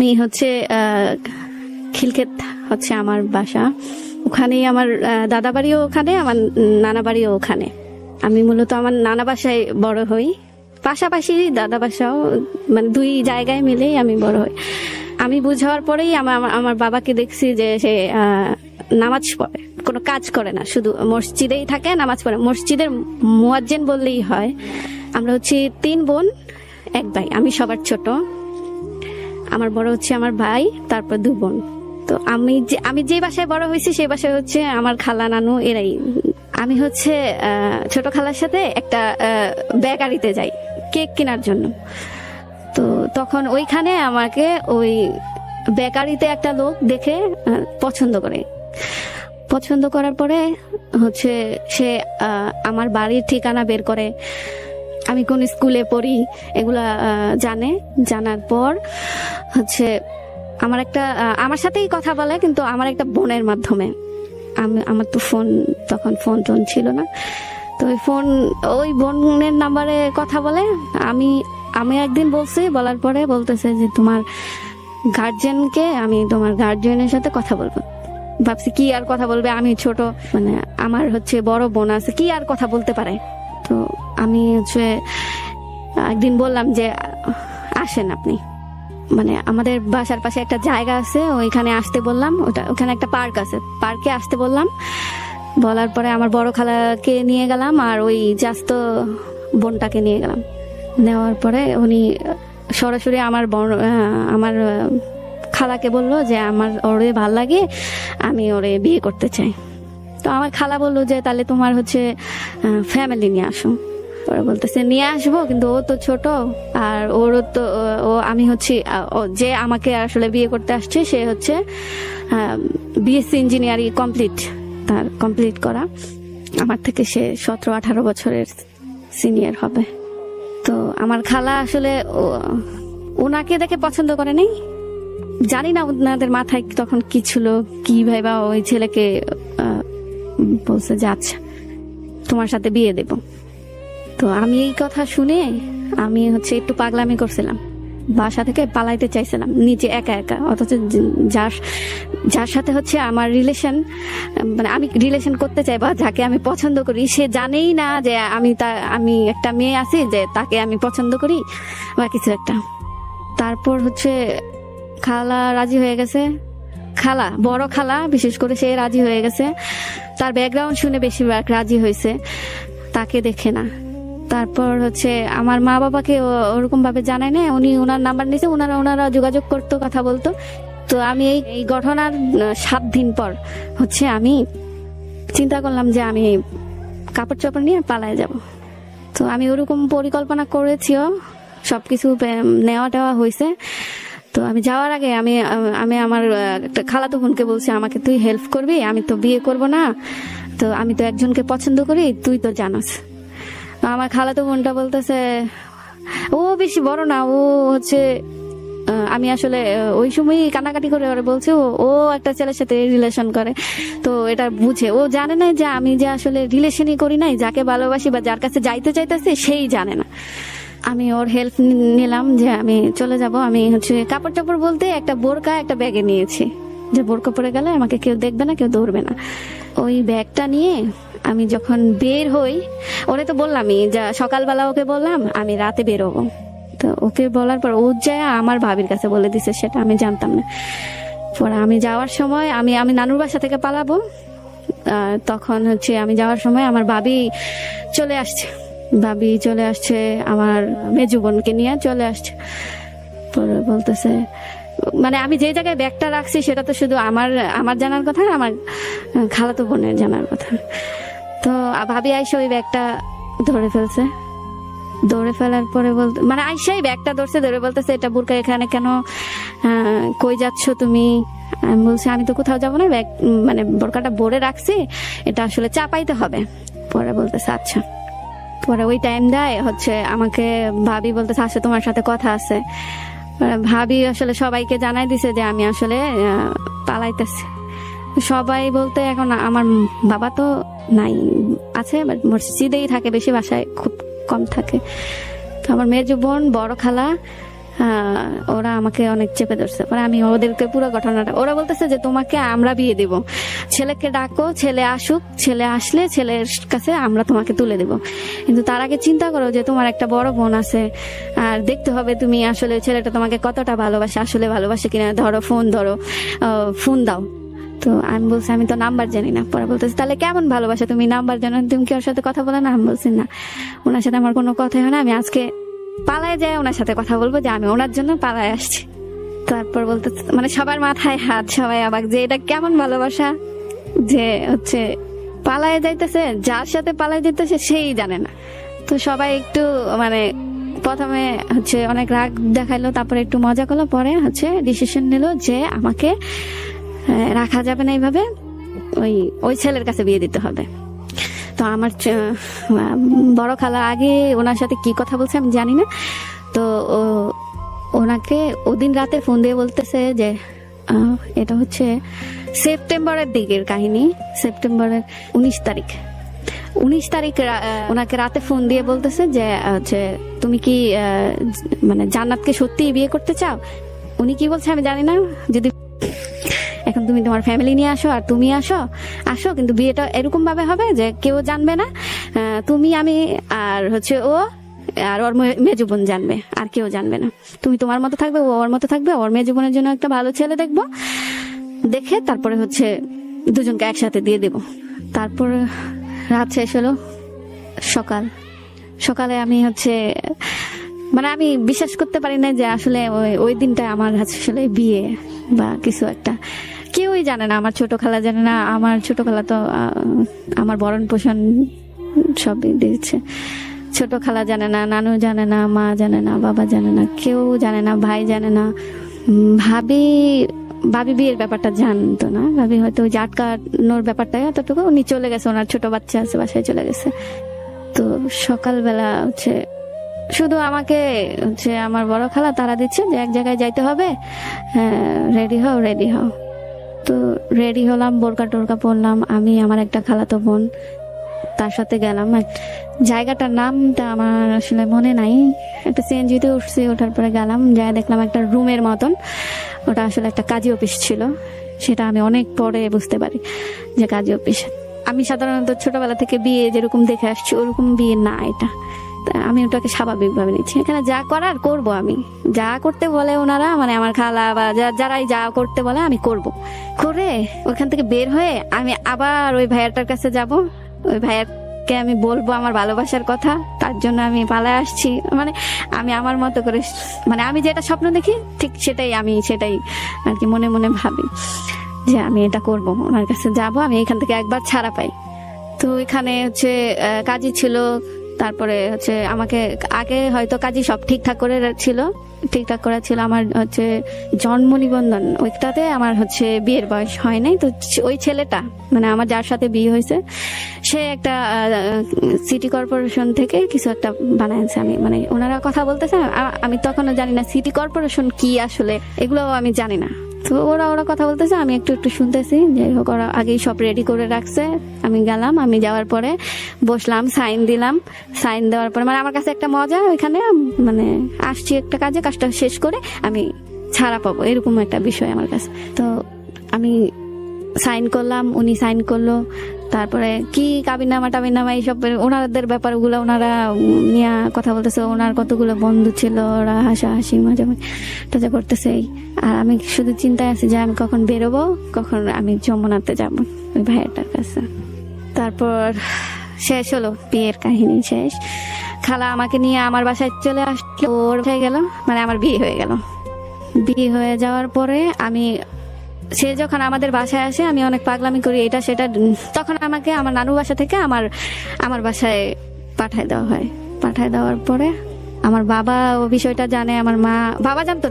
আমি হচ্ছে খিলক্ষেত হচ্ছে আমার বাসা। ওখানেই আমার দাদা বাড়িও ওখানে, আমার নানা বাড়িও ওখানে। আমি মূলত আমার নানা বাসায় বড় হই, পাশাপাশি দাদা বাসাও, মানে দুই জায়গায় মিলেই আমি বড় হই। আমি বুঝার পরেই আমার বাবাকে দেখছি যে সে নামাজ পড়ে, কোনো কাজ করে না, শুধু মসজিদেই থাকে, নামাজ পড়ে। মসজিদের মুয়াজ্জিন বললেই হয়। আমরা হচ্ছে 3 বোন 1 ভাই, আমি সবার ছোট। আমার বড় হচ্ছে আমার ভাই, তারপর 2 বোন। তো আমি যে বাসায় বড় হয়েছি সেই বাসায় হচ্ছে আমার খালা নানু এরাই। আমি হচ্ছে ছোট খালার সাথে একটা বেকারিতে যাই কেক কেনার জন্য। তো তখন ওইখানে আমাকে ওই বেকারিতে একটা লোক দেখে পছন্দ করার পরে হচ্ছে সে আমার বাড়ির ঠিকানা বের করে, আমি কোন স্কুলে পড়ি এগুলা জানার পর হচ্ছে আমার সাথেই কথা বলে, কিন্তু আমার একটা বোনের মাধ্যমে। আমার তো তখন ফোন ছিল না, তো ওই বোনের নাম্বারে কথা বলে। আমি একদিন বলার পরে বলতেছে যে তোমার গার্জিয়ানকে, আমি তোমার গার্জিয়ানের সাথে কথা বলবো। ভাবছি কি আর কথা বলবে, আমি ছোট, মানে আমার হচ্ছে বড় বোন আছে, কি আর কথা বলতে পারে। তো আমি হচ্ছে একদিন বললাম যে আসেন আপনি, মানে আমাদের বাসার পাশে একটা জায়গা আছে, ওইখানে আসতে বললাম। ওখানে একটা পার্ক আছে, পার্কে আসতে বললাম। বলার পরে আমার বড় খালাকে নিয়ে গেলাম, আর ওই জাস্ত বোনটাকে নিয়ে গেলাম। নেওয়ার পরে উনি সরাসরি আমার খালাকে বললো যে ওরে ভাল লাগে, আমি ওরে বিয়ে করতে চাই। তো আমার খালা বললো যে তাহলে তোমার হচ্ছে ফ্যামিলি নিয়ে আসো। পরে বলতেছে নিয়ে আসবো, কিন্তু ও তো ছোট, আর ওরও তো আমি হচ্ছে যে আমাকে আসলে বিয়ে করতে আসছে সে হচ্ছে বিএসসি ইঞ্জিনিয়ারিং কমপ্লিট করা। আমার থেকে সে 17-18 বছরের সিনিয়র হবে। তো আমার খালা আসলে ওনাকে দেখে পছন্দ করে নাই। জানি না ওনাদের মাথায় তখন কি ছিল, কি ভাইবা ওই ছেলেকে বলছে যে আচ্ছা তোমার সাথে বিয়ে দেব। তো আমি এই কথা শুনে আমি হচ্ছে একটু পাগলামি করছিলাম, বাসা থেকে পালাইতে চাইছিলাম নিচে একা একা। অথচ যার সাথে হচ্ছে আমার রিলেশন, মানে আমি রিলেশন করতে চাই বা যাকে আমি পছন্দ করি, সে জানেই না যে আমি একটা মেয়ে আছি যে তাকে আমি পছন্দ করি বা কিছু একটা। তারপর হচ্ছে খালা রাজি হয়ে গেছে, বড় খালা বিশেষ করে সে রাজি হয়ে গেছে। তার ব্যাকগ্রাউন্ড শুনে বেশিরভাগ রাজি হয়েছে, তাকে দেখে না। তারপর হচ্ছে আমার মা বাবাকে ওরকম ভাবে জানায় না, উনি ওনার নাম্বার নিয়েছে, ওনারা যোগাযোগ করতো, কথা বলতো। তো আমি এই ঘটনার 7 দিন পর হচ্ছে আমি চিন্তা করলাম যে আমি কাপড় চোপড় নিয়ে পালায় যাব। তো আমি ওরকম পরিকল্পনা করেছিও, সবকিছু নেওয়া টেওয়া হয়েছে। তো আমি যাওয়ার আগে আমি আমার একটা খালাতো বোনকে বলছি আমাকে তুই হেল্প করবি, আমি তো বিয়ে করব না, তো আমি তো একজনকে পছন্দ করি, তুই তো জানাস। আমার খালাতো বোনটা বলতেছে ও বেশি বড় না, ও হচ্ছে আমি আসলে ওই সময় কানাকাটি করে ওরা বলছে ও একটা ছেলের সাথে রিলেশন করে। তো এটা বুঝে, ও জানে না যে আমি যে আসলে রিলেশনই করি নাই, যাকে ভালোবাসি বা যার কাছে যাইতে চাইতেছে সেই জানে না। আমি ওর হেল্প নিলাম যে আমি চলে যাব। আমি হচ্ছে কাপড় চাপড় বলতে একটা বোরকা একটা ব্যাগে নিয়েছি, যে বোরকা পরে গেলে আমাকে কেউ দেখবে না, কেউ ধরবে না। ওই ব্যাগটা নিয়ে আমি যখন বের হই, ওরে তো বললামই, যা সকালবেলা ওকে বললাম আমি রাতে বেরোবো। তো ওকে বলার পর ও যায় আমার ভাবির কাছে বলে দিছে, সেটা আমি জানতাম না। পরে আমি যাওয়ার সময় আমি নানুর বাসা থেকে পালাবো, তখন হচ্ছে আমি যাওয়ার সময় আমার ভাবি চলে আসছে, আমার মেজু বোনকে নিয়ে চলে আসছে। পরে বলতেছে, মানে আমি যে জায়গায় ব্যাগটা রাখছি সেটা তো শুধু আমার জানার কথা, আমার খালাতো বোনের জানার কথা। তো ভাবি আইসা ওই ব্যাগটা ধরে ফেলার পরে মানে আইসাই ব্যাগটা ধরে বলতেছে এটা বোরকা এখানে কেন, কই যাচ্ছ তুমি? আমি বলছি আমি তো কোথাও যাবো না, ব্যাগ মানে বোরকাটা ভরে রাখছি, এটা আসলে চাপাইতে হবে। পরে বলতেছে আচ্ছা। পরে ওই টাইমটায় হচ্ছে আমাকে ভাবি বলতেছে আসলে তোমার সাথে কথা আছে। ভাবি আসলে সবাইকে জানাই দিছে যে আমি আসলে পালাইতেছি। সবাই বলতে এখন আমার বাবা তো নাই, আছে মসজিদেই থাকে বেশি, বাসায় খুব কম থাকে। তো আমার মেজো বোন, বড় খালা, ওরা আমাকে অনেক চেপে ধরছে। পরে আমি ওদেরকে পুরো ঘটনাটা, ওরা বলতেছে যে তোমাকে আমরা বিয়ে দিব, ছেলেকে ডাকো, ছেলে আসুক, ছেলে আসলে ছেলের কাছে আমরা তোমাকে তুলে দেব। কিন্তু তার আগে চিন্তা করো যে তোমার একটা বড় বোন আছে, আর দেখতে হবে তুমি আসলে ছেলেটা তোমাকে কতটা ভালোবাসে, আসলে ভালোবাসে কিনা, ধরো ফোন দাও। তো আমি বলছি আমি তো নাম্বার জানি না। পরে বলতেছি তাহলে কেমন ভালোবাসা, তুমি নাম্বার জানো, তুমি কি ওর সাথে কথা বলে না? আমি বলছি না, ওনার সাথে আমার কোনো কথাই হয় না, আমি আজকে পালায় যায় ওনার সাথে কথা বলবো যে আমি ওনার জন্য পালায় আসছি। তারপর বলতে মানে সবার মাথায় হাত, সবাই অবাক যে এটা কেমন ভালোবাসা, যে হচ্ছে পালায় যাইতেছে, যার সাথে পালায় যেতেছে সেই জানে না। তো সবাই একটু মানে প্রথমে হচ্ছে অনেক রাগ দেখাইলো, তারপরে একটু মজা করলো, পরে হচ্ছে ডিসিশন নিল যে আমাকে রাখা যাবে না এইভাবে, ওই ছেলের কাছে বিয়ে দিতে হবে। তো আমার বড় খালা আগে ওনার সাথে কি কথা বলছে আমি জানি না। তো ওনাকে ওদিন রাতে ফোন দিয়ে বলতেছে যে এটা হচ্ছে সেপ্টেম্বরের দিকের কাহিনী, সেপ্টেম্বরের 19 তারিখ ওনাকে রাতে ফোন দিয়ে বলতেছে যে হচ্ছে তুমি কি মানে জান্নাতকে সত্যিই বিয়ে করতে চাও? উনি কি বলছে আমি জানি না, যদি এখন তুমি তোমার ফ্যামিলি নিয়ে আসো আর তুমি আসো, কিন্তু বিয়েটা এরকম ভাবে হবে যে কেউ জানবে না, তুমি, আমি আর হচ্ছে ও আর ওর মেজো বোন জানবে, আর কেউ জানবে না। তুমি তোমার মতো থাকবে, ও ওর মতো থাকবে, ওর মেজো বোনের জন্য একটা ভালো ছেলে দেখবো, দেখে তারপরে হচ্ছে দুজনকে একসাথে দিয়ে দেব। তারপর রাত শেষ হলো, সকালে আমি হচ্ছে মানে আমি বিশ্বাস করতে পারি না যে আসলে ওই দিনটা আমার আসলে বিয়ে বা কিছু একটা। কেউই জানে না, আমার ছোট খালা জানে না, আমার ছোট খালা তো আমার ভরণ পোষণ সবই দিয়েছে। ছোট খালা জানে না, নানু জানে না, মা জানে না, বাবা জানে না, কেউ জানে না, ভাই জানে না। ভাবি বিয়ের ব্যাপারটা জানতো না, ভাবি হয়তো ওই যে আটকানোর ব্যাপারটা এতটুকু, উনি চলে গেছে, ওনার ছোট বাচ্চা আছে বাসায় চলে গেছে। তো সকালবেলা হচ্ছে শুধু আমাকে হচ্ছে আমার বড় খালা তারা দিচ্ছে যে এক জায়গায় যাইতে হবে, রেডি হও। তো রেডি হলাম, বোরকা টোরকা পরলাম, আমি, আমার একটা খালাতো বোন, তার সাথে গেলাম। জায়গাটার নামটা আমার আসলে মনে নাই, একটা সিএনজিতে উঠছি, ওঠার পরে গেলাম, যাই দেখলাম একটা রুমের মতন, ওটা আসলে একটা কাজী অফিস ছিল। সেটা আমি অনেক পরে বুঝতে পারি যে কাজী অফিস। আমি সাধারণত ছোটবেলা থেকে বিয়ে যেরকম দেখে আসছি ওরকম বিয়ে না এটা, আমি ওটাকে স্বাভাবিকভাবে নিচ্ছি। এখানে যা করার করব, আমি যা করতে বলে ওনারা, মানে আমার খালা বা যারাই যা করতে বলে আমি করব। করে ওখান থেকে বের হয়ে আমি আবার ওই ভাইয়াটার কাছে যাব, ওই ভাইয়াকে আমি বলবো আমার ভালোবাসার কথা, তার জন্য আমি পালায় আসছি। মানে আমি আমার মতো করে, মানে আমি যেটা স্বপ্ন দেখি ঠিক সেটাই আর কি মনে মনে ভাবি যে আমি এটা করব, ওনার কাছে যাব, আমি এখান থেকে একবার ছাড়া পাই। তো এখানে হচ্ছে কাজী ছিল, তারপরে হচ্ছে আমাকে আগে হয়তো কাজী সব ঠিকঠাক করে ছিল। আমার হচ্ছে জন্ম নিবন্ধন ওইটাতে আমার হচ্ছে বিয়ের বয়স হয় নাই। তো ওই ছেলেটা মানে আমার যার সাথে বিয়ে হয়েছে সে একটা সিটি কর্পোরেশন থেকে কিছু একটা বানাইছে। আমি মানে ওনারা কথা বলতেছে, আমি তখনও জানি না সিটি কর্পোরেশন কি আসলে, এগুলো আমি জানি না। তো ওরা কথা বলতেছে, আমি একটু শুনতেছি। যাই হোক, ওরা আগেই সব রেডি করে রাখছে। আমি গেলাম, আমি যাওয়ার পরে বসলাম, সাইন দিলাম। সাইন দেওয়ার পরে মানে আমার কাছে একটা মজা, ওইখানে মানে আসছি একটা কাজটা শেষ করে আমি ছাড়া পাবো, এরকম একটা বিষয় আমার কাছে। তো আমি সাইন করলাম, উনি সাইন করলো। তারপরে কি কাবিননামা এইসব ওনাদের ব্যাপারগুলো ওনারা নিয়ে কথা বলতেছে। ওনার কতগুলো বন্ধু ছিল, ওরা হাসাহাসি মাঝে মাঝে করতেছে। আর আমি শুধু চিন্তায় আছি যে আমি কখন বেরোবো, কখন আমি যমুনাতে যাবো ওই ভাইয়াটার কাছে। তারপর শেষ হলো, বিয়ের কাহিনী শেষ। খালা আমাকে নিয়ে আমার বাসায় চলে আসলো, ওর হয়ে গেল, মানে আমার বিয়ে হয়ে গেল। বিয়ে হয়ে যাওয়ার পরে সে যখন আমাদের বাসায় আসে আমি অনেক পাগলামি করি, এটা সেটা। তখন আমাকে আমার নানু বাসা থেকে আমার বাসায় পাঠায় দেওয়া হয়। পাঠায় দেওয়ার পরে আমার বাবা ও বিষয়টা জানে, আমার বাবা জানতো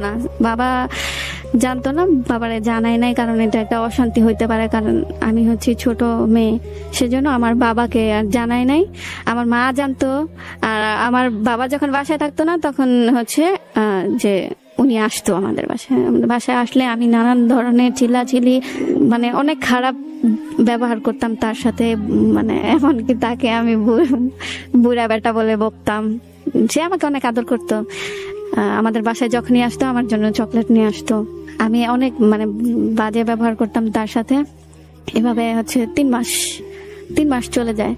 না, বাবারে জানাই নাই, কারণ এটা একটা অশান্তি হইতে পারে, কারণ আমি হচ্ছে ছোট মেয়ে, সেজন্য আমার বাবাকে আর জানাই নাই। আমার মা জানতো। আর আমার বাবা যখন বাসায় থাকতো না তখন হচ্ছে যে উনি আসতো আমাদের বাসায় আসলে আমি নানান ধরনের চিল্লাচিল্লি, মানে অনেক খারাপ ব্যবহার করতাম তার সাথে। মানে এমনকি তাকে আমি বুড়া বেটা বলে বকতাম। সে আমাকে অনেক আদর করতো। আমাদের বাসায় যখনই আসতো আমার জন্য চকলেট নিয়ে আসতো। আমি অনেক মানে বাজে ব্যবহার করতাম তার সাথে। এভাবে হচ্ছে 3 মাস চলে যায়।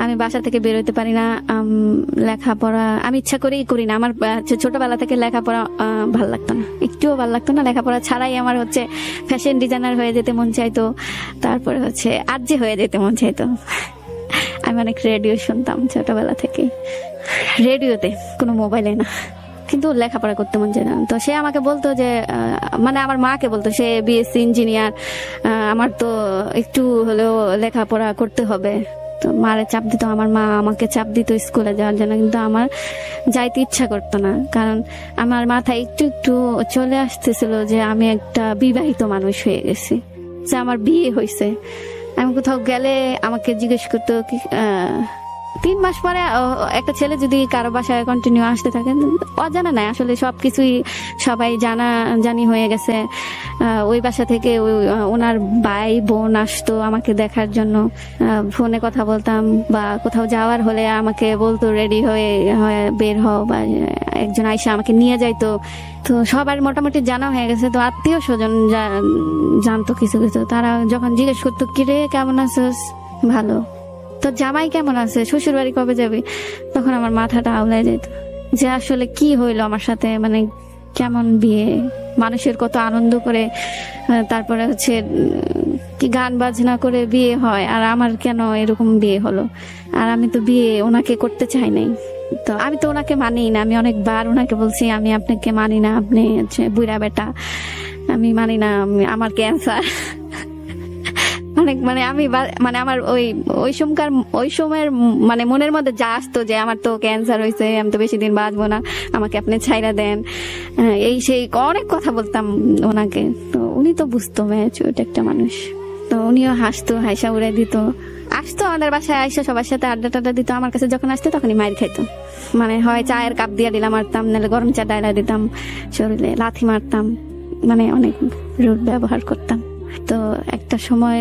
আমি বাসা থেকে বেরোতে পারি না। লেখাপড়া আমি ইচ্ছা করেই করি না। আমার ছোটবেলা থেকে লেখাপড়া ভাল লাগতো না, একটুও ভাল লাগতো না। লেখাপড়া ছাড়াই আমার হচ্ছে ফ্যাশন ডিজাইনার হয়ে যেতে মন চাইতো, তারপরে হচ্ছে আরজে হয়ে যেতে মন চাইতো। আমি অনেক রেডিও শুনতাম ছোটবেলা থেকে, রেডিওতে, কোনো মোবাইলে না। কিন্তু লেখাপড়া করতে মন চাইতো না। তো সে আমাকে বলতো যে মানে আমার মাকে বলতো সে বিএসসি ইঞ্জিনিয়ার, আমার তো একটু হলেও লেখাপড়া করতে হবে। তো মারে চাপ দিত, আমার মা আমাকে চাপ দিত স্কুলে যাওয়ার জন্য, কিন্তু আমার যাইতে ইচ্ছা করতো না। কারণ আমার মাথায় একটু একটু চলে আসতেছিল যে আমি একটা বিবাহিত মানুষ হয়ে গেছি, যে আমার বিয়ে হয়েছে। আমি কোথাও গেলে আমাকে জিজ্ঞেস করতো কি 3 মাস পরে একটা ছেলে যদি কারো বাসায় কন্টিনিউ আসতে থাকে, অজানা নাই আসলে, সবকিছুই সবাই জানি হয়ে গেছে। ওই বাসা থেকে ওনার ভাই বোন আসতো আমাকে দেখার জন্য, ফোনে কথা বলতাম, বা কোথাও যাওয়ার হলে আমাকে বলতো রেডি হয়ে বের হও, বা একজন আইসা আমাকে নিয়ে যাইতো। তো সবার মোটামুটি জানা হয়ে গেছে। তো আত্মীয় স্বজন জানতো কিছু কিছু, তারা যখন জিজ্ঞেস করতো কিরে কেমন আছিস, ভালো, তো জামাই কেমন আছে, শ্বশুর বাড়ি কবে যাবি, তখন আমার মাথাটা আউলাই যেত যে আসলে কি হইলো আমার সাথে, মানে কেমন বিয়ে, মানুষের কত আনন্দ করে তারপরে হচ্ছে কি গান বাজনা করে বিয়ে হয়, আর আমার কেন এরকম বিয়ে হলো। আর আমি তো বিয়ে ওনাকে করতে চাই নাই। তো আমি তো ওনাকে মানি না, আমি অনেকবার ওনাকে বলছি আমি আপনাকে মানি না, আপনি হচ্ছে বুড়া বেটা, আমি মানি না, আমার ক্যান্সার। অনেক মানে আমি মানে আমার ওই সময়ের মানে মনের মধ্যে যা আসতো যে আমার তো ক্যান্সার হয়েছে, আমি তো বেশি দিন বাঁচবো না, আমাকে আপনি ছাইরা দেন, এই সেই অনেক কথা বলতাম ওনাকে। তো উনি তো বুঝতো ম্যাচুর একটা মানুষ, তো উনিও হাসতো, হাসা উড়াই দিত। আসতো আমাদের বাসায়, আইসা সবার সাথে আড্ডা টাড্ডা দিত। আমার কাছে যখন আসতো তখনই মাইর খাইতো, মানে হয় চায়ের কাপ দিয়ে দিলাম মারতাম, নাহলে গরম চা ডাইলা দিতাম, শরীরে লাথি মারতাম, মানে অনেক রুড ব্যবহার করতাম। তো একটা সময়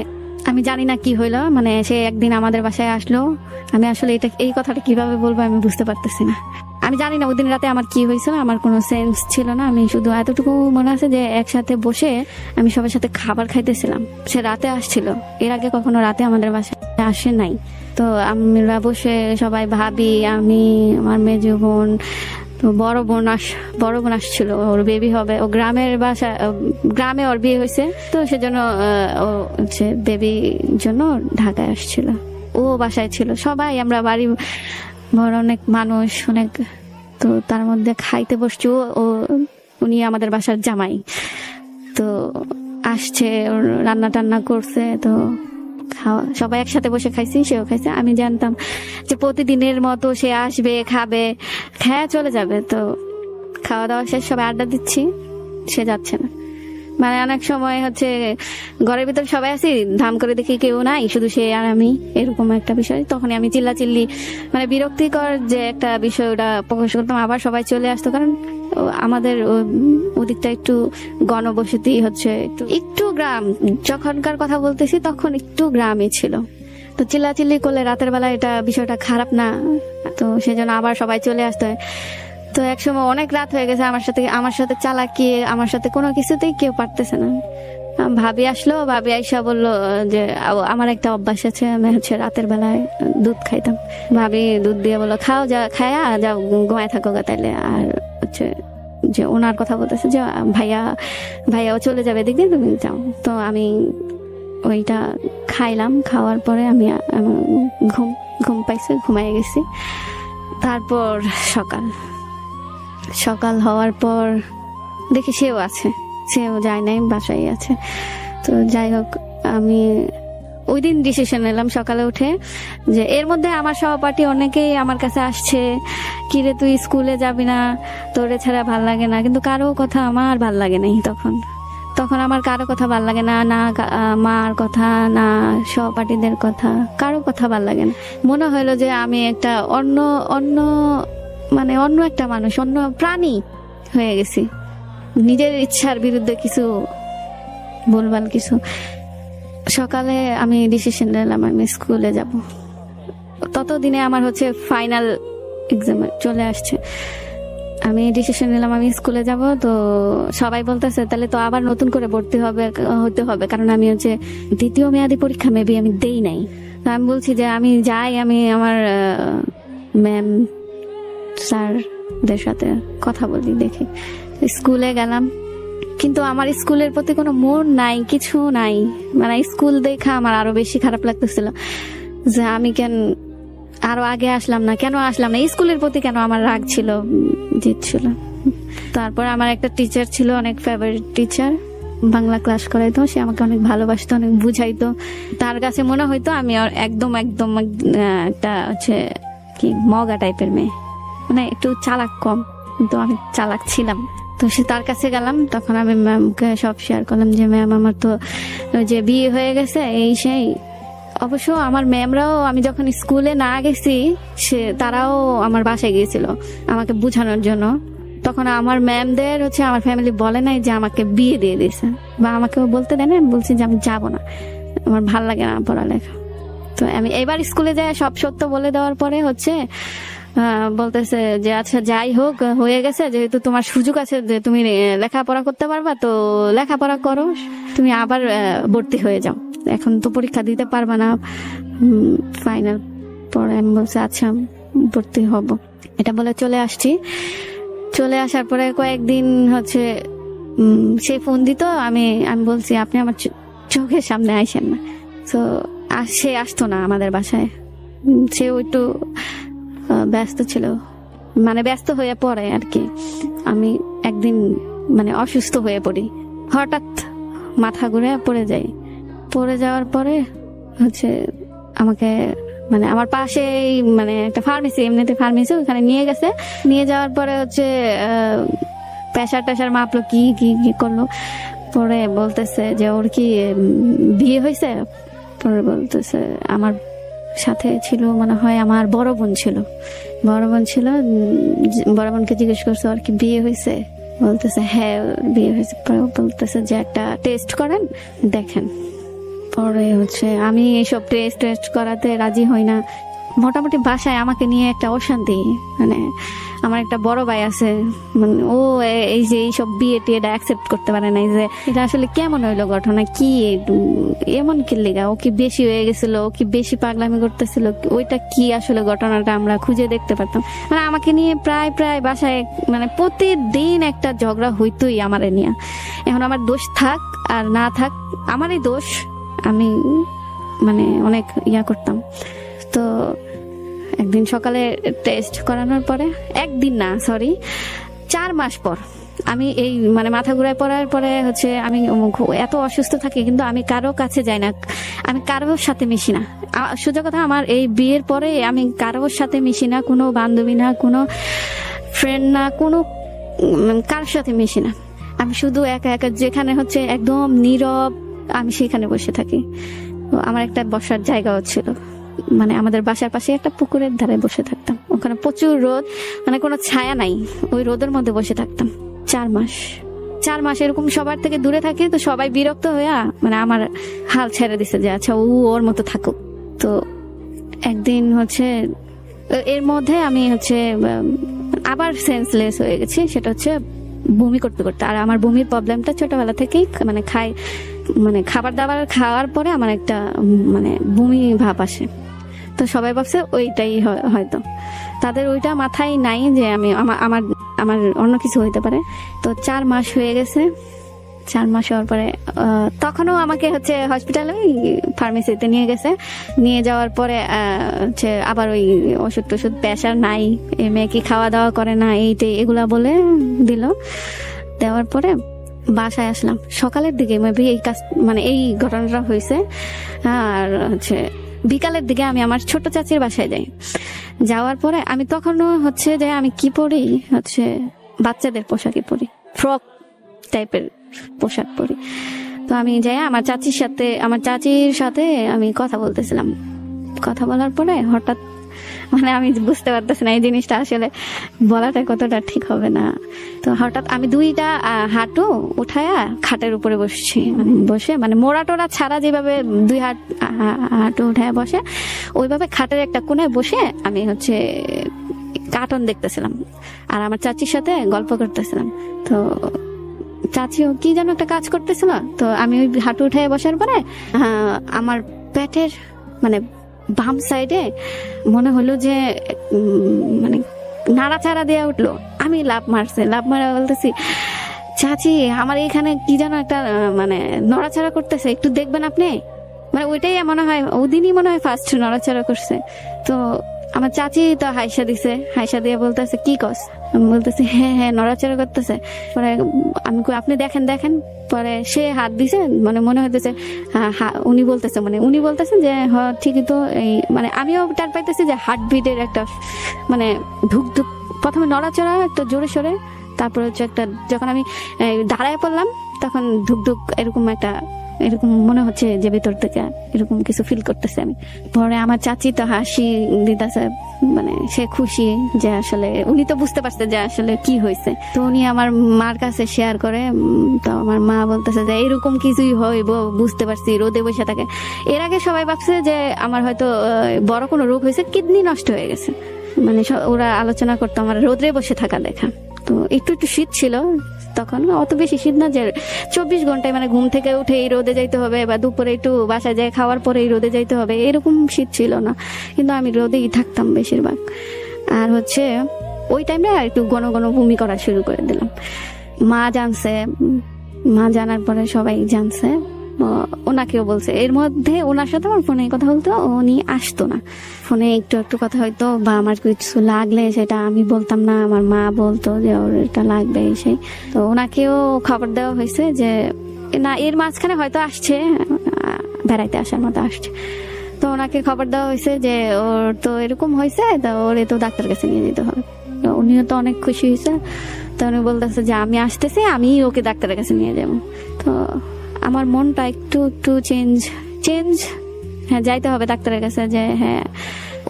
আমি জানি না কি হইলো, মানে সে একদিন আমাদের বাসায় আসলো। আমি আসলে এই কথাটা কিভাবে বলবো আমি বুঝতে পারতেছি না। আমি জানি না ওই দিন রাতে আমার কি হয়েছিল, আমার কোনো সেন্স ছিল না। আমি শুধু এতটুকু মনে আছে যে একসাথে বসে আমি সবার সাথে খাবার খাইতেছিলাম। সে রাতে আসছিল, এর আগে কখনো রাতে আমাদের বাসায় আসে নাই। তো আমরা বসে সবাই, ভাবি, আমি, আমার মেজো বোন, তো বড় বোন আসছিল, ওর বেবি হবে, ও গ্রামে ওর বিয়ে হয়েছে, তো সেজন্য ও হচ্ছে বেবির জন্য ঢাকায় আসছিল, ও বাসায় ছিল। সবাই আমরা বাড়ি বড় অনেক মানুষ, অনেক। তো তার মধ্যে খাইতে বসছি, উনি আমাদের বাসার জামাই, তো আসছে, ওর রান্না টান্না করছে, তো সবাই একসাথে বসে খাইছি, সেও খাইছে। আমি জানতাম যে প্রতিদিনের মতো সে আসবে, খাবে, খেয়ে চলে যাবে। তো খাওয়া দাওয়া শেষ, সবাই আড্ডা দিচ্ছি, সে যাচ্ছে না। মানে অনেক সময় হচ্ছে ঘরের ভিতর সবাই আছি, ধাম করে দেখি কেউ নাই, শুধু সে আর আমি, এরকম একটা বিষয়। তখনই আমি চিল্লি মানে বিরক্তিকর যে একটা বিষয়, ওটা প্রকাশ করতাম। আবার সবাই চলে আসতো, কারণ আমাদের ওদিকটা একটু গণবসতি হচ্ছে, একটু গ্রাম। যখনকার কথা বলতেছি তখন একটু গ্রামই ছিল। তো চিল্লাচিল্লি করলে রাতের বেলা এটা বিষয়টা খারাপ না, তো সেজন্য আবার সবাই চলে আসতে হয়। তো একসময় অনেক রাত হয়ে গেছে, আমার সাথে চালাকি, আমার সাথে কোনো কিছুতেই কেউ পারতেছে না। ভাবি আসলো, ভাবি আইসা বললো যে আমার একটা অভ্যাস আছে, আমি হচ্ছে রাতের বেলায় দুধ খাইতাম। ভাবি দুধ দিয়ে বললো খাও, খায়া যাও, ঘুমায় থাকো গা তাইলে। আর হচ্ছে যে ওনার কথা বলতেছে যে ভাইয়াও চলে যাবে, এদিক দিয়ে তুমি যাও। তো আমি ওইটা খাইলাম, খাওয়ার পরে আমি ঘুম পাইছি, ঘুমাই গেছি। তারপর সকাল হওয়ার পর দেখি সেও যায় নাই, বাসায় আছে। তো যাই হোক, আমি ওই দিন ডিসিশন নিলাম সকালে উঠে যে এর মধ্যে আমার সহপাঠী অনেকেই আমার কাছে আসছে, কিরে তুই স্কুলে যাবি না, তোরে ছাড়া ভাল লাগে না। কিন্তু কারো কথা আমার ভাল লাগে নাই। তখন আমার কারো কথা ভাল লাগে না, না মার কথা, না সহপাঠীদের কথা, কারো কথা ভাল লাগে না। মনে হলো যে আমি একটা অন্য একটা মানুষ, অন্য প্রাণী হয়ে গেছি। নিজের ইচ্ছার বিরুদ্ধে কিছু ভুলভাল কিছু। সকালে আমি ডিসিশন নিলাম আমি স্কুলে যাব। ততদিনে আমার হচ্ছে ফাইনাল এক্সাম চলে আসছে। আমি ডিসিশন নিলাম আমি স্কুলে যাব। তো সবাই বলতেছে তাহলে তো আবার নতুন করে ভর্তি হতে হবে, কারণ আমি হচ্ছে দ্বিতীয় মেয়াদি পরীক্ষা মেবি আমি দেই নাই। তো আমি বলছি যে আমি যাই, আমি আমার ম্যাম স্যারদের সাথে কথা বলি, দেখি। স্কুলে গেলাম, কিন্তু আমার স্কুলের প্রতি কোনো মন নাই, কিছু নাই। মানে স্কুল দেখা আমার আরো বেশি খারাপ লাগতেছিল যে আমি আরো আগে আসলাম না, কেন আসলাম না, স্কুলের প্রতি কেন আমার রাগ ছিল, জিত ছিল। তারপর আমার একটা টিচার ছিল, অনেক ফেভারিট টিচার, বাংলা ক্লাস করাইতো। সে আমাকে অনেক ভালোবাসতো, অনেক বুঝাইতো। তার কাছে মনে হইতো আমি একদম একদম একটা হচ্ছে কি মগা টাইপের মেয়ে, মানে একটু চালাক কম, কিন্তু আমি চালাক ছিলাম। তো সে তার কাছে গেলাম, তখন আমি ম্যামকে সব শেয়ার করলাম যে ম্যাম আমার তো যে বিয়ে হয়ে গেছে এই সেই। অবশ্য আমার ম্যামরাও আমি যখন স্কুলে না গেছি তারাও আমার বাসায় গিয়েছিল আমাকে বুঝানোর জন্য। তখন আমার ম্যামদের হচ্ছে আমার ফ্যামিলি বলে নাই যে আমাকে বিয়ে দিয়ে দিয়েছে, বা আমাকে বলতে দেয় না। আমি বলছি যে আমি যাব না, আমার ভাল লাগে না পড়ালেখা। তো আমি এবার স্কুলে যাই সব সত্য বলে দেওয়ার পরে হচ্ছে বলতেছে যে আচ্ছা যাই হোক, হয়ে গেছে, যেহেতু তোমার সুযোগ আছে যে তুমি লেখাপড়া করতে পারবা, তো লেখাপড়া করো, তুমি আবার ভর্তি হয়ে যাও, এখন তো পরীক্ষা দিতে পারবা না ফাইনাল। পরে আমি বলছি আচ্ছা ভর্তি হব, এটা বলে চলে আসছি। চলে আসার পরে কয়েকদিন হচ্ছে সে ফোন দিত, আমি বলছি আপনি আমার চোখের সামনে আইসেন না। তো সে আসতো না আমাদের বাসায়, সেও একটু ব্যস্ত ছিল, মানে ব্যস্ত হয়ে পড়ে আর কি। আমি একদিন মানে অসুস্থ হয়ে পড়ি, হঠাৎ মাথা ঘুরে পড়ে যাই। পড়ে যাওয়ার পরে হচ্ছে আমাকে মানে আমার পাশে মানে একটা ফার্মেসি, এমনিতে ফার্মেসি, ওখানে নিয়ে গেছে। নিয়ে যাওয়ার পরে হচ্ছে প্রেশার টেশার মাপলো, কি কি কি করলো। পরে বলতেছে যে ওর কি বিয়ে হয়েছে। পরে বলতেছে আমার সাথে ছিল মনে হয় আমার বড় বোন ছিল, বড় বোনকে জিজ্ঞেস করছে ওর কি বিয়ে হয়েছে। বলতেছে হ্যাঁ বিয়ে হয়েছে। বলতেছে যে একটা টেস্ট করেন দেখেন। পরে হচ্ছে আমি এইসব টেস্ট করাতে রাজি হই না। মোটামুটি বাসায় আমাকে নিয়ে একটা অশান্তি, মানে আমার একটা বড় ভাই আছে, মানে ও এই যে এইসব বিয়ে টিয়েটা অ্যাকসেপ্ট করতে পারে না, যে এটা আসলে কেমন হইলো ঘটনা, কি এমন কি লেগা, ও কি বেশি হয়ে গেছিল, ও কি বেশি পাগলামি করতেছিল, ওইটা কি আসলে ঘটনাটা আমরা খুঁজে দেখতে পারতাম। মানে আমাকে নিয়ে প্রায় বাসায় মানে প্রতিদিন একটা ঝগড়া হইতোই আমারে নিয়ে। এখন আমার দোষ থাক আর না থাক, আমারই দোষ, আমি মানে অনেক করতাম। তো একদিন সকালে টেস্ট করানোর পরে, একদিন না সরি 4 মাস পর আমি এই মানে মাথা ঘুরায় পড়ার পরে হচ্ছে আমি এত অসুস্থ থাকি, কিন্তু আমি কারো কাছে যাই না, আমি কারোর সাথে মিশি না। সোজা কথা, আমার এই বিয়ের পরে আমি কারোর সাথে মিশি না, কোনো বান্ধবী না, কোনো ফ্রেন্ড না, কোনো কারোর সাথে মিশি না। আমি শুধু একা একা যেখানে হচ্ছে একদম নীরব, আমি সেখানে বসে থাকি। আমার একটা বসার জায়গাও ছিল, মানে আমাদের বাসার পাশে একটা পুকুরের ধারে বসে থাকতাম, ওখানে প্রচুর রোদ, মানে কোনো ছায়া নাই, ওই রোদের মধ্যে বসে থাকতাম 4 মাস এরকম সবার থেকে দূরে থাকে। তো সবাই বিরক্ত হয়ে মানে আমার হাল ছেড়ে দিছে যে আচ্ছা ওর মতো থাকুক। তো একদিন হচ্ছে এর মধ্যে আমি হচ্ছে আবার সেন্সলেস হয়ে গেছি, সেটা হচ্ছে বমি করতে করতে। আর আমার বমির প্রবলেমটা ছোটবেলা থেকেই, মানে মানে খাবার দাবার খাওয়ার পরে আমার একটা মানে বমি ভাব আসে। তো সবাই ভাবছে ওইটাই হয়তো, তাদের ওইটা মাথায় নাই যে আমি আমার অন্য কিছু হইতে পারে। তো 4 মাস হয়ে গেছে। 4 মাস হওয়ার পরে তখনও আমাকে হচ্ছে হসপিটালে ফার্মেসিতে নিয়ে গেছে। নিয়ে যাওয়ার পরে হচ্ছে আবার ওই ওষুধ টষুধ, প্রেশার নাই, মেয়ে কি খাওয়া দাওয়া করে না, এগুলা বলে দিল। দেওয়ার পরে বাসায় আসলাম সকালের দিকে, মেবি এই কাজ মানে এই ঘটনাটা হয়েছে। আর হচ্ছে বিকালের দিকে আমি আমার ছোট চাচির বাসায় যাই। যাওয়ার পরে আমি তখনও হচ্ছে যে আমি কি পরি, হচ্ছে বাচ্চাদের পোশাকই পরি, ফ্রক টাইপের পোশাক পরি। তো আমি যাই আমার চাচির সাথে আমি কথা বলতেছিলাম। কথা বলার পরে হঠাৎ মানে আমি বুঝতে পারতেছি না এই জিনিসটা আসলে বলাটা কতটা ঠিক হবে না। তো হঠাৎ আমি 2টা হাঁটু উঠায়া খাটের উপরে বসছি, মানে বসে মানে মোড়া টোড়া ছাড়া যেভাবে 2 হাঁটু উঠায় বসে, ওইভাবে খাটের একটা কোণায় বসে আমি হচ্ছে কার্টুন দেখতেছিলাম আর আমার চাচির সাথে গল্প করতেছিলাম। তো চাচিও কি যেন একটা কাজ করতেছিল, তো আমি ওই হাঁটু উঠে বসার পরে আমার পেটের মানে বাম সাইডে মনে হলো যে মানে নাড়াচাড়া দেওয়া উঠলো। আমি লাফ মারা বলতেছি, চাচি আমার এখানে কি যেন একটা মানে নড়াচড়া করতেছে, একটু দেখবেন আপনি। মানে ওইটাই মনে হয় ওদিনই মনে হয় ফার্স্ট নড়াচড়া করছে। তো আমার চাচি তো হাইসা দিয়ে বলতেছে কি কস, আমি বলতেছি হ্যাঁ নড়াচড়া করতেছে। পরে আমি আপনি দেখেন। পরে সে হাত দিছে, মানে মনে হইতেছে উনি বলতেছেন যে হ্যাঁ ঠিকই তো। এই মানে আমিও টার পাইতেছি যে হার্টবিটের একটা মানে ধুক প্রথমে নড়াচড়া একটা জোরে সোরে, তারপর হচ্ছে একটা যখন আমি দাঁড়ায় পড়লাম তখন ধুক এরকম মনে হচ্ছে যে ভিতর থেকে এরকম কিছু ফিল করতেছে আমি। পরে আমার চাচি তো হাসি দিতেছে, মানে সে খুশি যে আসলে উনি তো বুঝতে পারছে যে আসলে কি হয়েছে। তো উনি আমার মার কাছে শেয়ার করে। তো আমার মা বলতেছে যে এরকম কিছুই হইব, বুঝতে পারছি, রোদে বসে থাকে। এর আগে সবাই ভাবছে যে আমার হয়তো বড় কোনো রোগ হয়েছে, কিডনি নষ্ট হয়ে গেছে। মানে ওরা আলোচনা করতো আমার রোদে বসে থাকা দেখা। তো একটু শীত ছিল তখন, অত বেশি শীত না যে 24 ঘন্টায় মানে ঘুম থেকে উঠে এই রোদে যাইতে হবে, বা দুপুরে একটু বাসায় যায় খাওয়ার পরে এই রোদে যাইতে হবে, এরকম শীত ছিল না। কিন্তু আমি রোদেই থাকতাম বেশিরভাগ। আর হচ্ছে ওই টাইমে একটু ঘন বমি করা শুরু করে দিলাম। মা জানার পরে সবাই জানছে, ওনাকেও বলছে। এর মধ্যে ওনার সাথে আমার ফোনে কথা বলতো, উনি আসতো না। ফোনে একটু কথা হয়তো, বা আমার কিছু লাগলে সেটা আমি বলতাম না, আমার মা বলতো যে ওর এটা লাগবে সেই। তো ওনাকেও খবর দেওয়া হয়েছে যে না, এর মাঝখানে হয়তো আসছে, বেড়াইতে আসার মতো আসছে। তো ওনাকে খবর দেওয়া হয়েছে যে ওর তো এরকম হয়েছে, তো ওরে তো ডাক্তার কাছে নিয়ে যেতে হবে। উনিও তো অনেক খুশি হয়েছে। তো উনি বলতেছে যে আমি আসতেছি, আমি ওকে ডাক্তারের কাছে নিয়ে যাবো। তো আমার মনটা একটু চেঞ্জ, হ্যাঁ যাইতে হবে ডাক্তারের কাছে। যে হ্যাঁ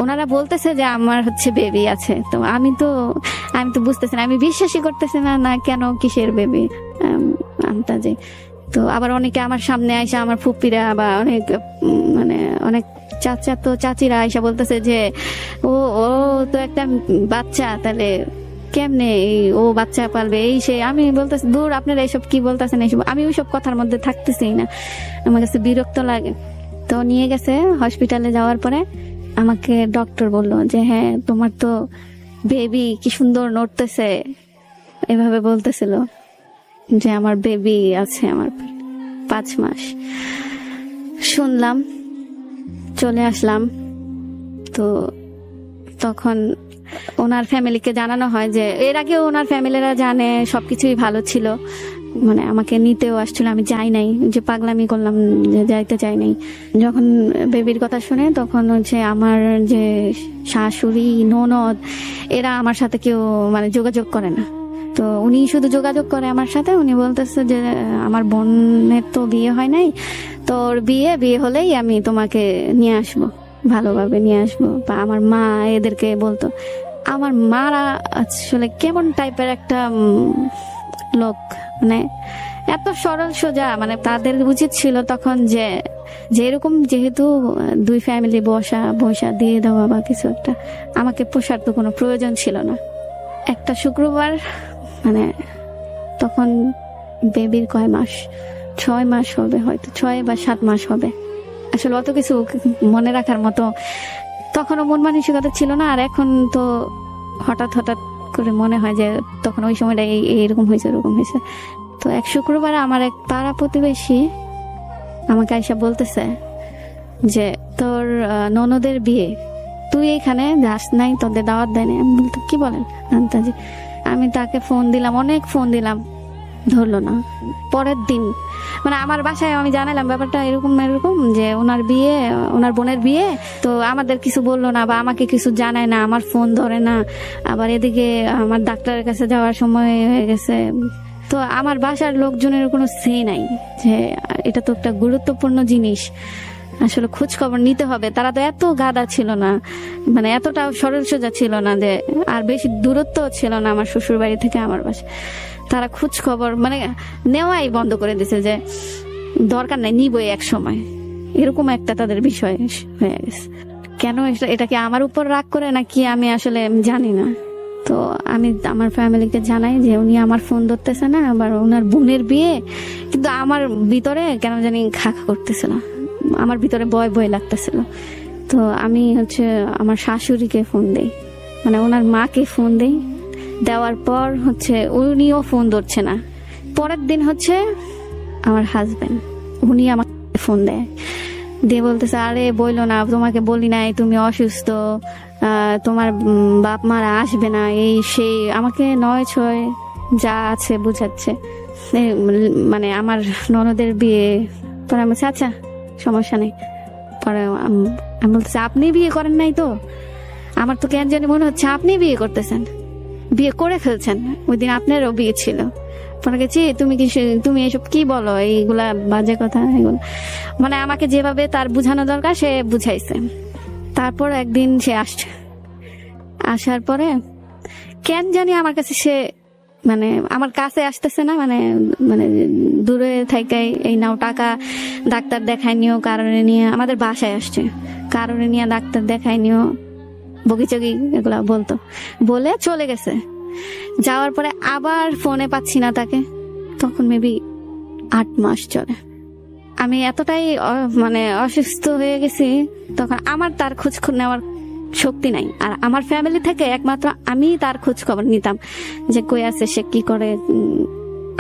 ওনারা বলতেছে যে আমার হচ্ছে বেবি আছে। তো আমি তো বুঝতেছি না, আমি বিশ্বাসই করতেছি না কেন কিসের বেবি আমটা যে। তো আবার অনেকে আমার সামনে আইসা, আমার ফুপিরা বা অনেক চাচিরা আইসা বলতেছে যে ও তো একটা বাচ্চা, তাহলে কেমনে ও বাচ্চা পালবে এই সে। আমি বলতেছি দূর, আপনারা এইসব কি বলতেছেন এইসব, আমি ওইসব কথার মধ্যে থাকতেছি না, আমার কাছে বিরক্ত লাগে। তো নিয়ে গেছে হসপিটালে। যাওয়ার পরে আমাকে ডক্টর বললো যে হ্যাঁ তোমার তো বেবি কি সুন্দর নড়তেছে, এভাবে বলতেছিল যে আমার বেবি আছে আমার 5 মাস। শুনলাম, চলে আসলাম। তো তখন ওনার ফ্যামিলিকে জানানো হয় যে, এর আগে ওনার ফ্যামিলিরা জানে, সবকিছুই ভালো ছিল, মানে আমাকে নিতেও আসছিল, আমি যাই নাই, যে পাগলামি করলাম যে যাইতে চাই নাই। যখন বেবির কথা শুনে তখন হচ্ছে আমার যে শাশুড়ি ননদ এরা আমার সাথে কেউ মানে যোগাযোগ করে না। তো উনি শুধু যোগাযোগ করে আমার সাথে, উনি বলতেছে যে আমার বোনের তো বিয়ে হয় নাই, তোর বিয়ে হলেই আমি তোমাকে নিয়ে আসবো, ভালোভাবে নিয়ে আসবো। বা আমার মা এদেরকে বলতো। আমার মারা আসলে কেমন টাইপের একটা লোক, মানে এত সরল সোজা, মানে তাদের উচিত ছিল তখন যে এরকম যেহেতু 2 ফ্যামিলি বসা দিয়ে দেওয়া বা কিছু একটা, আমাকে পোষার তো কোনো প্রয়োজন ছিল না। একটা শুক্রবার মানে তখন বেবির কয় মাস, 6 মাস হবে হয়তো, 6 বা 7 মাস হবে। আসলে অত কিছু মনে রাখার মতো তখনও মন মানসিকতা ছিল না। আর এখন তো হঠাৎ করে মনে হয় যে তখন ওই সময়টা এইরকম হয়েছে, ওরকম হয়েছে। তো এক শুক্রবার আমার এক পাড়া প্রতিবেশী আমাকে আইসা বলতেছে যে তোর ননদের বিয়ে, তুই এখানে যাস নাই, তোদের দাওয়াত দেয়নি। আমি বলতে কি বলেন আন্তাজি। আমি তাকে ফোন দিলাম, অনেক ফোন দিলাম, ধরলো না। পরের দিন মানে আমার বাসায় আমি জানালাম ব্যাপারটা এরকম যে ওনার বোনের বিয়ে, তো আমাদের কিছু বললো না বা আমাকে কিছু জানায় না, আমার ফোন ধরে না। আবার এদিকে আমার ডাক্তারের কাছে যাওয়ার সময় হয়ে গেছে। তো আমার বাসার লোকজনের কোনো সে নাই যে এটা তো একটা গুরুত্বপূর্ণ জিনিস, আসলে খোঁজ খবর নিতে হবে। তারা তো এত গাদা ছিল না, মানে এতটাও সরল সোজা ছিল না, যে আর বেশি দূরত্ব ছিল না আমার শ্বশুর বাড়ি থেকে আমার বাসা। তারা খোঁজ খবর মানে নেওয়াই বন্ধ করে দিছে, যে দরকার নাই, নিবই এক সময়, এরকম একটা তাদের বিষয় হয়ে গেছে। কেন এটা কি আমার উপর রাগ করে নাকি আমি আসলে জানি না। তো আমি আমার ফ্যামিলিকে জানাই যে উনি আমার ফোন ধরতেছে না, আবার ওনার বোনের বিয়ে। কিন্তু আমার ভিতরে কেন জানি খা খা করতেছিল, আমার ভিতরে ভয় ভয় লাগতেছিল। তো আমি হচ্ছে আমার শাশুড়িকে ফোন দেই, মানে ওনার মাকে ফোন দেই। দেওয়ার পর হচ্ছে উনিও ফোন ধরছে না। পরের দিন হচ্ছে আমার হাজবেন্ড, উনি আমাকে ফোন দেয়, দিয়ে বলতেছে আরে বইলো না, তোমাকে বলি নাই তুমি অসুস্থ, তোমার বাপ মারা আসবে না, এই সেই আমাকে 9-6 যা আছে বুঝাচ্ছে। মানে আমার ননদের বিয়ে। পরে আমি বলছি আচ্ছা সমস্যা নেই। পরে আমি বলতেছি আপনি বিয়ে করেন নাই তো? আমার তো কেন জানি মনে হচ্ছে আপনি বিয়ে করতেছেন, বিয়ে করে ফেলছেন, ওই দিন আপনারও বিয়ে ছিল। পরে গেছি তুমি এসব কি বলো, এইগুলা বাজে কথা এগুলো। মানে আমাকে যেভাবে তার বুঝানো দরকার সে বুঝাইছে। তারপর একদিন সে আসছে, আসার পরে কেন জানি আমার কাছে সে মানে আমার কাছে আসতেছে না, মানে মানে দূরে থাকাই এই নাও টাকা, ডাক্তার দেখাই নিও কারণে নিয়ে, আমাদের বাসায় আসছে কারণে নিয়ে ডাক্তার দেখাই নিও বগিচগি এগুলা বলতো, বলে চলে গেছে। যাওয়ার পরে আবার ফোনে পাচ্ছি না তাকে, তখন মেবি 8 মাস চলে। আমি এতটাই মানে অসুস্থ হয়ে গেছি, তখন আমার তার খোঁজ নেওয়ার শক্তি নাই। আর আমার ফ্যামিলি থেকে একমাত্র আমি তার খোঁজ খবর নিতাম, যে কই আছে, সে কি করে,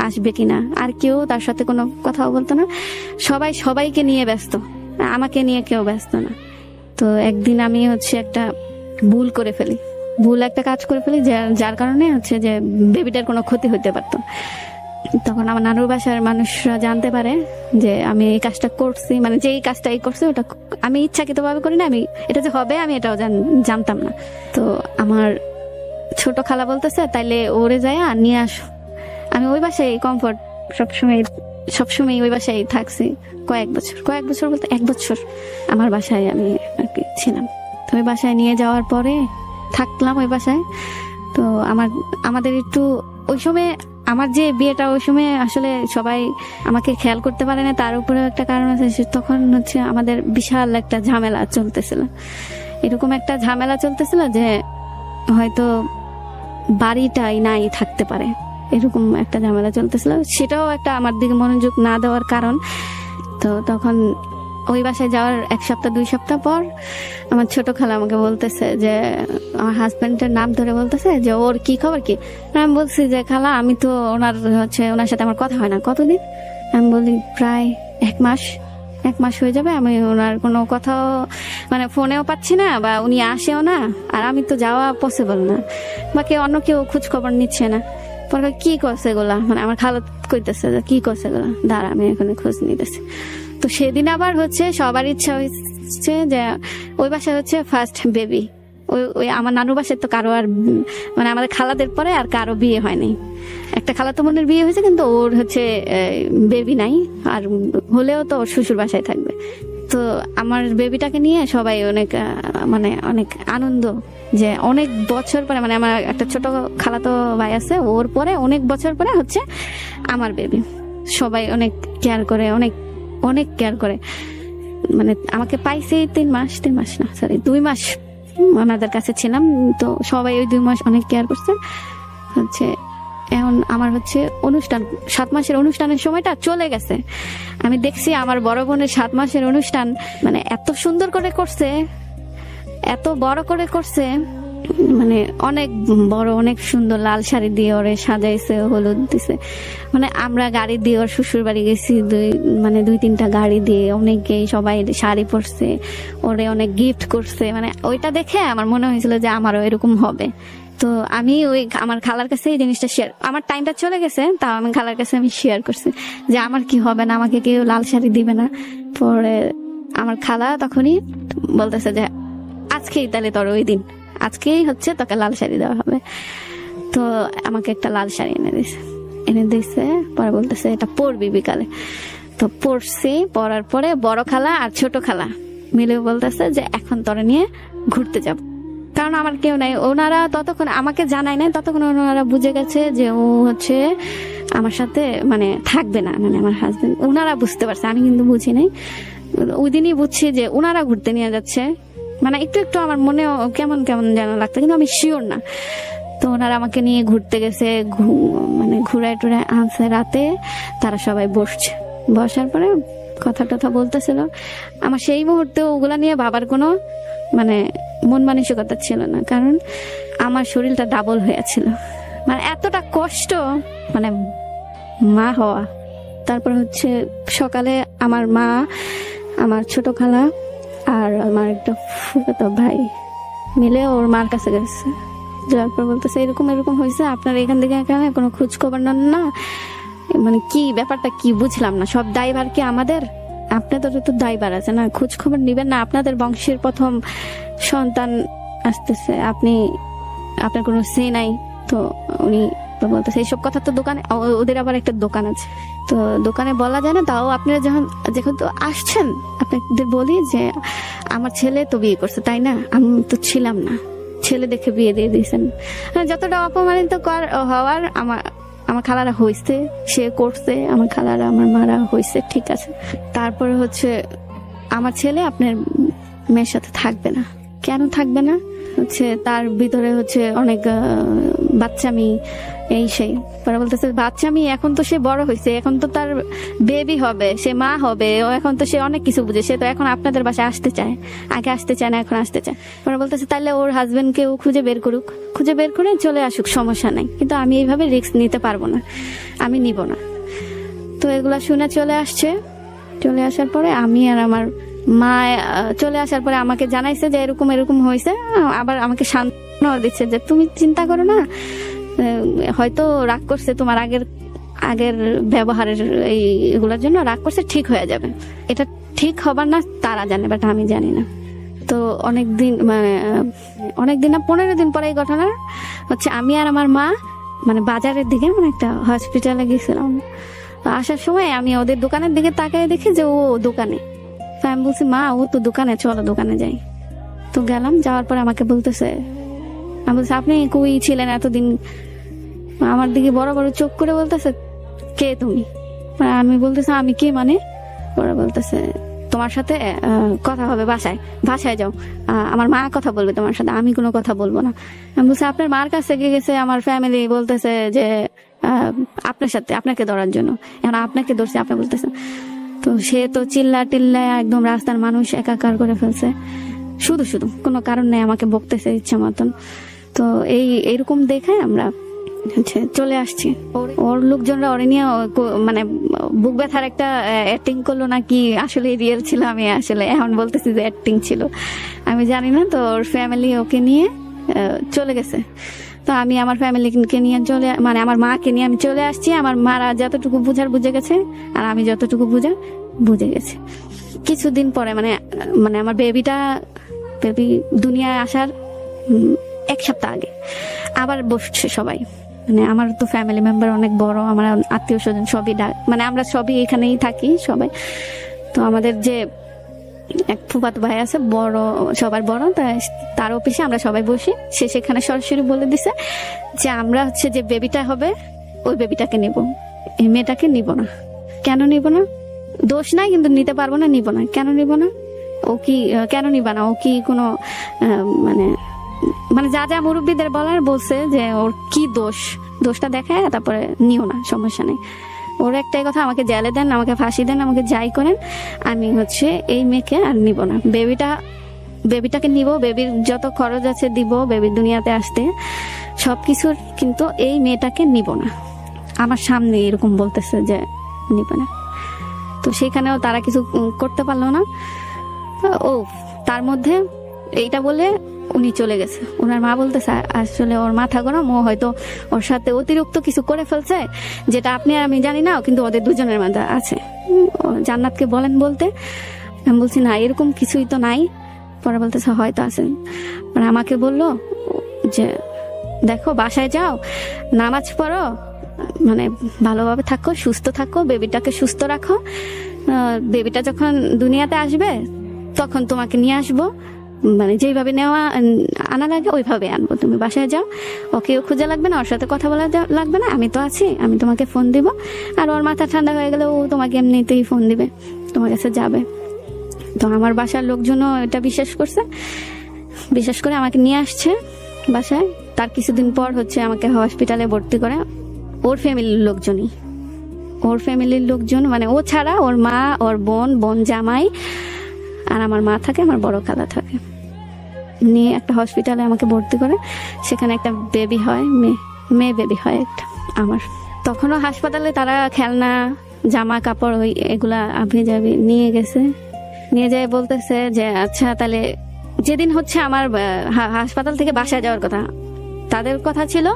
আসবে কিনা। আর কেউ তার সাথে কোনো কথাও বলতো না, সবাই সবাইকে নিয়ে ব্যস্ত, আমাকে নিয়ে কেউ ব্যস্ত না। তো একদিন আমি হচ্ছে একটা ভুল করে ফেলি, ভুল একটা কাজ করে ফেলি, যার কারণে হচ্ছে যে বেবিটার কোনো ক্ষতি হতে পারতো। তখন আমার নানুর বাসার মানুষরা জানতে পারে যে আমি এই কাজটা করছি, মানে যে এই কাজটা করছি ওটা আমি ইচ্ছাকৃত ভাবে করি না, আমি এটা যে হবে আমি এটাও জানতাম না। তো আমার ছোট খালা বলতেছে তাইলে ওরে যায় নিয়ে আসো। আমি ওই বাসায় কমফোর্ট সবসময় ওই বাসায় থাকছি কয়েক বছর বলতে 1 বছর আমার বাসায় আমি আর কি ছিলাম। তো ওই বাসায় নিয়ে যাওয়ার পরে থাকলাম ওই বাসায়। তো আমাদের একটু ওই সময় আমার যে বিয়েটা, ওই সময় আসলে সবাই আমাকে খেয়াল করতে পারে না, তার উপরে একটা কারণ আছে, তখন হচ্ছে আমাদের বিশাল একটা ঝামেলা চলতেছিল। এরকম একটা ঝামেলা চলতেছিল যে হয়তো বাড়িটাই নাই থাকতে পারে, এরকম একটা ঝামেলা চলতেছিল। সেটাও একটা আমার দিকে মনোযোগ না দেওয়ার কারণ। তো তখন ওই বাসায় যাওয়ার 1 সপ্তাহ 2 সপ্তাহ পর আমার ছোট খালা আমাকে বলতেছে যে, আমার হাজবেন্ডের নাম ধরে বলতেছে যে ওর কি খবর কি। আমি বলছি যে খালা আমি তো ওনার সাথে আমার কথা হয় না। কতদিন? আমি বলি প্রায় 1 মাস হয়ে যাবে, আমি ওনার কোনো কথাও মানে ফোনেও পাচ্ছি না, বা উনি আসেও না, আর আমি তো যাওয়া পসিবল না, বা অন্য কেউ খোঁজ খবর নিচ্ছে না। পরে কি করছে এগুলা, মানে আমার খালা কইতেছে যে কি করছে এগুলা, দাঁড়া আমি এখানে খোঁজ নিতেছি। তো সেদিন আবার হচ্ছে সবার ইচ্ছা হচ্ছে যে ওই বাসায় হচ্ছে ফার্স্ট বেবি, ওই আমার নানু বাসায় তো কারো আর মানে আমাদের খালাদের পরে আর কারো বিয়ে হয়নি। একটা খালাতো বোনের বিয়ে হয়েছে, কিন্তু ওর হচ্ছে বেবি নাই, আর হলেও তো ওর শ্বশুর বাসায় থাকবে। তো আমার বেবিটাকে নিয়ে সবাই অনেক মানে অনেক আনন্দ, যে অনেক বছর পরে, মানে আমার একটা ছোট খালাতো ভাই আছে, ওর পরে অনেক বছর পরে হচ্ছে আমার বেবি। সবাই অনেক কেয়ার করে, অনেক কেয়ার করে। মানে আমাকে পাইছে 3 মাস না সরি 2 মাস ওনাদের কাছে ছিলাম। তো সবাই ওই 2 মাস অনেক কেয়ার করছে। হচ্ছে এখন আমার হচ্ছে অনুষ্ঠান, 7 মাসের অনুষ্ঠানের সময়টা চলে গেছে। আমি দেখছি আমার বড় বোনের 7 মাসের অনুষ্ঠান মানে এত সুন্দর করে করছে, এত বড় করে করছে, মানে অনেক বড়, অনেক সুন্দর লাল শাড়ি দিয়ে ওরে সাজাইছে, হলুদ দিছে। মানে আমরা গাড়ি দিয়ে ওর শ্বশুর বাড়ি গেছি, 2-3টা গাড়ি দিয়ে, অনেকেই সবাই শাড়ি পরছে, ওরে অনেক গিফট করছে। মানে ওইটা দেখে আমার মনে হয়েছিল যে আমারও এরকম হবে। তো আমি ওই আমার খালার কাছে এই জিনিসটা শেয়ার, আমার টাইমটা চলে গেছে, তাও আমি খালার কাছে আমি শেয়ার করছি যে আমার কি হবে না, আমাকে কেউ লাল শাড়ি দিবে না। পরে আমার খালা তখনই বলতেছে যে আজকেই তাহলে তোর ওই দিন, আজকেই হচ্ছে তোকে লাল শাড়ি দেওয়া হবে। তো আমাকে একটা লাল শাড়ি এনে দিয়েছে। পরে বলতেছে এটা পরবি বিকালে। তো পরছি, পরার পরে বড় খালা আর ছোট খালা মিলে বলতেছে যে এখন তোরে নিয়ে ঘুরতে যাব। কারণ আমার কেউ নাই, ওনারা ততক্ষণ আমাকে জানায় নাই, ততক্ষণ ওনারা বুঝে গেছে যে ও হচ্ছে আমার সাথে মানে থাকবে না, মানে আমার হাজবেন্ড। ওনারা বুঝতে পারছে, আমি কিন্তু বুঝি নাই। ওই দিনই বুঝছি যে ওনারা ঘুরতে নিয়ে যাচ্ছে। মানে একটু আমার মনেও কেমন যেন লাগতো, কিন্তু আমি শিওর না। তো ওনারা আমাকে নিয়ে ঘুরতে গেছে, মানে ঘুরায় টুরায় আনছে। রাতে তারা সবাই বসার পরে কথা টথা বলতেছিল। আমার সেই মুহূর্তে ওগুলা নিয়ে ভাবার কোনো মানে মন মানসিকতা ছিল না, কারণ আমার শরীরটা ডাবল হয়েছিল। মানে এতটা কষ্ট, মানে মা হওয়া। তারপর হচ্ছে সকালে আমার মা, আমার ছোট খালা আর আমার একটা ফুফাতো ভাই মিলে ওর মার কাছে গেছে। যাওয়ার পর বলতেছে এরকম এরকম হয়েছে, আপনার এখান থেকে এখানে কোনো খোঁজ খবর নেন না। মানে কি ব্যাপারটা কি বুঝলাম না। সব দায়ভার কি আমাদের? আপনাদের তো দায়ভার আছে না, খোঁজ খবর নিবেন না? আপনাদের বংশের প্রথম সন্তান আসতেছে, আপনার কোনো সে নাই। তো উনি তো বলতেছে এইসব কথা তো দোকানে, ওদের আবার একটা দোকান আছে, তো দোকানে বলা যায় না। তাও আপনারা যেহেতু আসছেন, আপনাদের বলি যে আমার ছেলে তো বিয়ে করছে, তাই না? আমি তো ছিলাম না, ছেলে দেখে বিয়ে দিয়ে দিয়েছেন। যতটা অপমানিত হওয়ার আমার খালারা হয়েছে, সে করছে, আমার খালারা আমার মারা হয়েছে, ঠিক আছে। তারপরে হচ্ছে আমার ছেলে আপনার মেয়ের সাথে থাকবে না। কেন থাকবে না? হচ্ছে তার ভিতরে হচ্ছে অনেক বাচ্চামি, এই সেই। পরে বলতেছে বাচ্চামি, এখন তো সে বড় হয়েছে, এখন তো তার বেবি হবে, সে মা হবে, ও এখন তো সে অনেক কিছু বুঝে, সে তো এখন আপনাদের বাসায় আসতে চায়, আগে আসতে চায় না, এখন আসতে চায়। পরে বলতেছে তাহলে ওর হাজবেন্ডকে ও খুঁজে বের করুক, খুঁজে বের করে চলে আসুক, সমস্যা নাই, কিন্তু আমি এইভাবে রিস্ক নিতে পারবো না, আমি নিব না। তো এগুলা শুনে চলে আসছে। চলে আসার পরে আমি আর আমার মা চলে আসার পরে আমাকে জানাইছে যে এরকম এরকম হয়েছে। আবার আমাকে সান্ত্বনা দিচ্ছে যে তুমি চিন্তা করো না, হয়তো রাগ করছে তোমার আগের ব্যবহারের এইগুলোর জন্য রাগ করছে, ঠিক হয়ে যাবে। এটা ঠিক হবার না তারা জানে, বাট আমি জানি না। তো অনেকদিন না 15 দিন পরে এই ঘটনা হচ্ছে, আমি আর আমার মা মানে বাজারের দিকে মানে একটা হসপিটালে গেছিলাম। আসার সময় আমি ওদের দোকানের দিকে তাকিয়ে দেখি যে ও দোকানে। আমি বলছি মা, ও তো দোকানে, চলো দোকানে যাই। তো গেলাম, যাওয়ার পর আমাকে বলতেছে, আমি বলছি আপনি কই ছিলেন এতদিন? আমার দিকে বড় বড় চোখ করে বলতেছে কে তুমি? আমি বলতেছি আমি কে মানে? ওরা বলতেছে তোমার সাথে কথা হবে বাসায় যাও, আমার মা কথা বলবে তোমার সাথে, আমি কোনো কথা বলবো না। আমি বলছি আপনার মার কাছে গেছে, আমার ফ্যামিলি বলতেছে যে আপনার সাথে, আপনাকে ধরার জন্য, এখন আপনাকে ধরছে, আপনি বলতেছেন। তো সে তো চিল্লা টিল্লা একদম রাস্তার মানুষ একাকার করে ফেলছে, শুধু কোনো কারণ নেই আমাকে বকতেছে ইচ্ছা মতন। তো এইরকম দেখে আমরা চলে আসছি। ওর লোকজনরা ওরে নিয়ে মানে বুক ব্যথার একটা অ্যাক্টিং করলো নাকি আসলে রিয়েল ছিল, আমি আসলে এখন বলতেছি যে অ্যাক্টিং ছিল, আমি জানি না। তো ওর ফ্যামিলি ওকে নিয়ে চলে গেছে। তো আমি আমার ফ্যামিলিকে নিয়ে মানে আমার মাকে নিয়ে আমি চলে আসছি। আমার মারা যতটুকু বুঝে গেছে, আর আমি যতটুকু বুঝে গেছি। কিছুদিন পরে মানে আমার বেবি দুনিয়ায় আসার 1 সপ্তাহ আগে আবার বসছে সবাই। মানে আমার তো ফ্যামিলি মেম্বার অনেক বড়, আমার আত্মীয় স্বজন সবই মানে আমরা সবই এখানেই থাকি সবাই। তো আমাদের যে এক ফুফাতো ভাই আছে বড়, সবার বড়, তার অফিসে আমরা সবাই বসি। সে সেখানে সরাসরি বলে দিছে যে আমরা হচ্ছে যে বেবিটা হবে ওই বেবিটাকে নিব, এই মেয়েটাকে নিব না। কেন নিব না? দোষ নাই, কিন্তু নিতে পারবো না, নিব না। কেন নিব না? ও কি কেন নিবা না? ও কি কোনো মানে যা মুরব্বীদের বলার বলছে যে ওর কি দোষটা দেখায়, তারপরে নিও না, সমস্যা নেই। ওর একটাই কথা, আমাকে জেলে দেন, আমাকে ফাঁসি দেন, আমাকে যাই করেন, আমি হচ্ছে এই মেয়েকে আর নিব না। বেবিটাকে নিব, বেবির যত খরচ আছে দিব, বেবির দুনিয়াতে আসতে সবকিছুর, কিন্তু এই মেয়েটাকে নিব না। আমার সামনে এরকম বলতেছে যে নিব না। তো সেখানেও তারা কিছু করতে পারলো না। ও তার মধ্যে এইটা বলে উনি চলে গেছে। ওনার মা বলতেছে আসলে ওর মাথা গরম, ও হয়তো ওর সাথে অতিরিক্ত কিছু করে ফেলছে, যেটা আপনি আর আমি জানি না, কিন্তু ওদের দুজনের মধ্যে আছে। জান্নাতকে বলেন বলতে। আমি বলছি না, এরকম কিছুই তো নাই। পরে বলতেছে হয়তো আছে। মানে আমাকে বললো যে দেখো বাসায় যাও, নামাজ পড়ো, মানে ভালোভাবে থাকো, সুস্থ থাকো, বেবিটাকে সুস্থ রাখো, বেবিটা যখন দুনিয়াতে আসবে তখন তোমাকে নিয়ে আসবো, মানে যেইভাবে আনা লাগে ওইভাবে আনবো। তুমি বাসায় যাও, ওকেও খুঁজে লাগবে না, ওর সাথে কথা বলা লাগবে না, আমি তো আছি, আমি তোমাকে ফোন দিব। আর ওর মাথা ঠান্ডা হয়ে গেলে ও তোমাকে এমনিতেই ফোন দিবে, তোমার কাছে যাবে। তো আমার বাসার লোকজনও এটা বিশ্বাস করে আমাকে নিয়ে আসছে বাসায়। তার কিছুদিন পর হচ্ছে আমাকে হসপিটালে ভর্তি করে ওর ফ্যামিলির লোকজনই, ওর ফ্যামিলির লোকজন, মানে ও ছাড়া ওর মা, ওর বোন জামাই, আর আমার মা থাকে, আমার বড় খালা থাকে, নিয়ে একটা হসপিটালে আমাকে ভর্তি করে। সেখানে একটা বেবি হয়, মেয়ে বেবি হয় একটা আমার। তখনও হাসপাতালে তারা খেলনা, জামা কাপড় ওই এগুলা আপনি যাবি নিয়ে গেছে, নিয়ে যায় বলতেছে যে আচ্ছা তাহলে যেদিন হচ্ছে আমার হাসপাতাল থেকে বাসায় যাওয়ার কথা, তাদের কথা ছিল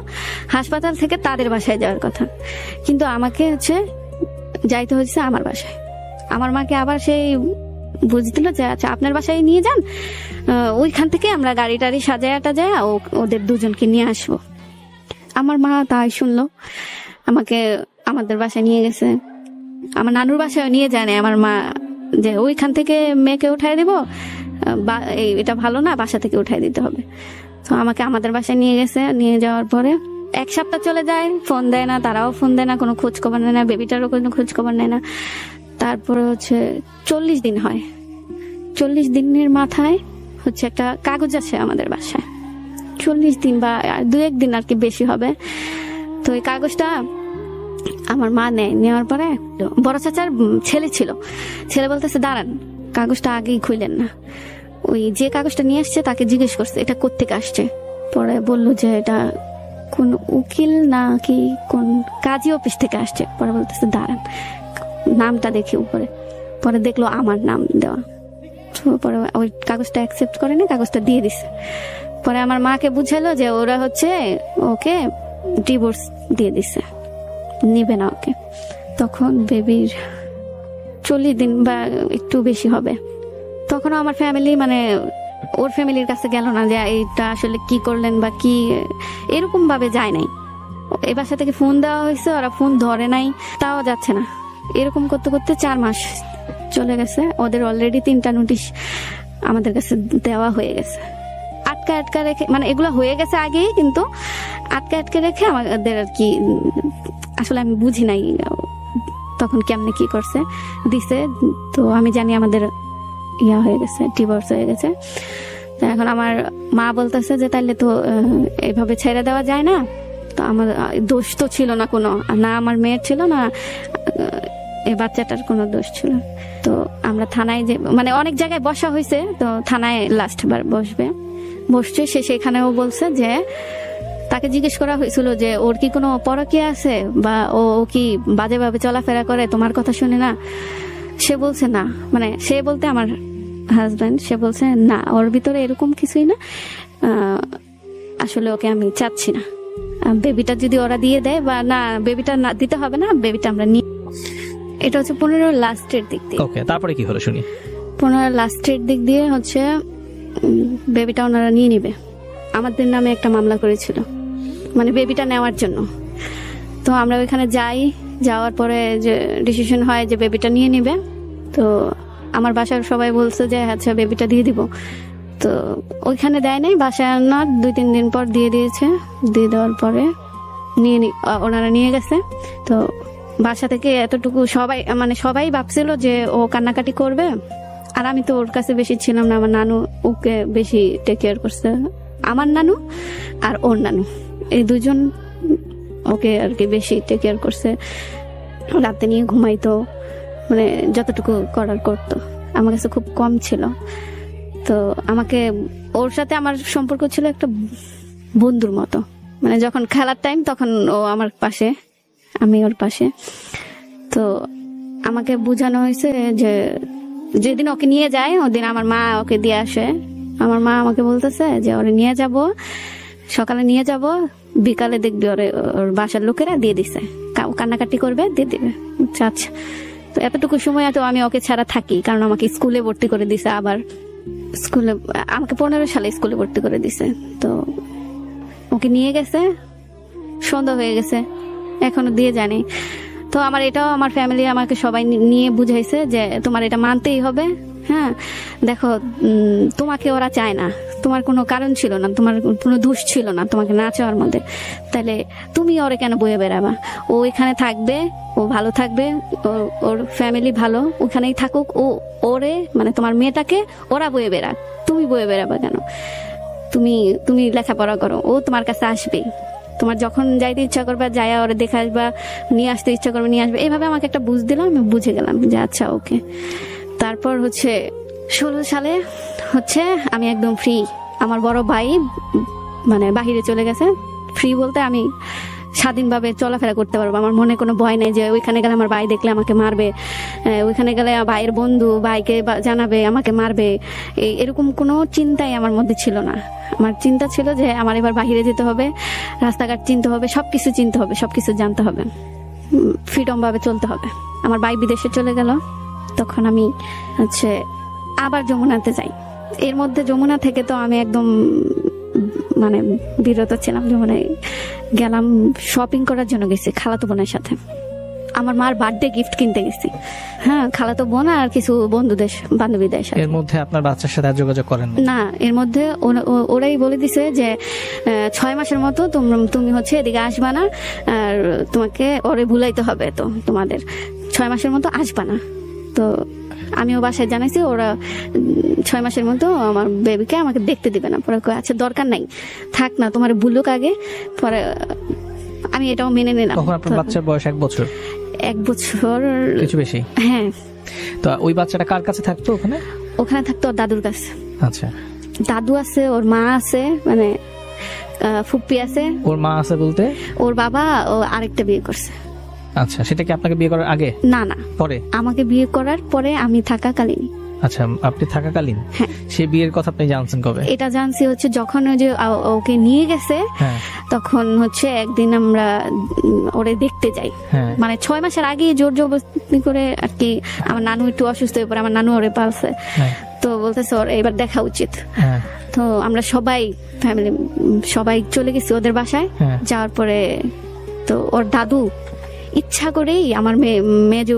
হাসপাতাল থেকে তাদের বাসায় যাওয়ার কথা, কিন্তু আমাকে হচ্ছে যাইতে হচ্ছে আমার বাসায়। আমার মাকে আবার সেই বুঝছিল যে আচ্ছা আপনার বাসায় নিয়ে যান, ওইখান থেকে আমরা গাড়ি টাড়ি সাজায় টাজায় ওদের দুজনকে নিয়ে আসবো। আমার মা তাই শুনলো, আমাকে আমাদের বাসায় নিয়ে গেছে। আমার নানুর বাসায় নিয়ে যায় না আমার মা, যে ওইখান থেকে মেয়েকে উঠাই দিব, এটা ভালো না, বাসা থেকে উঠাই দিতে হবে। তো আমাকে আমাদের বাসায় নিয়ে গেছে। নিয়ে যাওয়ার পরে 1 সপ্তাহ চলে যায়, ফোন দেয় না, তারাও ফোন দেয় না, কোনো খোঁজ খবর নেয় না, বেবিটারও কোনো খোঁজ খবর নেয় না। তারপরে হচ্ছে 40 দিন হয়। 40 দিনের মাথায় হচ্ছে একটা কাগজ আছে আমাদের বাসায়, 40 দিন বা 2-1 দিন আর কি বেশি হবে। তো এই কাগজটা আমার মা নেওয়ার পরে বড় চাচার ছেলে ছিল, ছেলে বলতেছে দাঁড়ান, কাগজটা আগেই খুললেন না। ওই যে কাগজটা নিয়ে আসছে তাকে জিজ্ঞেস করছে এটা কোত্থেকে আসছে, পরে বললো যে এটা কোন উকিল না কি কোন কাজী অফিস থেকে আসছে। পরে বলতেছে দাঁড়ান, নামটা দেখি উপরে, পরে দেখলো আমার নাম দেওয়া। পরে ওই কাগজটা অ্যাকসেপ্ট করে না, কাগজটা দিয়ে দিছে। পরে আমার মাকে বুঝালো যে ওরা হচ্ছে ওকে ডিভোর্স দিয়ে দিছে, নিবে না ওকে। তখন বেবির 40 দিন বা একটু বেশি হবে। তখন আমার ফ্যামিলি মানে ওর ফ্যামিলির কাছে গেল না যে এটা আসলে কি করলেন বা কি, এরকম ভাবে যায় নাই। এই বাসা থেকে ফোন দেওয়া হয়েছে, ওরা ফোন ধরে নাই, তাও যাচ্ছে না। এরকম করতে করতে 4 মাস চলে গেছে। ওদের অলরেডি 3টা নোটিশ আমাদের কাছে দেওয়া হয়ে গেছে। আটকা রেখে, মানে এগুলো হয়ে গেছে আগেই, কিন্তু আটকা রেখে আমাদের আর কি, আসলে আমি বুঝি নাই তখন কেমনে কি করছে দিছে। তো আমি জানি আমাদের হয়ে গেছে, ডিভোর্স হয়ে গেছে। তো এখন আমার মা বলতেছে যে তাইলে তো এইভাবে ছেড়ে দেওয়া যায় না। তো আমার দোষ তো ছিল না কোনো, না আমার মেয়ের ছিল না এই বাচ্চাটার কোনো দোষ ছিল। তো আমরা থানায় যে মানে অনেক জায়গায় বসা হয়েছে, তো থানায় লাস্ট বার বসছে সে, সেখানেও বলছে যে তাকে জিজ্ঞেস করা হয়েছিল যে ওর কি কোনো পরকীয়া আছে বা ও কি বাজেভাবে চলাফেরা করে, তোমার কথা শুনে না। সে বলছে না, মানে সে বলতে আমার হাজব্যান্ড, সে বলছে না ওর ভিতরে এরকম কিছুই না, আসলে ওকে আমি চাচ্ছি না। বেবিটা যদি ওরা দিয়ে দেয় বা না, বেবিটা না দিতে হবে না, বেবিটা আমরা নিয়ে। এটা হচ্ছে 15 লাস্টের দিক দিয়ে। ওকে, তারপরে কি হলো শুনি। 15 লাস্টের দিক দিয়ে হচ্ছে বেবিটা ওনারা নিয়ে নিবে। আমাদের নামে একটা মামলা করেছিল, মানে বেবিটা নেওয়ার জন্য। তো আমরা ওইখানে যাওয়ার পরে যে ডিসিশন হয় যে বেবিটা নিয়ে নিবে। তো আমার বাসার সবাই বলছে যে আচ্ছা বেবিটা দিয়ে দিব। তো ওইখানে দেয় নাই, বাসায় আনার 2-3 দিন পর দিয়ে দিয়েছে। দিয়ে দেওয়ার পরে ওনারা নিয়ে গেছে। তো বাসা থেকে এতটুকু সবাই ভাবছিল যে ও কান্নাকাটি করবে, আর আমি তো ওর কাছে বেশি ছিলাম না। আমার নানু ওকে বেশি টেক কেয়ার করছে, আমার নানু আর ওর নানু, এই দুজন ওকে আর কি বেশি টেক কেয়ার করছে। রাতে নিয়ে ঘুমাইতো, মানে যতটুকু করার করতো। আমার কাছে খুব কম ছিল। তো আমাকে, ওর সাথে আমার সম্পর্ক ছিল একটা বন্ধুর মতো, মানে যখন খেলার টাইম তখন ও আমার পাশে, আমি ওর পাশে। তো আমাকে বোঝানো হয়েছে যে যেদিন ওকে নিয়ে যায় ওদিন আমার মা ওকে দিয়ে আসে। আমার মা আমাকে বলতেছে যে ওরে নিয়ে যাব, সকালে নিয়ে যাব, বিকালে দেখবি ওর বাসার লোকেরা দিয়ে দিছে, কান্নাকাটি করবে দিয়ে দিবে। আচ্ছা, তো এতটুকু সময় তো আমি ওকে ছাড়া থাকি, কারণ আমাকে স্কুলে ভর্তি করে দিছে। আবার স্কুলে আমাকে 15 সালে স্কুলে ভর্তি করে দিছে। তো ওকে নিয়ে গেছে, সন্ধ্যা হয়ে গেছে, এখনো দিয়ে জানি। তো এটাও আমার ফ্যামিলি আমাকে সবাই নিয়ে বুঝাইছে যে তোমার এটা মানতেই হবে। হ্যাঁ দেখো, তোমাকে ওরা চায় না, তোমার কোনো কারণ ছিল না, তোমার কোনো দোষ ছিল না তোমাকে না চাওয়ার মধ্যে, তাহলে তুমি ওরে কেন বয়ে বেড়াবা? ও এখানে থাকবে, ও ভালো থাকবে, ওর ফ্যামিলি ভালো, ওখানেই থাকুক। ওরে মানে তোমার মেয়েটাকে ওরা বয়ে বেড়াক, তুমি বয়ে বেড়াবা কেন? তুমি তুমি লেখাপড়া করো, ও তোমার কাছে আসবেই, তোমার যখন যাইতে ইচ্ছা করবে যাইয়া ওরা দেখে আসবা, নিয়ে আসতে ইচ্ছা করবে নিয়ে আসবে। এইভাবে আমাকে একটা বুঝ দিলাম, আমি বুঝে গেলাম যে আচ্ছা ওকে। তারপর হচ্ছে 16 সালে হচ্ছে আমি একদম ফ্রি। আমার বড় ভাই মানে বাহিরে চলে গেছে, ফ্রি বলতে আমি স্বাধীনভাবে চলাফেরা করতে পারবো, আমার মনে কোনো ভয় নেই যে ওইখানে গেলে আমার ভাই দেখলে আমাকে মারবে, ওইখানে গেলে ভাইয়ের বন্ধু ভাইকে জানাবে আমাকে মারবে, এরকম কোনো চিন্তাই আমার মধ্যে ছিল না। আমার চিন্তা ছিল যে আমার এবার বাহিরে যেতে হবে, রাস্তাঘাট চিনতে হবে, সবকিছু চিনতে হবে, সবকিছু জানতে হবে, ফ্রিডম ভাবে চলতে হবে। আমার ভাই বিদেশে চলে গেল, তখন আমি হচ্ছে আবার যমুনাতে যাই। এর মধ্যে যমুনা থেকে তো আমি একদম মানে বিরত ছিলাম। যমুনায় গেলাম শপিং করার জন্য, গেছি খালাতো বোনের সাথে, আমার মার বার্থডে গিফট কিনতে গেছি। হ্যাঁ, খালাতো বোন আর কিছু বন্ধুদের বান্ধবীদের সাথে। এর মধ্যে আপনার বাচ্চার সাথে আর যোগাযোগ করেন না, এর মধ্যে ওরাই বলে দিছে যে 6 মাসের মতো তুমি হচ্ছে এদিকে আসবা না, আর তোমাকে ওরে ভুলাইতে হবে, তো তোমাদের 6 মাসের মতো আসবা না। তো আমিও বাসায় জানাইছি, ওরা 6 মাসের মতো আমার বেবিকে আমাকে দেখতে দিবে না। পরে আচ্ছা দরকার নাই, থাক না, তোমার ভুলুক আগে। পরে আমি এটাও মেনে নিলাম। তখন আপনার বাচ্চার বয়স 1 বছর? 1 বছর কিছু বেশি। হ্যাঁ। তো ওই বাচ্চাটা কার কাছে থাকতো ওখানে? ওখানে থাকতো ওর দাদুর কাছে। আচ্ছা, দাদু আছে, ওর মা আছে, মানে ফুপ্পি আছে। ওর মা আছে বলতে? ওর বাবা ও আরেকটা বিয়ে করছে। আচ্ছা, সেটা কি আপনাকে বিয়ে করার আগে? না না, পরে। আমাকে বিয়ে করার পরে, আমি থাকাকালীন। আচ্ছা, আপনি থাকাকালীন? হ্যাঁ। সে বিয়ের কথা আপনি জানছেন কবে? এটা জানছি হচ্ছে যখন ওই যে ওকে নিয়ে গেছে, হ্যাঁ, তখন হচ্ছে একদিন আমরা ওরে দেখতে যাই। হ্যাঁ, মানে 6 মাসের আগে জোর জবরদস্তি করে আর কি। আমার নানু একটু অসুস্থ হয়ে পড়ে, আমার নানু ওরে পালছে, হ্যাঁ, তো বলতেছে ওর এবার দেখা উচিত। হ্যাঁ, তো আমরা সবাই ফ্যামিলি সবাই চলে গেছি ওদের বাসায়। হ্যাঁ। যাওয়ার পরে তো ওর দাদু ইচ্ছা করেই আমার মেজো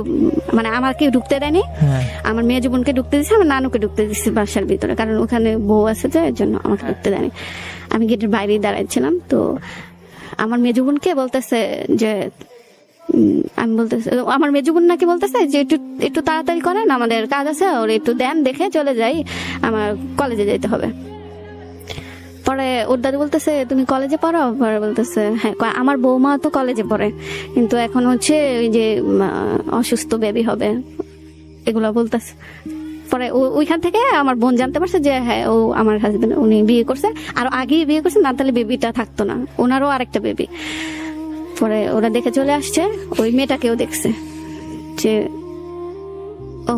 মানে আমাকে ঢুকতে দেয়নি, হ্যাঁ, আমার মেয়ে বোনকে ঢুকতে দিচ্ছে, আমার নানুকে ঢুকতে দিচ্ছে বাসার ভিতরে, কারণ ওখানে বউ আছে, তো এর জন্য আমাকে ঢুকতে দেয়নি। আমি গেটের বাইরেই দাঁড়াইছিলাম। তো আমার মেজো বোনকে বলতেছে যে আমি বলতেছে, আমার মেজো বোন নাকি বলতেছে যে একটু একটু তাড়াতাড়ি করেন, আমাদের কাজ আছে, ওর একটু দেন, দেখে চলে যাই, আমার কলেজে যেতে হবে। পরে ওর দাদু বলতেছে তুমি কলেজে পড়ো? পরে বলতেছে হ্যাঁ। আমার বৌমা তো কলেজে পড়ে, কিন্তু এখন হচ্ছে ওই যে অসুস্থ বেবি হবে, এগুলো বলতেছে। পরে ওইখান থেকে আমার বোন জানতে পারছে যে হ্যাঁ ও আমার হাজবেন্ড, উনি বিয়ে করছে, আর আগেই বিয়ে করছে, না তাহলে বেবিটা থাকতো না, ওনারও আরেকটা বেবি। পরে ওরা দেখে চলে আসছে, ওই মেয়েটাকেও দেখছে যে ও,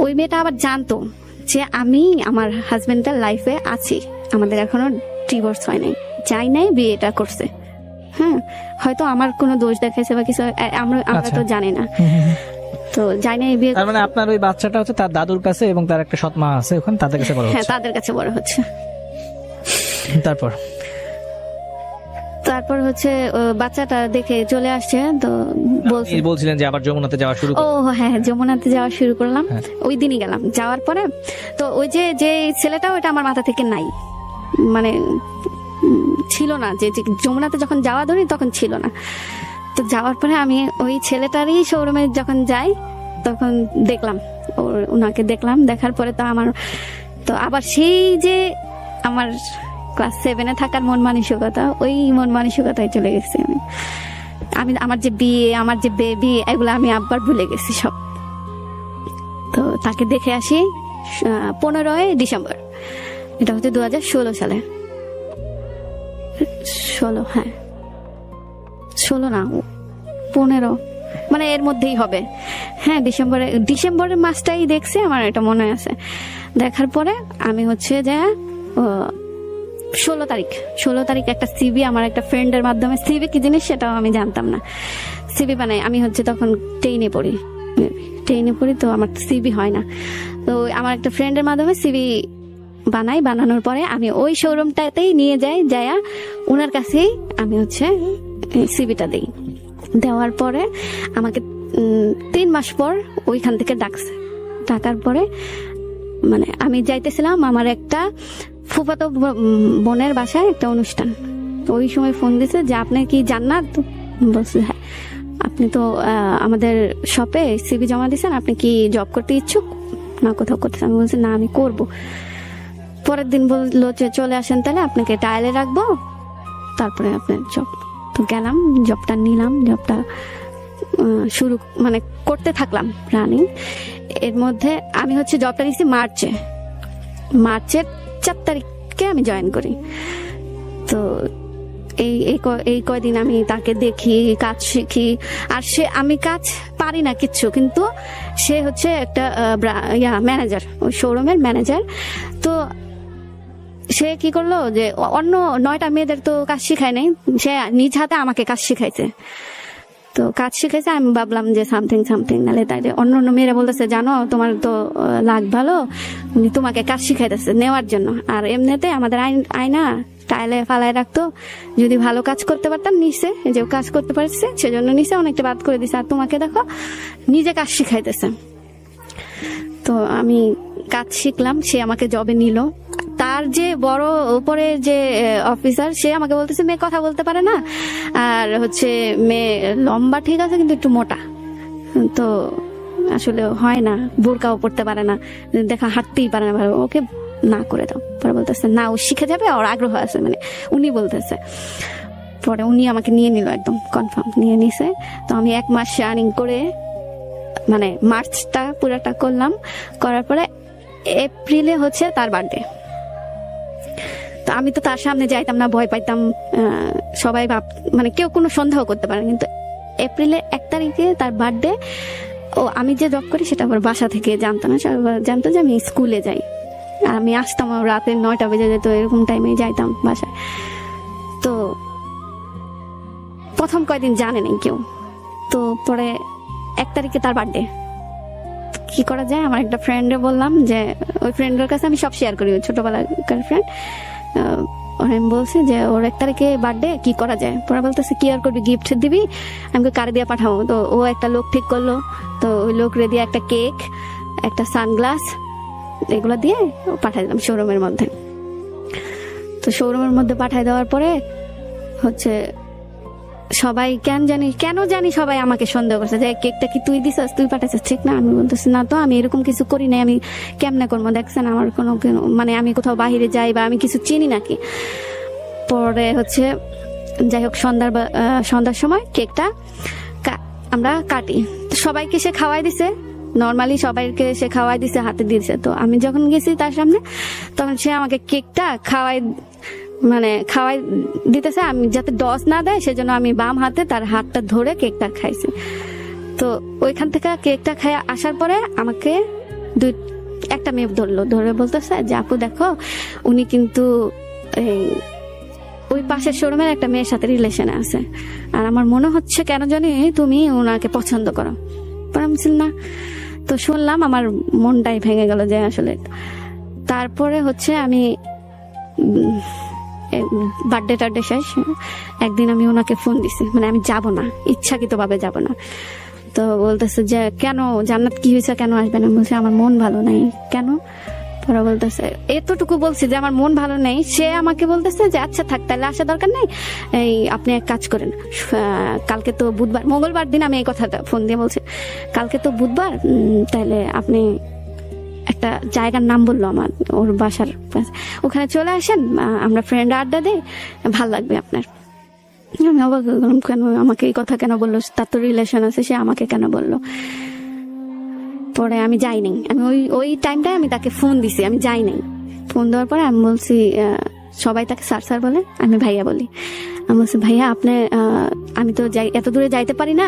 ওই মেয়েটা আবার জানতো যে আমি আমার হাজবেন্ডের লাইফে আছি, আমাদের এখনো ডিভোর্স হয় নাই, চাই নাই, বিয়েটা করছে। হ্যাঁ, হয়তো আমার কোনো দোষ দেখাইছে বা কিছু, আমরা তো জানি না, তো যাই না বিয়ে। তার মানে আপনার ওই বাচ্চাটা হচ্ছে তার দাদুর কাছে, এবং তার একটা সৎ মা আছে ওখানে, তাদের কাছে বড় হচ্ছে। হ্যাঁ, তাদের কাছে বড় হচ্ছে। তারপর হচ্ছে বাচ্চাটা দেখে চলে আসছে, তো বলছিলেন যে আবার যমুনাতে যাওয়া শুরু। ও হ্যাঁ, যমুনাতে যাওয়া শুরু করলাম। ওই দিনই গেলাম। যাওয়ার পরে তো ওই যে ছেলেটা, ওটা আমার মাথা থেকে নাই, মানে ছিল না, যে যমুনাতে যখন যাওয়া ধরি তখন ছিল না। তো যাওয়ার পরে আমি ওই ছেলেটারই শোরুমে যখন যাই, তখন দেখলাম ওনাকে দেখলাম। দেখার পরে তো আমার তো আবার সেই যে আমার ক্লাস 7-এ থাকার মন মানসিকতা, ওই মন মানসিকতায় চলে গেছি আমি। আমার যে বিয়ে, আমার যে বেবি, এগুলো আমি আবার ভুলে গেছি সব। তো তাকে দেখে আসি 15ই ডিসেম্বর, এটা হচ্ছে 2016 সালে। 16, হ্যাঁ 16 না 15, মানে এর মধ্যেই হবে। হ্যাঁ, ডিসেম্বরের মাসটাই দেখছি, আমার এটা মনে আছে। দেখার পরে আমি হচ্ছে যে 16 তারিখ একটা সিভি, আমার একটা ফ্রেন্ডের মাধ্যমে, সিভি কি জিনিস সেটাও আমি জানতাম না, সিভি বানাই। আমি হচ্ছে তখন টেনে পড়ি, তো আমার সিভি হয় না, তো আমার একটা ফ্রেন্ডের মাধ্যমে সিভি বানাই। বানানোর পরে আমি ওই শোরুমটাতেই নিয়ে যাইয়া ওনার কাছেই আমি হচ্ছে সিভিটা দিই। দেওয়ার পরে আমাকে 3 মাস পর ওইখান থেকে ডাকার পরে মানে আমি যাইতেছিলাম আমার একটা ফুফাতো বোনের বাসায় একটা অনুষ্ঠান। তো ওই সময় ফোন দিছে যে আপনি কি জান্নাত? বলছে হ্যাঁ। আপনি তো আমাদের শপে সিভি জমা দিয়েছেন, আপনি কি জব করতে ইচ্ছুক না কোথাও করতে? আমি বলছি না, আমি করব। পরের দিন বললো যে চলে আসেন, তাহলে আপনাকে ট্রায়ালে রাখবো, তারপরে আপনার জব। তো গেলাম, জবটা নিলাম, জবটা শুরু মানে করতে থাকলাম রানিং। এর মধ্যে আমি হচ্ছে জবটা নিয়েছি মার্চের 4 তারিখে আমি জয়েন করি। তো এই কয়দিন আমি তাকে দেখি, কাজ শিখি। আর আমি কাজ পারি না কিচ্ছু, কিন্তু সে হচ্ছে একটা ম্যানেজার, ওই শোরুমের ম্যানেজার। তো সে কি করলো যে অন্য 9টা মেয়েদের তো কাজ শিখায় নাই, সে নিজ হাতে আমাকে কাজ শিখাইছে। তো কাজ শিখেছে, আমি ভাবলাম যে সামথিং নালে তাই অন্য মেয়েরা বলতেছে, জানো তোমার তো লাগ ভালো, উনি তোমাকে কাজ শিখাইতেছে নেওয়ার জন্য। আর এমনিতে আমাদের আয়না টাইলে ফালায় রাখতো, যদি ভালো কাজ করতে পারতাম নিচে, যে কাজ করতে পারছে সেজন্য নিচে অনেকটা বাদ করে দিছে। আর তোমাকে দেখো নিজে কাজ শিখাইতেছে। তো আমি কাজ শিখলাম, সে আমাকে জবে নিল। তার যে বড় উপরে যে অফিসার, সে আমাকে বলতেছে মেয়ে কথা বলতে পারে না, আর হচ্ছে মেয়ে লম্বা ঠিক আছে কিন্তু একটু মোটা, তো আসলে হয় না, বোরকাও পড়তে পারে না, দেখা হাঁটতেই পারে না ভালো, ওকে না করে দাও। পরে বলতেছে না, ও শিখে যাবে, ওর আগ্রহ আছে, মানে উনি বলতেছে। পরে উনি আমাকে নিয়ে নিল, একদম কনফার্ম নিয়ে নিছে। তো আমি 1 মাস রানিং করে মানে মার্চটা পুরাটা করলাম। করার পরে এপ্রিলে হচ্ছে তার বার্থডে। তো আমি তো তার সামনে যাইতাম না, ভয় পাইতাম। সবাই মানে কেউ কোনো সন্দেহ করতে পারে, কিন্তু এপ্রিলে 1 তারিখে তার বার্থডে। ও আমি যে জব করি সেটা আবার বাসা থেকে জানতো না, জানতো যে আমি স্কুলে যাই। আর আমি আসতাম রাতে 9টা বেজে যেত, এরকম টাইমে যাইতাম বাসায়। তো প্রথম কয়দিন জানে নাই কেউ। তো পরে 1 তারিখে তার বার্থডে, কি করা যায়, আমার একটা ফ্রেন্ডে বললাম, যে ওই ফ্রেন্ডের কাছে আমি সব শেয়ার করি, ওই ছোটবেলাকার ফ্রেন্ড। আমি বলছি যে ওর 1 তারিখে বার্থডে, কি করা যায়। পরে বলতেছে কি আর করবি, গিফট দিবি, আমাকে কারে দিয়ে পাঠাবো। তো ও একটা লোক ঠিক করলো। তো ওই লোকরে দিয়ে একটা কেক, একটা সানগ্লাস, এগুলো দিয়ে পাঠাই দিলাম শোরুমের মধ্যে। তো শোরুমের মধ্যে পাঠাই দেওয়ার পরে হচ্ছে সবাই কেন জানি সবাই আমাকে সন্দেহ করছে যে কেকটা কি তুই দিছিস, তুই পাঠাইছিস, ঠিক না। আমি বলতেছি না তো, আমি এরকম কিছু করি নাই, আমি কেমনে করবো, দেখছেন আমার কোনো মানে আমি কোথাও বাহিরে যাই বা আমি কিছু চিনি নাকি। পরে হচ্ছে যাই হোক সন্ধ্যার সময় কেকটা আমরা কাটি। তো সবাইকে সে খাওয়াই দিছে, নর্মালি সবাইকে সে খাওয়াই দিছে, হাতে দিয়েছে। তো আমি যখন গেছি তার সামনে, তখন সে আমাকে কেকটা খাওয়াই দিতেছে। আমি যাতে ডস না দেয় সেজন্য আমি বাম হাতে তার হাতটা ধরে কেকটা খাইছি। তো ওইখান থেকে কেকটা খাই আসার পরে আমাকে একটা মেয়ে ধরে বলতেছে যে আপু দেখো, উনি কিন্তু ওই পাশের শোরুমের একটা মেয়ের সাথে রিলেশনে আছে, আর আমার মনে হচ্ছে কেন জানি তুমি ওনাকে পছন্দ করো। আমি না। তো শুনলাম, আমার মনটাই ভেঙে গেল যে আসলে। তারপরে হচ্ছে আমি বার্থডে টার্থডে শেষ, একদিন আমি ওনাকে ফোন দিছি, মানে আমি যাব না, ইচ্ছাকৃতভাবে যাব না। তো বলতেছে যে কেন, জান্নাত কি হয়েছে, কেন আসবে না। বলছে আমার মন ভালো নাই। কেন? পরে বলতেছে, এতটুকু বলছি যে আমার মন ভালো নেই। সে আমাকে বলতেছে যে আচ্ছা থাক, তাহলে আসা দরকার নেই, এই আপনি এক কাজ করেন, কালকে তো বুধবার, মঙ্গলবার দিন আমি এই কথাটা ফোন দিয়ে বলছি, কালকে তো বুধবার, তাহলে আপনি একটা জায়গার নাম বললো আমার, ওর বাসার ওখানে চলে আসেন, আমরা ফ্রেন্ড আড্ডা দেই, ভাল লাগবে আপনার। আমি অবাক হলাম, কেন আমাকে এই কথা কেন বললো, তার তো রিলেশন আছে, সে আমাকে কেন বললো। পরে আমি যাই নাই, আমি ওই টাইমটায় আমি তাকে ফোন দিছি, আমি যাই নাই। ফোন দেওয়ার পরে আমি বলছি, সবাই তাকে স্যার বলে, আমি ভাইয়া বলি। আমি বলছি ভাইয়া আমি তো এত দূরে যাইতে পারি না,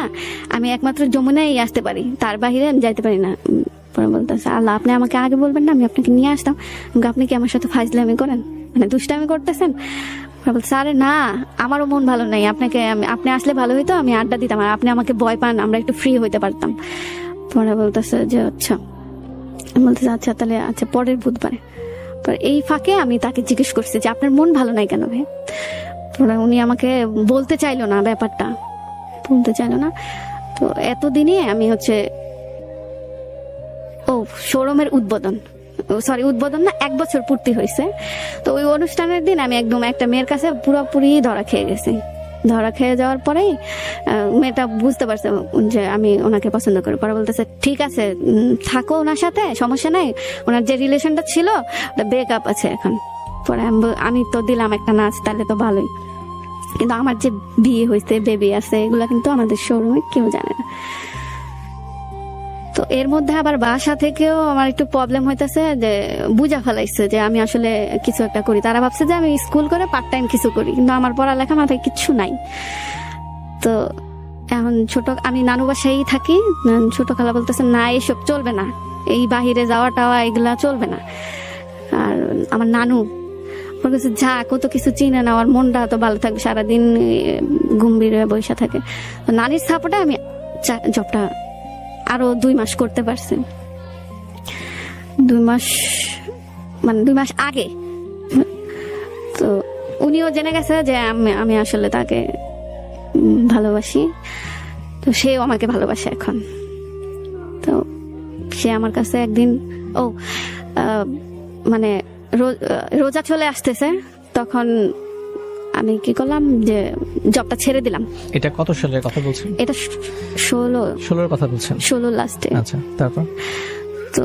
আমি একমাত্র যমুনায় আসতে পারি, তার বাহিরে আমি যাইতে পারি না। পরে বলতেছে আল্লাহ, আপনি আমাকে আগে বলবেন না, আমি আপনাকে নিয়ে আসতাম। আপনি কি আমার সাথে ফাজলামি করেন, মানে দুষ্টামি করতেছেন? বলছে আরে না, আমারও মন ভালো নাই, আপনি আসলে ভালো হইতো, আমি আড্ডা দিতাম, আর আপনি আমাকে ভয় পান, আমরা একটু ফ্রি হইতে পারতাম। পরে বলতেছে যে আচ্ছা, বলতেছে আচ্ছা তাহলে আচ্ছা পরের বুধবারে। এই ফাঁকে আমি তাকে জিজ্ঞেস করছি যে আপনার মন ভালো নাই কেন ভাই। পরে উনি আমাকে বলতে চাইলো না, ব্যাপারটা বলতে চাইলো না। তো এতদিনে আমি হচ্ছে শোরুমের উদ্বোধন না, 1 বছর পূর্তি হয়েছে। তো ওই অনুষ্ঠানের দিন আমি একদম একটা মেয়ের কাছে পুরোপুরি ধরা খেয়ে গেছি, ধরা খেয়ে যাওয়ার পরেই মেয়েটা বুঝতে পারছে যে আমি ওনাকে পছন্দ করি। পরে বলতেছে ঠিক আছে থাকো ওনার সাথে, সমস্যা নেই, ওনার যে রিলেশনটা ছিল ওটা ব্রেকআপ আছে এখন। পরে আমি তো দিলাম একটা নাচ, তাহলে তো ভালোই, কিন্তু আমার যে বিয়ে হয়েছে, বেবি আছে, এগুলা কিন্তু আমাদের শোরুমে কেউ জানে না। তো এর মধ্যে আবার বাসা থেকেও আমার একটু প্রবলেম হইতেছে, যে বুঝা ফেলাইছে যে আমি আসলে কিছু একটা করি। তারা ভাবছে যে আমি স্কুল করে পার্ট টাইম কিছু করি, কিন্তু আমার পড়ালেখা মাথায় কিচ্ছু নাই। তো এখন আমি নানু বাসায় থাকি, ছোট খালা বলতেছে না এসব চলবে না, এই বাহিরে যাওয়া টাওয়া এগুলা চলবে না। আর আমার নানু ওর কাছে যা কত কিছু চিনে না, আমার মনটা তো ভালো থাকবে, সারাদিন গম্ভীর হয়ে বসে থাকে। তো নানির সাপোর্টে আমি জবটা আরো 2 মাস করতে পারছি। 2 মাস আগে তো উনিও জেনে গেছে যে আমি আসলে তাকে ভালোবাসি, তো সেও আমাকে ভালোবাসে এখন। তো সে আমার কাছে একদিন মানে রোজা চলে আসতেছে, তখন আমি কি করলাম যে জবটা ছেড়ে দিলাম। এটা কত সালের কথা বলছেন? এটা 16 কথা বলছেন? 16 লাস্টে। আচ্ছা, তারপর? তো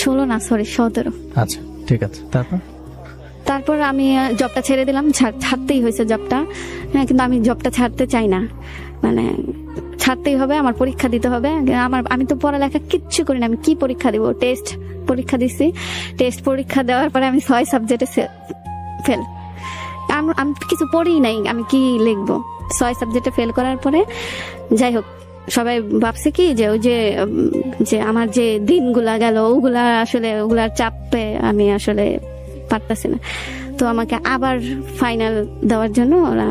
16 না, সরি 17। আচ্ছা, ঠিক আছে। তারপর আমি জবটা ছেড়ে দিলাম, ছাড়তেই হয়েছে জবটা। হ্যাঁ, কিন্তু আমি জবটা ছাড়তে চাই না, মানে ছাড়তেই হবে, আমার পরীক্ষা দিতে হবে। আমি তো পড়ালেখা কিচ্ছু করি না, আমি কি পরীক্ষা দিব? টেস্ট পরীক্ষা দিছি, টেস্ট পরীক্ষা দেওয়ার পরে আমি 6 সাবজেক্টে ফেল। আমি কিছু পড়ি নাই, আমি কি লিখবো? 6 সাবজেক্টে ফেল করার পরে যাই হোক, সবাই ভাবছে কি যে ওই যে আমার যে দিনগুলা গেল ওগুলার চাপে আমি আসলে পারতাছি না। তো আমাকে আবার ফাইনাল দেওয়ার জন্য ওরা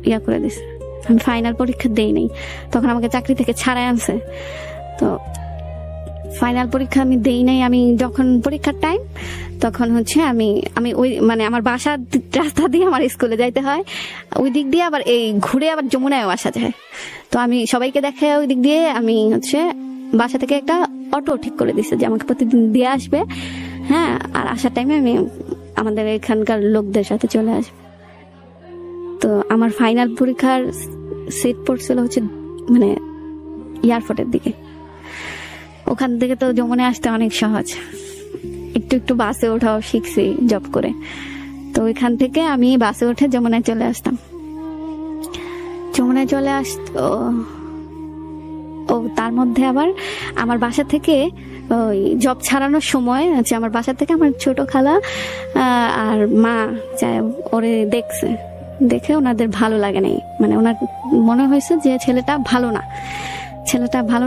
ইয়া করে দিছে। আমি ফাইনাল পরীক্ষা দেই নাই, তখন আমাকে চাকরি থেকে ছাড়াই আনছে। তো ফাইনাল পরীক্ষা আমি দেই নাই। আমি যখন পরীক্ষার টাইম, তখন হচ্ছে আমি ওই মানে আমার বাসার রাস্তা দিয়ে আমার স্কুলে যাইতে হয়, ওই দিক দিয়ে আবার এই ঘুরে আবার যমুনায়ও আসা যায়। তো আমি সবাইকে দেখে ওই দিক দিয়ে আমি হচ্ছে বাসা থেকে একটা অটো ঠিক করে দিছে যে আমাকে প্রতিদিন দিয়ে আসবে। হ্যাঁ, আর আসার টাইমে আমি আমাদের এখানকার লোকদের সাথে চলে আসবো। তো আমার ফাইনাল পরীক্ষার সিট পড়ছিল হচ্ছে মানে এয়ারপোর্টের দিকে। ওখান থেকে তো যমুনায় আসতে অনেক সহজ, একটু বাসে ওঠাও শিখছি জব করে। তো ওইখান থেকে আমি বাসে উঠে যমুনায় চলে আসতাম। যমুনায় চলে আসতো তার মধ্যে আবার আমার বাসা থেকে ওই জব ছাড়ানোর সময় আছে, আমার বাসা থেকে আমার ছোট খালা আর মা যায় ওরে দেখে ওনাদের ভালো লাগে নাই, মানে ওনার মনে হয়েছে যে ছেলেটা ভালো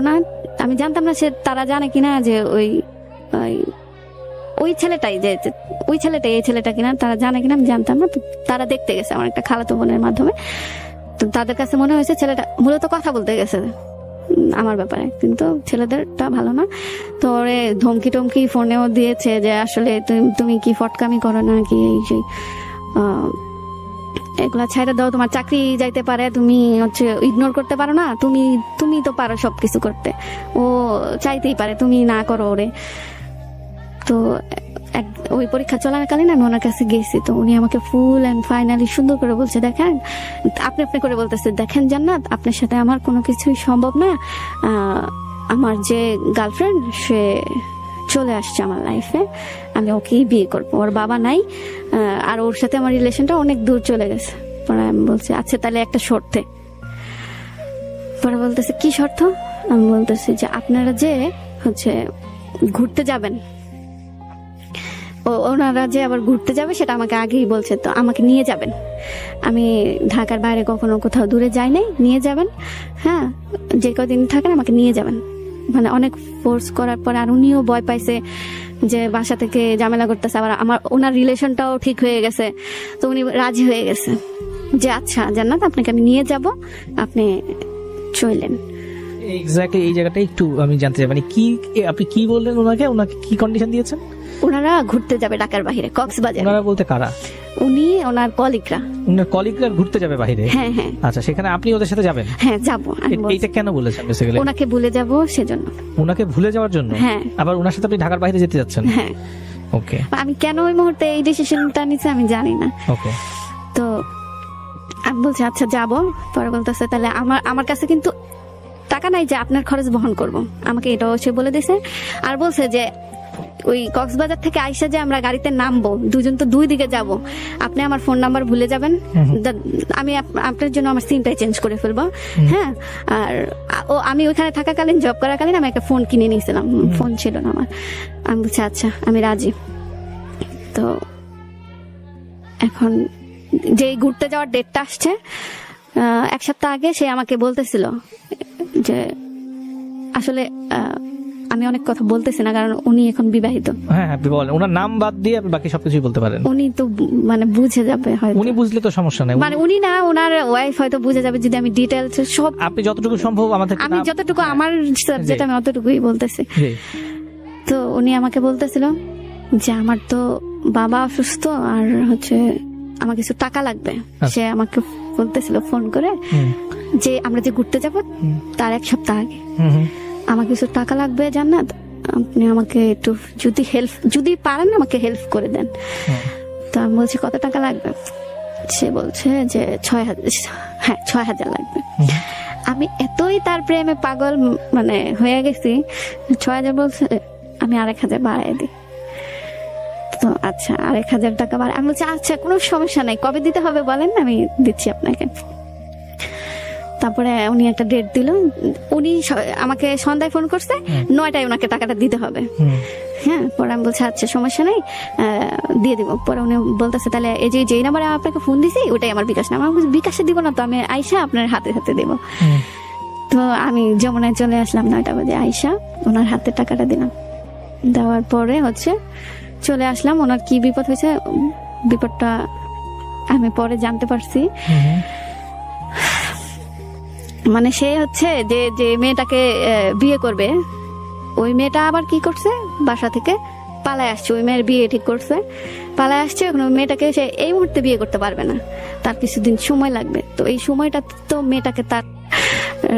না। আমি জানতাম না তারা জানে কিনা যে ওই ছেলেটাই এই ছেলেটা কিনা, তারা জানে কিনা আমি জানতাম না। তারা দেখতে গেছে আমার একটা খালাতো বোনের মাধ্যমে। তো তাদের কাছে মনে হয়েছে ছেলেটা মূলত কথা বলতে গেছে আমার ব্যাপারে, কিন্তু ছেলেদেরটা ভালো না। তো ওরে ধমকি টমকি ফোনেও দিয়েছে যে আসলে তুমি কি ফটকামি করো না কি, এই সেই এগুলা ছাইড়া দাও, তোমার চাকরি যাইতে পারে, তুমি হচ্ছে ইগনোর করতে পারো না, তুমি তো পারো সবকিছু করতে, ও চাইতেই পারে, তুমি না করো ওরে। তো ওই পরীক্ষা চলাকালীন আমি ওনার কাছে গেছি। তো উনি আমাকে ফুল অ্যান্ড ফাইনালি সুন্দর করে বলছে, দেখেন আপনি করে বলতেছে, দেখেন জান্নাত, আপনার সাথে আমার কোনো কিছুই সম্ভব না। আমার যে গার্লফ্রেন্ড সে চলে আসছে আমার লাইফে, আমি ওকেই বিয়ে করবো, ওর বাবা নাই, আর ওর সাথে আমার রিলেশনটা অনেক দূর চলে গেছে। পরে আমি বলছি আচ্ছা তাহলে একটা শর্তে। পরে বলতেছে কি শর্ত? আমি বলতেছি যে আপনারা যে হচ্ছে ঘুরতে যাবেন, ওনারা যে আবার ঘুরতে যাবে সেটা আমাকে আগেই বলছে, তো আমাকে নিয়ে যাবেন। আমি ঢাকার বাইরে কখনো কোথাও দূরে যাই নাই, নিয়ে যাবেন। হ্যাঁ, যে কদিন থাকেন আমাকে নিয়ে যাবেন। মানে অনেক ফোর্স করার পর, আর উনিও ভয় পাইছে যে বাসা থেকে ঝামেলা করতেছে, আবার ওনার রিলেশনটাও ঠিক হয়ে গেছে। তো উনি রাজি হয়ে গেছে যে আচ্ছা জান্নাত, আপনাকে আমি নিয়ে যাব, আপনি চলেন। এক্স্যাক্টলি এই জায়গাটা একটু আমি জানতে চাই, মানে আপনি কি বললেন ওনাকে কি কন্ডিশন দিয়েছেন? ওনারা ঘুরতে যাবে ঢাকার বাইরে, কক্সবাজার। ওনারা বলতে কারা? উনি ওনার কলিগরা ঘুরতে যাবে বাইরে। হ্যাঁ হ্যাঁ। আচ্ছা, সেখানে আপনি ওদের সাথে যাবেন? হ্যাঁ যাবো। এইটা কেন বলেছেন বেসিক্যালি? ওনাকে ভুলে যাব সেজন্য। ওনাকে ভুলে যাওয়ার জন্য? হ্যাঁ। আবার ওনার সাথে আপনি ঢাকার বাইরে যেতে যাচ্ছেন? হ্যাঁ। ওকে। আমি কেন ওই মুহূর্তে এই ডিসিশনটা নিছি আমি জানি না। ওকে। তো আমি বলছি আচ্ছা যাব। পরে বলতেছে তাহলে আমার কাছে কিন্তু টাকা নাই যে আপনার খরচ বহন করব, আমাকে এটাও সে বলে দিছে। আর বলছে যে ওই কক্সবাজার থেকে আইসা যে আমরা গাড়িতে নামবো, দুজন তো দুই দিকে যাব, আপনি আমার ফোন নাম্বার ভুলে যাবেন, আমি আপনার জন্য আমার সিমটাই চেঞ্জ করে ফেলবো। হ্যাঁ, আর আমি ওইখানে থাকাকালীন, জব করাকালীন আমি একটা ফোন কিনে নিয়েছিলাম, ফোন ছিল না আমার। আমি বলছি আচ্ছা আমি রাজি। তো এখন যে ঘুরতে যাওয়ার ডেটটা আসছে, 1 সপ্তাহ আগে সে আমাকে বলতেছিল যে আসলে আমি অনেক কথা বলতেছি না, কারণ উনি এখন বিবাহিত। হ্যাঁ হ্যাঁ বলেন, ওনার নাম বাদ দিয়ে আপনি বাকি সবকিছুই বলতে পারেন। উনি তো মানে বুঝে যাবে হয়তো, উনি বুঝলে তো সমস্যা নাই। মানে উনি না, ওনার ওয়াইফ হয়তো বুঝে যাবে যদি আমি ডিটেলস সব, আপনি যতটুকু সম্ভব আমাদের, আমি যতটুকু আমার সাবজেক্ট আমি অতটুকুই বলতেছি। জি। তো উনি আমাকে বলতেছিল যে আমার তো বাবা অসুস্থ, আর হচ্ছে আমার কিছু টাকা লাগবে। সে আমাকে বলতেছিল ফোন করে যে আমরা যে ঘুরতে যাব তার 1 সপ্তাহ আগে আমার কিছু টাকা লাগবে, জান্নাত আপনি আমাকে একটু যদি পারেন আমাকে হেল্প করে দেন। তো আমি বলছি কত টাকা লাগবে? সে বলছে যে 6,000। হ্যাঁ 6,000 লাগবে। আমি এতই তার প্রেমে পাগল মানে হয়ে গেছি, 6,000 বলছে, আমি 1,000 বাড়াই দিই। তো আচ্ছা 1,000 টাকা বাড়াই। আমি বলছি আচ্ছা কোনো সমস্যা নাই, কবে দিতে হবে বলেন, আমি দিচ্ছি আপনাকে। তারপরে উনি একটা ডেট দিল, উনি আমাকে সন্ধ্যায় ফোন করছে, 9টায় ওনাকে টাকাটা দিতে হবে। হ্যাঁ, পরে আমি বলছি আচ্ছা সমস্যা নেই দিয়ে দিব। পরে উনি বলতেছে তাহলে এই যে যেই নাম্বারে আপনাকে ফোন দিছি ওটাই আমার বিকাশ নাম্বার। আমি বিকাশে দিব না তো, আমি আইসা আপনার হাতে হাতে দেবো। তো আমি যমুনায় চলে আসলাম 9টা বাজে, আইসা ওনার হাতে টাকাটা দিলাম। দেওয়ার পরে হচ্ছে চলে আসলাম। ওনার কি বিপদ হয়েছে, বিপদটা আমি পরে জানতে পারছি। মানে সে হচ্ছে যে মেয়েটাকে বিয়ে করবে, ওই মেয়েটা আবার কি করছে, বাসা থেকে পালায় আসছে। ওই মেয়ের বিয়ে ঠিক করছে, পালায় আসছে। এখন ওই মেয়েটাকে সে এই মুহূর্তে বিয়ে করতে পারবে না, তার কিছুদিন সময় লাগবে। তো এই সময়টা তো মেয়েটাকে তার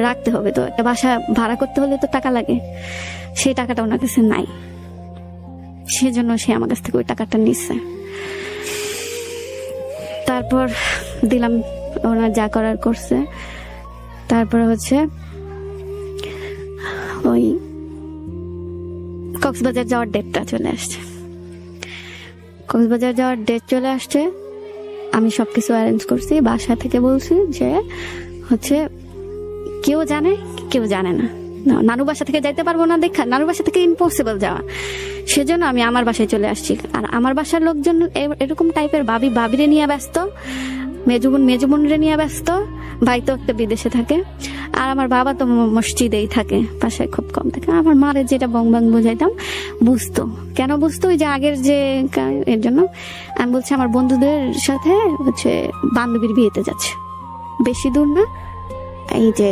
রাখতে হবে, তো একটা বাসা ভাড়া করতে হলে তো টাকা লাগে, সেই টাকাটা ওনার কাছে নাই। সেজন্য সে আমার কাছ থেকে ওই টাকাটা নিচ্ছে। তারপর দিলাম, ওনার যা করার করছে। তারপরে হচ্ছে ওই কক্সবাজার যাওয়ার ডেটটা চলে আসছে। কক্সবাজার যাওয়ার ডেট চলে আসছে, আমি সবকিছু অ্যারেঞ্জ করছি। বাসা থেকে বলছি যে হচ্ছে কেউ জানে কেউ জানে না, নানু বাসা থেকে যাইতে পারবো না, দেখা নানু বাসা থেকে ইম্পসিবল যাওয়া। সেজন্য আমি আমার বাসায় চলে আসছি। আর আমার বাসার লোকজন এরকম টাইপের, বাবিরে নিয়ে ব্যস্ত, মেজুবুনরে নিয়ে ব্যস্ত, ভাই তো একটা বিদেশে থাকে, আর আমার বাবা তো মসজিদেই থাকে, বাসায় খুব কম থাকে। আমার মারে যেটা বং বং বুঝাইতাম বুঝতো। কেন বুঝতো? ওই যে আগের যে এর জন্য। আমি বলছি আমার বন্ধুদের সাথে হচ্ছে বান্ধবীর বিয়েতে যাচ্ছে, বেশি দূর না, এই যে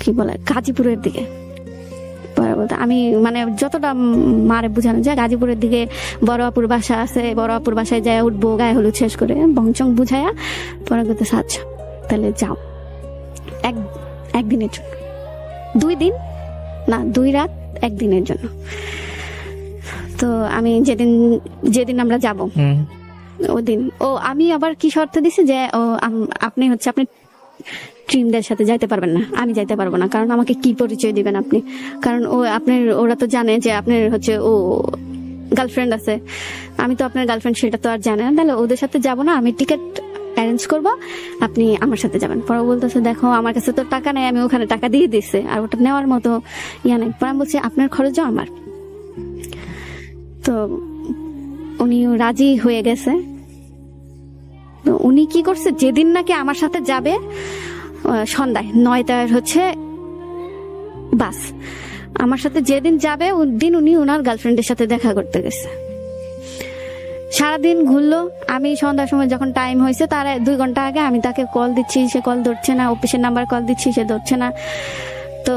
কি বলে গাজীপুরের দিকে। বলতে আমি মানে যতটা মারে বুঝানো যায়, গাজীপুরের দিকে বড় আপুর বাসা আছে, বড় আপুর বাসায় যায় উঠবো, গায়ে হলুদ শেষ করে বংচং বুঝাইয়া পরে বলতে আচ্ছা তাহলে যাও একদিনের জন্য, 2 দিন না 2 রাত 1 দিনের জন্য। তো আমি যেদিন আমরা যাব ওদিন আমি আবার কি শর্ত দিছি যে আপনি হচ্ছে আপনি ট্রিমদের সাথে যাইতে পারবেন না, আমি যাইতে পারবো না, কারণ আমাকে কি পরিচয় দিবেন আপনি, কারণ ওরা তো জানে যে আপনার হচ্ছে গার্লফ্রেন্ড আছে, আমি তো আপনার গার্লফ্রেন্ড সেটা তো আর জানে না, তাহলে ওদের সাথে যাব না, আমি টিকিট অ্যারেঞ্জ করব, আপনি আমার সাথে যাবেন। পরে বলতেছে দেখো আমার কাছে তো টাকা নেই, আমি ওখানে টাকা দিয়ে দিচ্ছে, আর ওটা নেওয়ার মতো নেই। পরে আমি বলছি আপনার খরচও আমার। তো উনি রাজি হয়ে গেছে। তো উনি কি করছে, যেদিন নাকি আমার সাথে যাবে সন্ধ্যায় 9টার হচ্ছে বাস, আমার সাথে যেদিন যাবে ওই দিন উনি ওনার গার্লফ্রেন্ডের সাথে দেখা করতে গেছে। সারাদিন ঘুরলো। আমি সন্ধ্যার সময় যখন টাইম হয়েছে তার 2 ঘন্টা আগে আমি তাকে কল দিচ্ছি, সে কল ধরছে না, অফিসের নাম্বার কল দিচ্ছি, সে ধরছে না। তো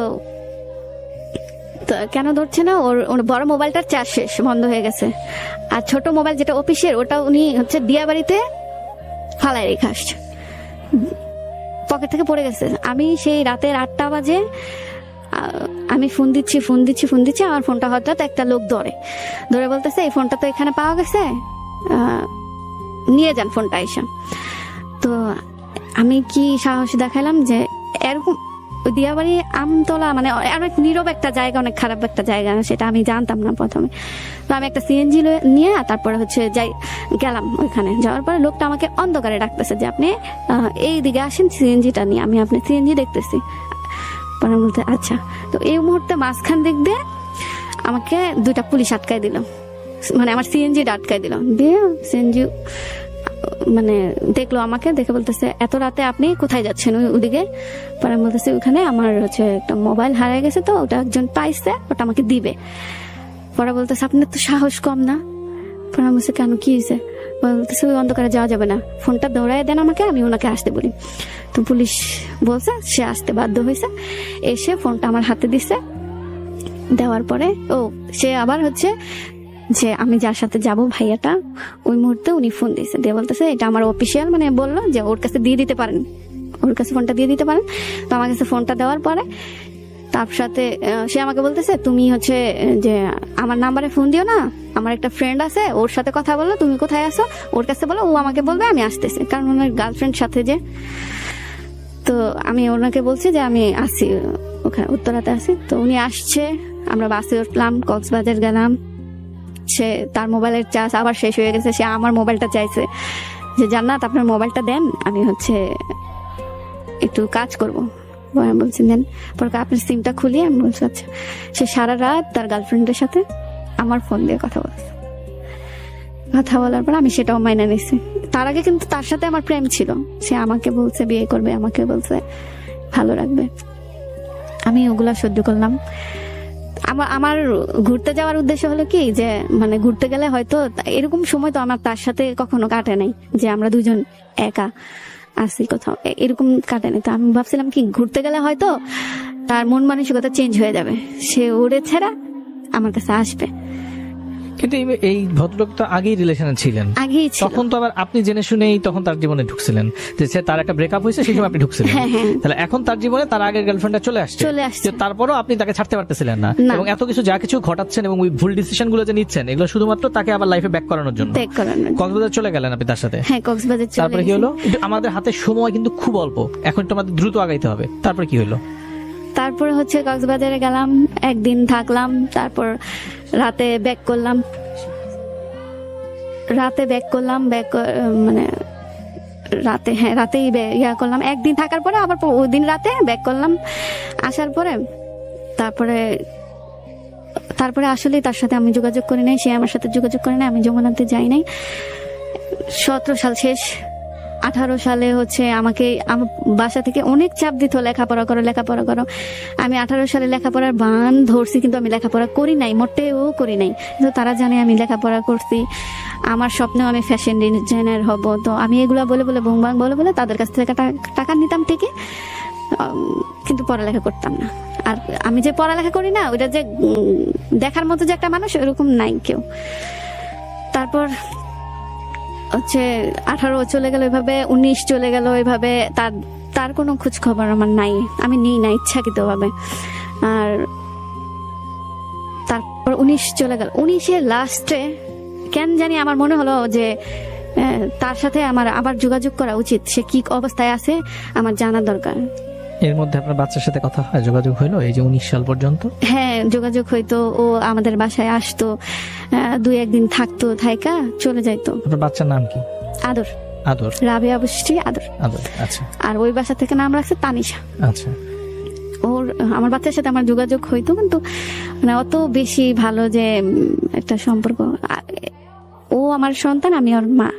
কেন ধরছে না, ওর বড় মোবাইলটার চার্জ শেষ, বন্ধ হয়ে গেছে। আর ছোট মোবাইল যেটা অফিসের, ওটা উনি হচ্ছে দিয়া বাড়িতে ফালাই রেখে আসছে, পকেট থেকে পড়ে গেছে। আমি সেই রাতের 8টা বাজে আমি ফোন দিচ্ছি, আমার ফোনটা হঠাৎ একটা লোক ধরে বলতেছে এই ফোনটা তো এখানে পাওয়া গেছে, নিয়ে যান ফোনটা এসে। তো আমি কি সাহস দেখালাম যে এরকম দিয়াবাড়ি আমতলা মানে অনেক নীরব একটা জায়গা, অনেক খারাপ একটা জায়গা, সেটা আমি জানতাম না প্রথমে। তো আমি একটা সিএনজি নিয়ে তারপরে হচ্ছে যাই গেলাম ওইখানে। যাওয়ার পরে লোকটা আমাকে অন্ধকারে ডাকতেছে যে আপনি এই দিকে আসেন সিএনজিটা নিয়ে, আমি আপনি সিএনজি দেখতেছি। পরে বলতে আচ্ছা। তো এই মুহূর্তে মাঝখান দিক দিয়ে আমাকে 2টা পুলিশ আটকাই দিল, মানে আমার সিএনজিটা আটকাই দিল। দিয়ে সিএনজি মানে দেখলো আমাকে, দেখে বলতেছে এত রাতে আপনি কোথায় যাচ্ছেন ওদিকে? পরে আমি বলতেছি ওখানে আমার হচ্ছে একটা মোবাইল হারিয়ে গেছে, তো ওটা একজন পাইছে, ওটা আমাকে দিবে। পরে বলতেছে আপনার তো সাহস কম না? পরে আমি বলছি কেন, কি হয়েছে? বলতেছে ওই অন্ধকারে যাওয়া যাবে না, ফোনটা দৌড়াই দেন আমাকে, আমি ওনাকে আসতে বলি। তো পুলিশ বলছে সে আসতে বাধ্য হয়েছে, এসে ফোনটা আমার হাতে দিছে। দেওয়ার পরে সে আবার হচ্ছে যে আমি যার সাথে যাব ভাইয়াটা, ওই মুহূর্তে উনি ফোন দিয়েছে, দিয়ে বলতেছে এটা আমার অফিসিয়াল, মানে বললো যে ওর কাছে দিয়ে দিতে পারেন, ওর কাছে ফোনটা দিয়ে দিতে পারেন। তো আমার কাছে ফোনটা দেওয়ার পরে তার সাথে সে আমাকে বলতেছে তুমি হচ্ছে যে আমার নাম্বারে ফোন দিও না, আমার একটা ফ্রেন্ড আছে ওর সাথে কথা বলো, তুমি কোথায় আছো ওর কাছে বলো, ও আমাকে বলবে আমি আসতেছি, কারণ ওনার গার্লফ্রেন্ড সাথে যে। তো আমি ওনাকে বলছি যে আমি আসি, ওখানে উত্তরাতে আছি। তো উনি আসছে, আমরা বাসে উঠলাম, কক্সবাজার গেলাম। সে তার মোবাইলের চার্জ আবার শেষ হয়ে গেছে, সে আমার মোবাইলটা চাইছে যে জান্নাত আপনার মোবাইলটা দেন, আমি হচ্ছে একটু কাজ করবো। আমি বলছি দেন। পরে আপনার সিমটা খুলিয়ে আমি বলছি আচ্ছা। সে সারা রাত তার গার্লফ্রেন্ডের সাথে আমার ফোন দিয়ে কথা বলছে। কথা বলার পর আমি সেটাও মাইনে নিছি। তার আগে কিন্তু তার সাথে আমার প্রেম ছিল, সে আমাকে বলছে বিয়ে করবে, আমাকে বলছে ভালো রাখবে, আমি ওগুলা সহ্য করলাম। আমার ঘুরতে যাওয়ার উদ্দেশ্য হলো কি যে মানে ঘুরতে গেলে হয়তো এরকম সময় তো আমার তার সাথে কখনো কাটে নাই যে আমরা দুজন একা আসি কোথাও, এরকম কাটে নাই। তো আমি ভাবছিলাম কি ঘুরতে গেলে হয়তো তার মন মানসিকতা চেঞ্জ হয়ে যাবে, সে ওরে ছাড়া আমার কাছে আসবে। কিন্তু এই ভদ্রলোক তো আগেই রিলেশনে ছিলেন, আগেই ছিল। তখন তো আবার আপনি জেনে শুনেই তখন তার জীবনে ঢুকছিলেন, যে সে তার একটা ব্রেকআপ হয়েছে সেই সময় আপনি ঢুকছিলেন। হ্যাঁ, হ্যাঁ। তাহলে এখন তার জীবনে তার আগের গার্লফ্রেন্ডটা চলে আসছে, যে তারপরও আপনি তাকে ছাড়তে পারতেছিলেন না, না। এবং এত কিছু যা কিছু ঘটাচ্ছেন এবং ওই ভুল ডিসিশন গুলো যে নিচ্ছেন এগুলো শুধুমাত্র তাকে আবার লাইফে ব্যাক করানোর জন্য। কক্সবাজার চলে গেলেন আপনি তার সাথে? হ্যাঁ, কক্সবাজার চলে। তারপরে কি হলো? আমাদের হাতে সময় কিন্তু খুব অল্প, এখন একটু আমাদের দ্রুত আগাইতে হবে। তারপরে কি হলো? তারপরে হচ্ছে কক্সবাজারে গেলাম, একদিন থাকলাম, তারপর রাতে ব্যাক করলাম, মানে রাতে, হ্যাঁ রাতেই ইয়া করলাম। একদিন থাকার পরে আবার ওই দিন রাতে ব্যাক করলাম। আসার পরে তারপরে আসলে তার সাথে আমি যোগাযোগ করি নাই, সে আমার সাথে যোগাযোগ করে নাই, আমি যমুনাতে যাই নাই। 17 সাল শেষ, 18 সালে হচ্ছে আমাকে আমার বাসা থেকে অনেক চাপ দিত লেখাপড়া করো। আমি 18 সালে লেখাপড়ার বান ধরছি, কিন্তু আমি লেখাপড়া করি নাই, মোটেও করি নাই। তো তারা জানে আমি লেখাপড়া করছি, আমার স্বপ্নেও আমি ফ্যাশন ডিজাইনার হব। তো আমি এগুলা বলে তাদের কাছ থেকে টাকা নিতাম ঠিকই, কিন্তু পড়ালেখা করতাম না। আর আমি যে পড়ালেখা করি না, ওইটা যে দেখার মতো যে একটা মানুষ, ওরকম নাই কেউ। তারপর হচ্ছে 18 চলে গেল ওইভাবে, 19 চলে গেল ওইভাবে, তার কোনো খোঁজ খবর আমার নাই, আমি নিই না ইচ্ছাকৃত ভাবে। আর তারপর 19 চলে গেল, 19-এর লাস্টে কেন জানি আমার মনে হলো যে তার সাথে আমার আবার যোগাযোগ করা উচিত, সে কি অবস্থায় আছে আমার জানা দরকার। এর মধ্যে আপনার বাচ্চার সাথে কথা হয়, যোগাযোগ হইলো এই যে 19 সাল পর্যন্ত? হ্যাঁ, যোগাযোগ হইতো, ও আমাদের বাসায় আসতো, 2-1 দিন থাকতো, থাইকা চলে যাইতো। আপনার বাচ্চার নাম কি? আদর। রাবিয়া বৃষ্টি আদর। আচ্ছা। আর ওই বাসা থেকে নাম রাখছে তানিশা। আচ্ছা। আমার বাচ্চার সাথে আমার যোগাযোগ হইতো, কিন্তু মানে অত বেশি ভালো যে একটা সম্পর্ক। ও আমার সন্তান, আমি ওর মা।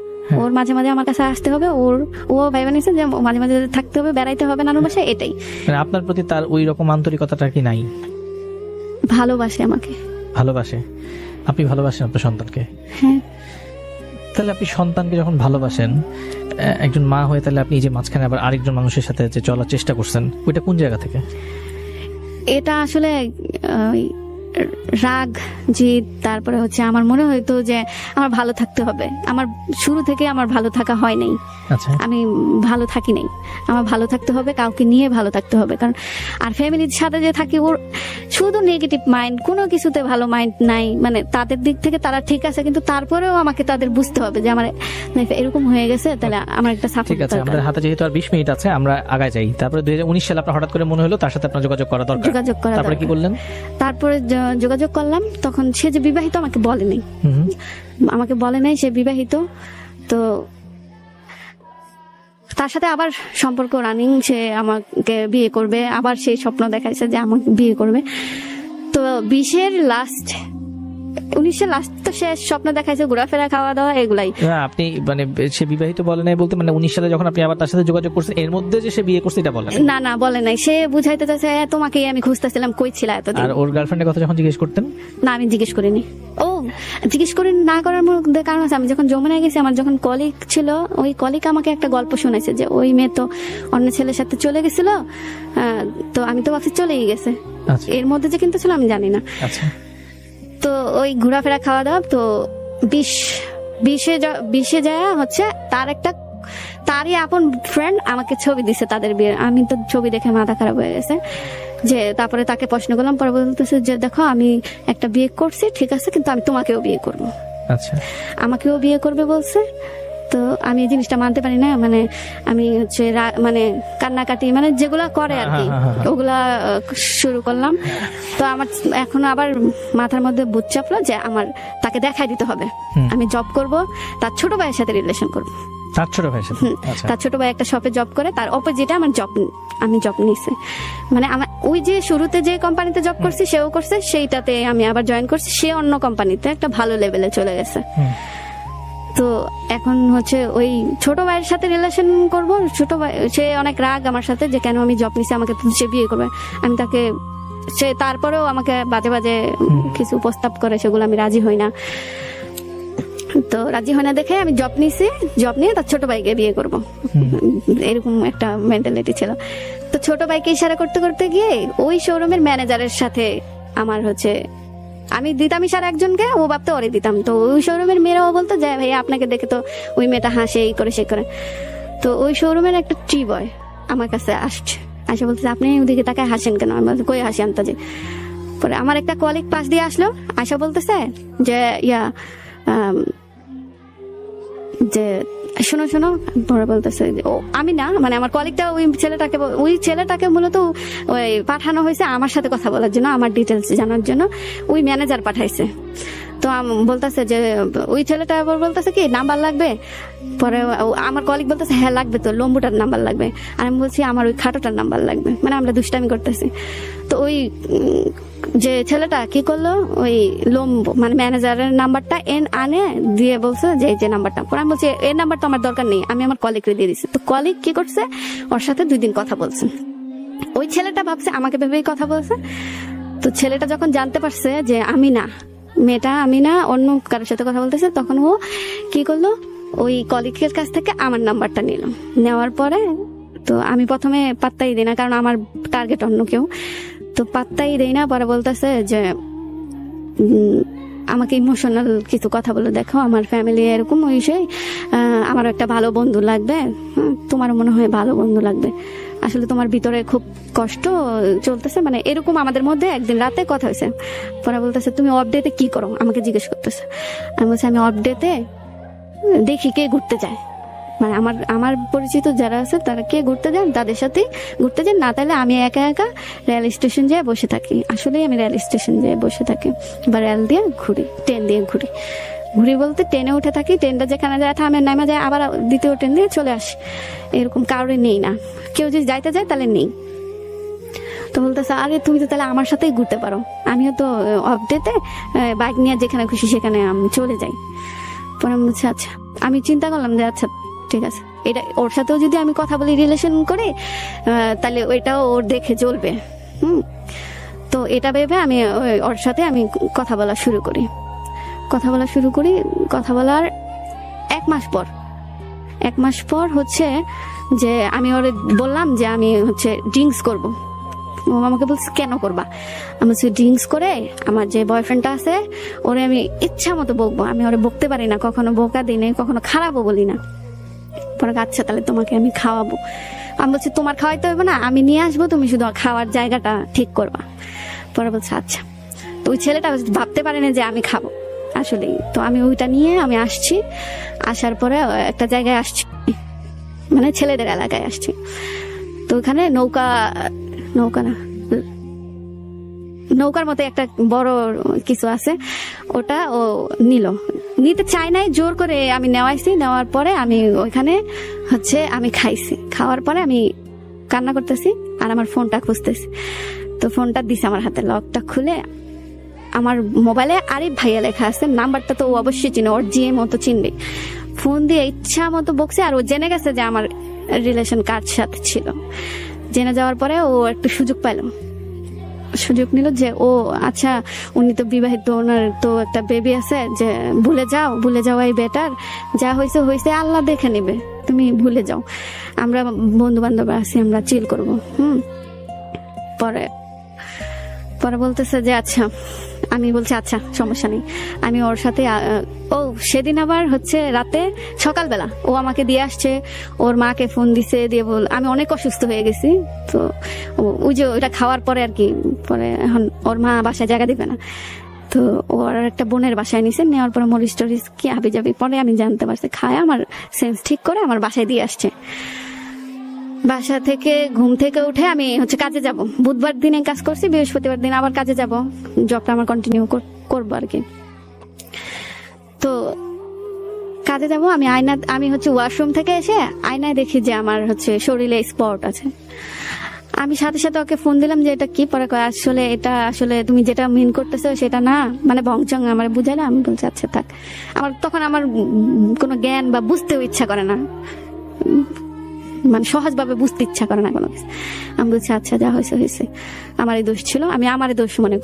ওর মাঝে মাঝে আমার কাছে আসতে হবে, ও ভাইবা নিছে যে মাঝে মাঝে থাকতে হবে, বেড়াইতে হবে নানুর বাসায়, এটাই। মানে আপনার প্রতি তার ওই রকম আন্তরিকতাটা কি নাই? ভালোবাসে আমাকে। ভালোবাসে? আপনি ভালোবাসেন আপনার সন্তানকে? হ্যাঁ। তাহলে আপনি সন্তানকে যখন ভালোবাসেন, একজন মা হয়ে, তাহলে আপনি যে মাঝখানে আবার আরেকজন মানুষের সাথে যে চলার চেষ্টা করছেন, ওইটা কোন জায়গা থেকে? এটা আসলে রাগ জিদ, তারপরে হচ্ছে আমার মনে হইতো যে আমার ভালো থাকতে হবে। আমার শুরু থেকে আমার ভালো থাকা হয় নাই, আচ্ছা আমি ভালো থাকি নাই। আমার ভালো থাকতে হবে, কাউকে নিয়ে ভালো থাকতে হবে। কারণ আর ফ্যামিলির সাথে যে থাকি, ওর শুধু নেগেটিভ মাইন্ড, কোনো কিছুতে ভালো মাইন্ড নাই। মানে তাদের দিক থেকে তারা ঠিক আছে, কিন্তু তারপরেও আমাকে তাদের বুঝতে হবে যে আমার লাইফে এরকম হয়ে গেছে, তাহলে আমার একটা ঠিক সাপোর্ট আছে, দরকার। আমাদের হাতে যেহেতু আর 20 মিনিট আছে, আমরা আগায় যাই। তারপরে 2019 সালে আপনার হঠাৎ করে মনে হলো তার সাথে আপনার যোগাযোগ করা দরকার। যোগাযোগ করা তারপরে কি দরকার। বললেন? তারপরে যোগাযোগ করলাম, তখন সে যে বিবাহিত আমাকে বলে নাই, হুম, আমাকে বলে নাই সে বিবাহিত। তো তার সাথে আবার সম্পর্ক রানিং, সে আমাকে বিয়ে করবে, আবার সেই স্বপ্ন দেখাইছে যে আমাকে বিয়ে করবে। তো 20-এর লাস্ট, 19-এর লাস্ট তো শেষ স্বপ্ন দেখাইছে, ঘোরাফেরা খাওয়া দাওয়া এগুলাই। না, আপনি মানে সে বিবাহিত বলে নাই বলতে, মানে 19 সালে যখন আপনি আবার তার সাথে যোগাযোগ করছেন, এর মধ্যে যে সে বিয়ে করছে এটা বলেন? না না, বলে নাই। সে বুঝাইতে চাইছে তোমাকেই আমি খুঁজতেছিলাম, কই ছিল এতদিন। আর ওর গার্লফ্রেন্ডের কথা যখন জিজ্ঞেস করতেন? না, আমি জিজ্ঞেস করিনি। ও জিজ্ঞেস করে না করার মধ্যে কারণ আছে, আমি যখন যমুনায় গেছি, আমার যখন কলিগ ছিল, ওই কলিগ আমাকে একটা গল্প শোনাইছে যে ওই মেয়ে তো অন্য ছেলের সাথে চলে গেছিল। তো আমি তো ভাবছি চলেই গেছে, আচ্ছা এর মধ্যে যে কিন্তু ছিল আমি জানি না। আচ্ছা তো ওই ঘোরাফেরা খাওয়া দাওয়া, তো 20-এ যায় হচ্ছে তারই আপন ফ্রেন্ড আমাকে ছবি দিছে তাদের বিয়ে। আমি তো ছবি দেখে মাথা খারাপ হয়ে গেছে। যে তারপরে তাকে প্রশ্ন করলাম, পরে বলতেছে যে দেখো আমি একটা বিয়ে করছি, ঠিক আছে, কিন্তু আমি তোমাকেও বিয়ে করব। আচ্ছা আমাকেও বিয়ে করবে বলছে। তো আমি এই জিনিসটা মানতে পারি না, মানে আমি হচ্ছে মানে কান্নাকাটি, মানে যেগুলা করে আর কি, ওগুলা শুরু করলাম। তো আমার এখন আবার মাথার মধ্যে বুঝ চাপলো যে আমার তাকে দেখাই দিতে হবে, আমি জব করব, তার ছোট ভাইয়ের সাথে রিলেশন করব। তার ছোট ভাইয়ের সাথে? আচ্ছা তার ছোট ভাই একটা শপে জব করে, তার অপোজিটে আমি জব নিছি। মানে আমার ওই যে শুরুতে যে কোম্পানিতে জব করছি সেও করছে, সেইটাতে আমি আবার জয়েন করছি। সে অন্য কোম্পানিতে একটা ভালো লেভেলে চলে গেছে। তো এখন হচ্ছে ওই ছোট ভাইয়ের সাথে রিলেশন করব। ছোট ভাই সে অনেক রাগ আমার সাথে যে কেন আমি জব নিছি, আমাকে তো সে বিয়ে করবে। আমি তাকে, সে তারপরেও আমাকে বাজে বাজে কিছু প্রস্তাব করে, সেগুলো আমি রাজি হই না। তো রাজি হয় না দেখে আমি জব নিয়ে তার ছোট ভাইকে বিয়ে করব, এরকম একটা মেন্টালিটি ছিল। তো ছোট ভাইকে ইশারা করতে করতে গিয়ে ওই শোরুমের ম্যানেজারের সাথে আমার হচ্ছে, আমি দিতাম ইশারা একজনকে, ও ভাবতে ওরে দিতাম। তো ওই শোরুমের মেয়েরাও বলতো যে ভাই আপনাকে দেখে তো ওই মেয়েটা হাসে, এই করে সে করে। তো ওই শোরুমের একটা ট্রি বয় আমার কাছে আসে বলতেছে আপনি ওদিকে তাকে হাসেন কেন? আমি বলছি কই হাসি আনতে যে। পরে আমার একটা কলিগ পাশ দিয়ে আসলো, আশা বলতেছে যে যে শোনো। পরে বলতেছে ও আমি না, মানে আমার কলিগটা ওই ছেলেটাকে মূলত ওই পাঠানো হয়েছে আমার সাথে কথা বলার জন্য, আমার ডিটেলস জানার জন্য। ওই ম্যানেজার পাঠাইছে। তো বলতেছে যে ওই ছেলেটা আবার বলতেছে কি নাম্বার লাগবে। পরে আমার কলিগ বলতেছে হ্যাঁ লাগবে, তো লম্বুটার নাম্বার লাগবে। আর আমি বলছি আমার ওই খাটোটার নাম্বার লাগবে। মানে আমরা দুষ্টামি করতেছি। তো ওই যে ছেলেটা কি করলো, ওই লম্বু মানে ম্যানেজারের নাম্বারটা আনে দিয়ে বলছে যে এই যে নাম্বারটা। পরে আমি বলছি এর নাম্বার তো আমার দরকার নেই, আমি আমার কলিগকে দিয়ে দিচ্ছি। তো কলিগ কি করছে, ওর সাথে 2 দিন কথা বলছে। ওই ছেলেটা ভাবছে আমাকে ভেবেই কথা বলছে। তো ছেলেটা যখন জানতে পারছে যে মেয়েটা আমি না, অন্য কারোর সাথে কথা বলতেছে, তখন ও কি করলো, ওই কলিগের কাছ থেকে আমার নাম্বারটা নেওয়ার পরে তো আমি প্রথমে পাত্তাই দিই না, কারণ আমার টার্গেট অন্য কেউ। তো পাত্তাই দেই না। পরে বলতেছে যে আমাকে ইমোশনাল কিছু কথা বলে, দেখো আমার ফ্যামিলি এরকম, ওই সেই আমার একটা ভালো বন্ধু লাগবে, তোমারও মনে হয় ভালো বন্ধু লাগবে, আসলে তোমার ভিতরে খুব কষ্ট চলতেছে, মানে এরকম আমাদের মধ্যে একদিন রাতে কথা হয়েছে। পরে বলতেছে তুমি অফ ডেতে কি করো, আমাকে জিজ্ঞেস করতেছে। আমি বলছি আমি অফ ডেতে দেখি কে ঘুরতে যায়, মানে আমার পরিচিত যারা আছে তারা কে ঘুরতে যান তাদের সাথে ঘুরতে যান, না তাহলে আমি একা একা রেল স্টেশন যেয়ে বসে থাকি। আসলেই আমি রেল স্টেশন যেয়ে বসে থাকি বা রেল দিয়ে ঘুরি, ট্রেন দিয়ে ঘুরি বলতে ট্রেনে উঠে থাকি, ট্রেনটা যেখানে যায় থামে, নামা যায়, আবার দ্বিতীয় ট্রেন দিয়ে চলে আসি। এরকম কারোর নেই না, কেউ যদি যাইতে যায় তাহলে নেই। তো বলতেছে আরে তুমি তো তাহলে আমার সাথেই ঘুরতে পারো, আমিও তো অফ ডেতে বাইক নিয়ে যেখানে খুশি সেখানে আমি চলে যাই। পরে আমি বলছি আচ্ছা, আমি চিন্তা করলাম যে আচ্ছা ঠিক আছে, এটা ওর সাথেও যদি আমি কথা বলি রিলেশন করে, তাহলে ওইটাও ওর দেখে চলবে। তো এটা ভেবে আমি ওর সাথে আমি কথা বলা শুরু করি। কথা বলার 1 মাস পর হচ্ছে যে আমি ওরে বললাম যে আমি হচ্ছে ড্রিঙ্কস করব, ও আমাকে বলছে কেন করবা? আমি বলছি ড্রিঙ্কস করে আমার যে বয়ফ্রেন্ডটা আছে ওরে আমি ইচ্ছা মতো বকবো, আমি ওরে বকতে পারি না, কখনো বোকা দিই না, কখনো খারাপও বলি না। পরে আচ্ছা তাহলে তোমাকে আমি খাওয়াবো। আমি বলছি তোমার খাওয়াইতে হবে না, আমি নিয়ে আসবো, তুমি শুধু খাওয়ার জায়গাটা ঠিক করবা। পরে বলছে আচ্ছা। তো ওই ছেলেটা ভাবতে পারে না যে আমি খাবো আসলেই। তো আমি ওইটা নিয়ে আমি আসছি, আসার পরে একটা জায়গায় আসছি, মানে ছেলেদের এলাকায় আসছি। তো ওখানে নৌকার মতো একটা বড় কিছু আছে, ওটা ও নিতে চাই নাই, জোর করে আমি নেওয়াইছি। নেওয়ার পরে আমি ওইখানে হচ্ছে আমি খাইছি। খাওয়ার পরে আমি কান্না করতেছি আর আমার ফোনটা খুঁজতেছি। তো ফোনটা দিছে আমার হাতে, লকটা খুলে আমার মোবাইলে আরিফ ভাইয়া লেখা আছে, নাম্বারটা তো ও অবশ্যই চিনে, ওর জিএ মতো চিনবে। ফোন দিয়ে ইচ্ছা মতো বকছে, আর ও জেনে গেছে যে আমার রিলেশন কার সাথে ছিল। জেনে যাওয়ার পরে ও একটু সুযোগ নিল যে ও আচ্ছা উনি তো বিবাহিত, ওনার তো একটা বেবি আছে, যে ভুলে যাওয়াই বেটার, যা হয়েছে হয়েছে, আল্লাহ দেখে নেবে, তুমি ভুলে যাও, আমরা বন্ধু বান্ধব আছি, আমরা চিল করবো। পরে বলতেছে যে আচ্ছা, আমি বলছি আচ্ছা সমস্যা নেই। আমি ওর সাথে ও সেদিন আবার হচ্ছে রাতে সকালবেলা ও আমাকে দিয়ে আসছে, ওর মাকে ফোন দিছে, দিয়ে আমি অনেক অসুস্থ হয়ে গেছি। তো ওই যে ওইটা খাওয়ার পরে আর কি, পরে এখন ওর মা বাসায় জায়গা দিবে না, তো ওর একটা বোনের বাসায় নিছে, নেওয়ার পরে মরিচ টরিচ কি হাবি যাবি, পরে আমি জানতে পারছি খায় আমার সেন্স ঠিক করে আমার বাসায় দিয়ে আসছে। বাসা থেকে ঘুম থেকে উঠে আমি হচ্ছে কাজে যাব, বুধবার দিনে কাজ করছি, বৃহস্পতিবার দিন আবার কাজে যাব, জবটা আমার কন্টিনিউ করবো আর কি। তো কাজে যাব, আমি হচ্ছে ওয়াশরুম থেকে এসে আয়নায় দেখি যে আমার হচ্ছে শরীরে স্পট আছে। আমি সাথে সাথে ওকে ফোন দিলাম যে এটা কি, পরে কয় আসলে এটা আসলে তুমি যেটা মিন করতেছো সেটা না, মানে ভংচং আমার বুঝাইলে। আমি বলছি আচ্ছা থাক, তখন আমার কোনো জ্ঞান বা বুঝতেও ইচ্ছা করে না, মানে সহজভাবে বুঝতে ইচ্ছা করে না কোনো কিছু। আমি বলছি আচ্ছা যা হয়েছে, আমারই দোষ ছিল, আমি আমারই দোষ মনে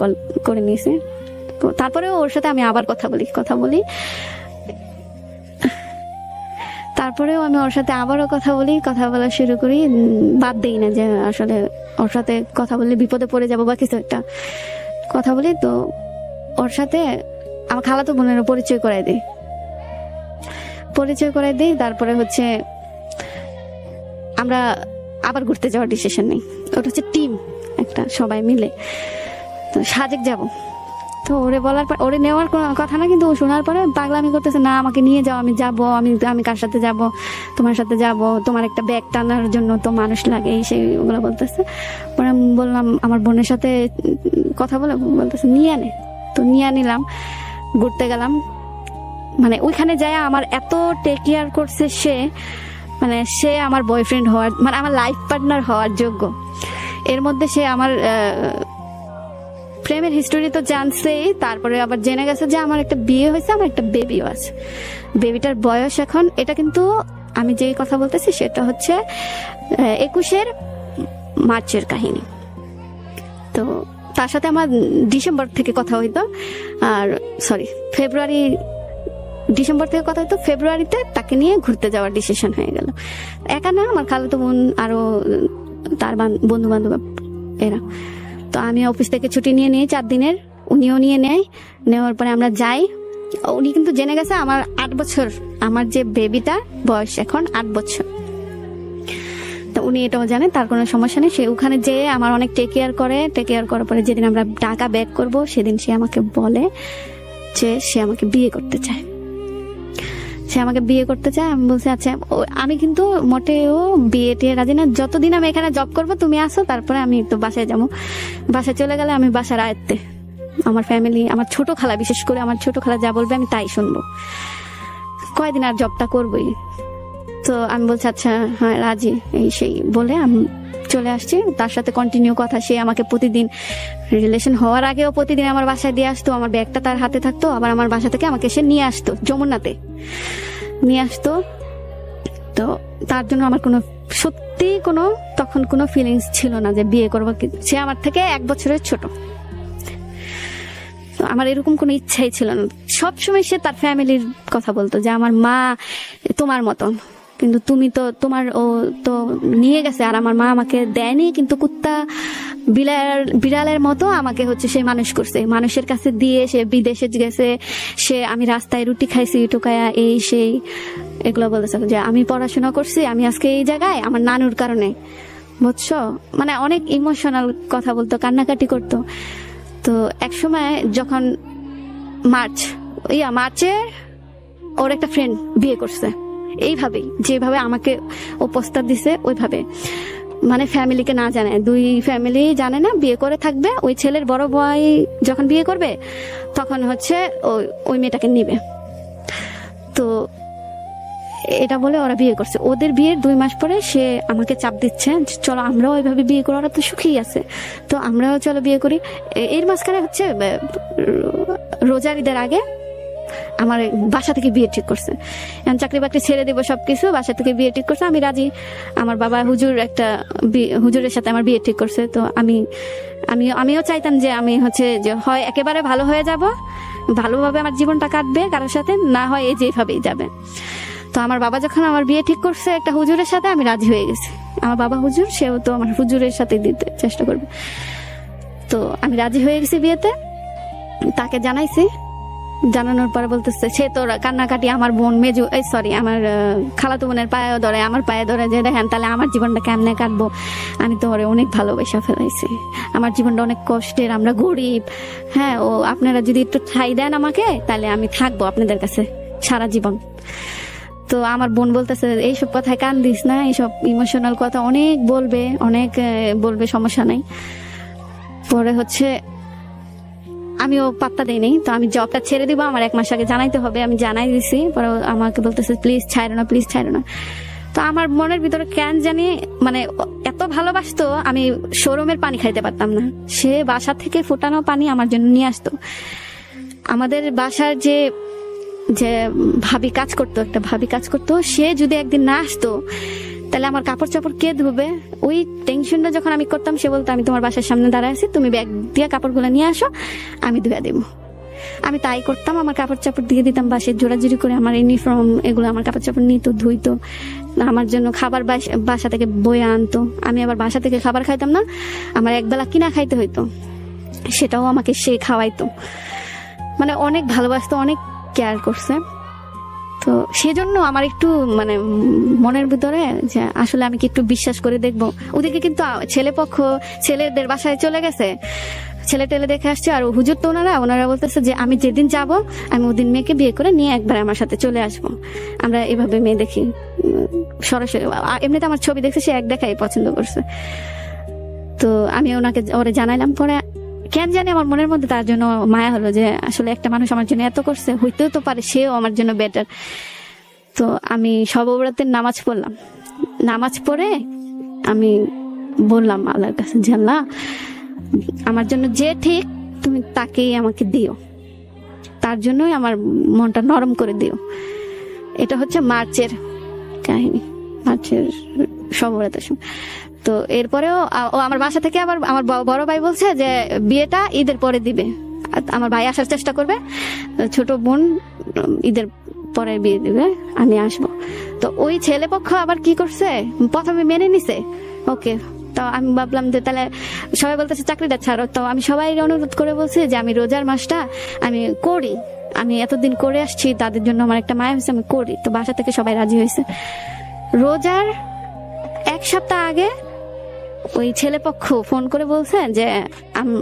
করে নিয়েছি। তারপরে ওর সাথে আমি আবার কথা বলি, তারপরেও আমি ওর সাথে আবারও কথা বলা শুরু করি, বাদ দেই না যে আসলে ওর সাথে কথা বললে বিপদে পড়ে যাবো বা কিছু একটা। কথা বলি, তো ওর সাথে আমার খালাতো বোনেরও পরিচয় করাই দিই। তারপরে হচ্ছে আমরা আবার ঘুরতে যাওয়ার ডিসিশন নেই, ওটা হচ্ছে টিম একটা, সবাই মিলে। তো সাজেক যাব, তো ওরে বলার পর ওরে নেওয়ার কথা না, কিন্তু ও শোনার পরে পাগলামি করতেছে, না আমাকে নিয়ে যাও, আমি যাবো, আমি কার সাথে যাব, তোমার সাথে যাব, তোমার একটা ব্যাগ টানার জন্য তো মানুষ লাগে, এই সেই ওগুলো বলতেছে। পরে আমি বললাম আমার বোনের সাথে কথা বলতেছে নিয়ে আনে, তো নিয়ে নিলাম, ঘুরতে গেলাম। মানে ওইখানে যায় আমার এত টেক কেয়ার করছে সে আমার বয়ফ্রেন্ড হওয়ার, মানে আমার লাইফ পার্টনার হওয়ার যোগ্য। এর মধ্যে সে আমার প্রেমের হিস্টোরি তো জানছেই, তারপরে আবার জেনে গেছে যে আমার একটা বিয়ে হয়েছে, আমার একটা বেবিও আছে। বেবিটার বয়স এখন, এটা কিন্তু আমি যে কথা বলতেছি সেটা হচ্ছে 21 মার্চের কাহিনী। তো তার সাথে আমার ডিসেম্বর থেকে কথা হইতো, আর ডিসেম্বর থেকে কথা হতো, ফেব্রুয়ারিতে তাকে নিয়ে ঘুরতে যাওয়ার ডিসিশন হয়ে গেল। একা না, আমার খালাতো বোন আরো তার বন্ধু বান্ধব এরা। তো আমি অফিস থেকে ছুটি নিয়ে নিই 4 দিনের, উনিও নেওয়ার পরে আমরা যাই। উনি কিন্তু জেনে গেছে আমার 8 বছর, আমার যে বেবিটা বয়স এখন 8 বছর। তো উনি এটাও জানে, তার কোনো সমস্যা নেই। সে ওখানে যেয়ে আমার অনেক টেক কেয়ার করার পরে যেদিন আমরা ঢাকা ব্যাক করব সেদিন সে আমাকে বলে যে সে আমাকে বিয়ে করতে চায়। আমি বলছি আচ্ছা। আমি কিন্তু মোটেও বিয়ে টিয়ে রাজি না, যতদিন আমি এখানে জব করবো তুমি আসো, তারপরে আমি তো বাসায় যাবো। বাসায় চলে গেলে আমি বাসার আয়ত্তে, আমার ফ্যামিলি, আমার ছোট খালা, বিশেষ করে আমার ছোট খালা যা বলবে আমি তাই শুনবো, কয়দিন আর জবটা করবোই। তো আমি বলছি আচ্ছা হ্যাঁ রাজি, এই সেই বলে আমি চলে আসছি। তার সাথে কন্টিনিউ কথা, সে আমাকে প্রতিদিন, রিলেশন হওয়ার আগেও প্রতিদিন আমার বাসায় দিয়ে আসতো, আমার ব্যাগটা তার হাতে থাকতো, আবার আমার বাসা থেকে আমাকে সে নিয়ে আসতো, যমুনাতে নিয়ে আসতো। তো তার জন্য আমার সত্যি তখন কোনো ফিলিংস ছিল না যে বিয়ে করবো। সে আমার থেকে 1 বছরের ছোট, তো আমার এরকম কোনো ইচ্ছাই ছিল না। সবসময় সে তার ফ্যামিলির কথা বলতো যে আমার মা তোমার মতন, কিন্তু তুমি তো ও তো নিয়ে গেছে, আর আমার মা আমাকে দেয়নি, কিন্তু কুত্তা বিড়ালের মতো আমাকে হচ্ছে সে মানুষ করছে, মানুষের কাছে দিয়ে সে বিদেশে গেছে, সে আমি রাস্তায় রুটি খাইছি টোকায়া এই সেই এগুলো বলতেছে যে আমি পড়াশোনা করছি, আমি আজকে এই জায়গায় আমার নানুর কারণে, বুঝছো, মানে অনেক ইমোশনাল কথা বলতো, কান্নাকাটি করতো। তো এক সময় যখন মার্চে ওর একটা ফ্রেন্ড বিয়ে করছে এইভাবেই, যেভাবে আমাকে ও প্রস্তাব দিছে ওইভাবে, মানে ফ্যামিলিকে না জানে, দুই ফ্যামিলি জানে না, বিয়ে করে থাকবে। ওই ছেলের বড় ভাই যখন বিয়ে করবে তখন হচ্ছে ওই মেয়েটাকে নিবে। তো এটা বলে ওরা বিয়ে করছে। ওদের বিয়ের 2 মাস পরে সে আমাকে চাপ দিচ্ছে, চলো আমরাও ওইভাবে বিয়ে করি, ওরা তো সুখী আছে, তো আমরাও চলো বিয়ে করি। এর মাঝখানে হচ্ছে রোজার ঈদের আগে আমার বাসা থেকে বিয়ে ঠিক করছে, এখন চাকরি বাকরি ছেড়ে দেবো সবকিছু, বাসা থেকে বিয়ে ঠিক করছে, আমি রাজি। আমার বাবা হুজুরের সাথে আমার বিয়ে ঠিক করছে। তো আমিও চাইতাম যে আমি হচ্ছে যে হয় একেবারে ভালো হয়ে যাব, ভালোভাবে আমার জীবনটা কাটবে কারোর সাথে, না হয় এই যেভাবেই যাবে। তো আমার বাবা যখন আমার বিয়ে ঠিক করছে একটা হুজুরের সাথে, আমি রাজি হয়ে গেছি। আমার বাবা হুজুর, সেও তো আমার হুজুরের সাথে দিতে চেষ্টা করবে। তো আমি রাজি হয়ে গেছি বিয়েতে, তাকে জানাইছি। জানানোর পরে বলতেছে, সে তো কান্নাকাটি, আমার বোন আমার খালাতো বোনের পায়ে ধরে, আমার পায়ে ধরে, যে দেখেন তাহলে আমার জীবনটা কেমনে কাটবো, আমি তো ওরে অনেক ভালোবাসা ফেলাইছি, আমার জীবনটা অনেক কষ্টের, আমরা গরিব, হ্যাঁ, ও আপনারা যদি একটু ঠাই দেন আমাকে, তাহলে আমি থাকবো আপনাদের কাছে সারা জীবন। তো আমার বোন বলতেছে, এইসব কথায় কান দিস না, এইসব ইমোশনাল কথা অনেক বলবে, সমস্যা নাই। পরে হচ্ছে আমিও পাত্তা দেই নাই, তো আমি জবটা ছেড়ে দিব, আমার 1 মাস আগে জানাইতে হবে, আমি জানাই দিছি। পরে আমাকে বলতেছে, প্লিজ ছাইরো না, প্লিজ ছাইরো না। তো আমার মনের ভিতরে কেন জানি মানে এত ভালোবাসতো, আমি শোরুমের পানি খাইতে পারতাম না, সে বাসা থেকে ফোটানো পানি আমার জন্য নিয়ে আসতো। আমাদের বাসার যে ভাবি কাজ করতো, সে যদি একদিন না আসতো তাহলে আমার কাপড় চাপড় কে ধুবে? ওই টেনশনটা যখন আমি করতাম, সে বলতো, আমি তোমার বাসার সামনে দাঁড়ায় আছি, তুমি ব্যাগ দিয়ে কাপড়গুলো নিয়ে আসো, আমি ধুয়ে দেবো। আমি তাই করতাম, আমার কাপড় চাপড় দিয়ে দিতাম বাসায়, জোড়াজুড়ি করে আমার ইউনিফর্ম এগুলো আমার কাপড় চাপড় নিত, ধুইতো, আমার জন্য খাবার বাসা থেকে বয়ে আনতো। আমি আবার বাসা থেকে খাবার খাইতাম না, আমার একবেলা কিনা খাইতে হইতো, সেটাও আমাকে সে খাওয়াইতো। মানে অনেক ভালোবাসতো, অনেক কেয়ার করছে। তো সেজন্য আমার একটু মানে মনের ভিতরে যে আসলে আমি কি একটু বিশ্বাস করে দেখবো। ওদিকে কিন্তু ছেলেপক্ষ ছেলেদের বাসায় চলে গেছে, ছেলে টেলে দেখে আসছে, আর হুজুর তো ওনারা বলতেছে যে আমি যেদিন যাব আমি ওদিন মেয়েকে বিয়ে করে নিয়ে একবার আমার সাথে চলে আসবো। আমরা এভাবে মেয়ে দেখি সরাসরি, এমনিতে আমার ছবি দেখছে, সে এক দেখাই পছন্দ করছে। তো আমি ওরে জানাইলাম। পরে কেন জানি আমার মনের মধ্যে তার জন্য মায়া হলো, যে আসলে একটা মানুষ আমার জন্য এত করছে, হইতেও তো পারে সেও আমার জন্য বেটার। তো আমি সবরাতের নামাজ পড়লাম, নামাজ পড়ে আমি বললাম আল্লাহর কাছে, যে আল্লাহ আমার জন্য যে ঠিক তুমি তাকেই আমাকে দিও, তার জন্যই আমার মনটা নরম করে দিও। এটা হচ্ছে মার্চের কাহিনী, মার্চের সবরাতের সময়। তো এরপরেও ও আমার বাসা থেকে আবার আমার বড় ভাই বলছে যে বিয়েটা ঈদের পরে দিবে, আমার ভাই আসার চেষ্টা করবে, ছোট বোন ঈদের পরে বিয়ে দিবে, আমি আসবো। তো ওই ছেলে পক্ষ আবার কি করছে, প্রথমে মেনে নিছে, ওকে। তো আমি ভাবলাম যে তাহলে সবাই বলতেছে চাকরিটা ছাড়ো, তো আমি সবাই অনুরোধ করে বলছি যে আমি রোজার মাসটা আমি করি, আমি এতদিন করে আসছি, তাদের জন্য আমার একটা মায়া হয়েছে, আমি করি। তো বাসা থেকে সবাই রাজি হয়েছে। রোজার 1 সপ্তাহ আগে ওই ছেলে পক্ষ ফোন করে বলছেন যে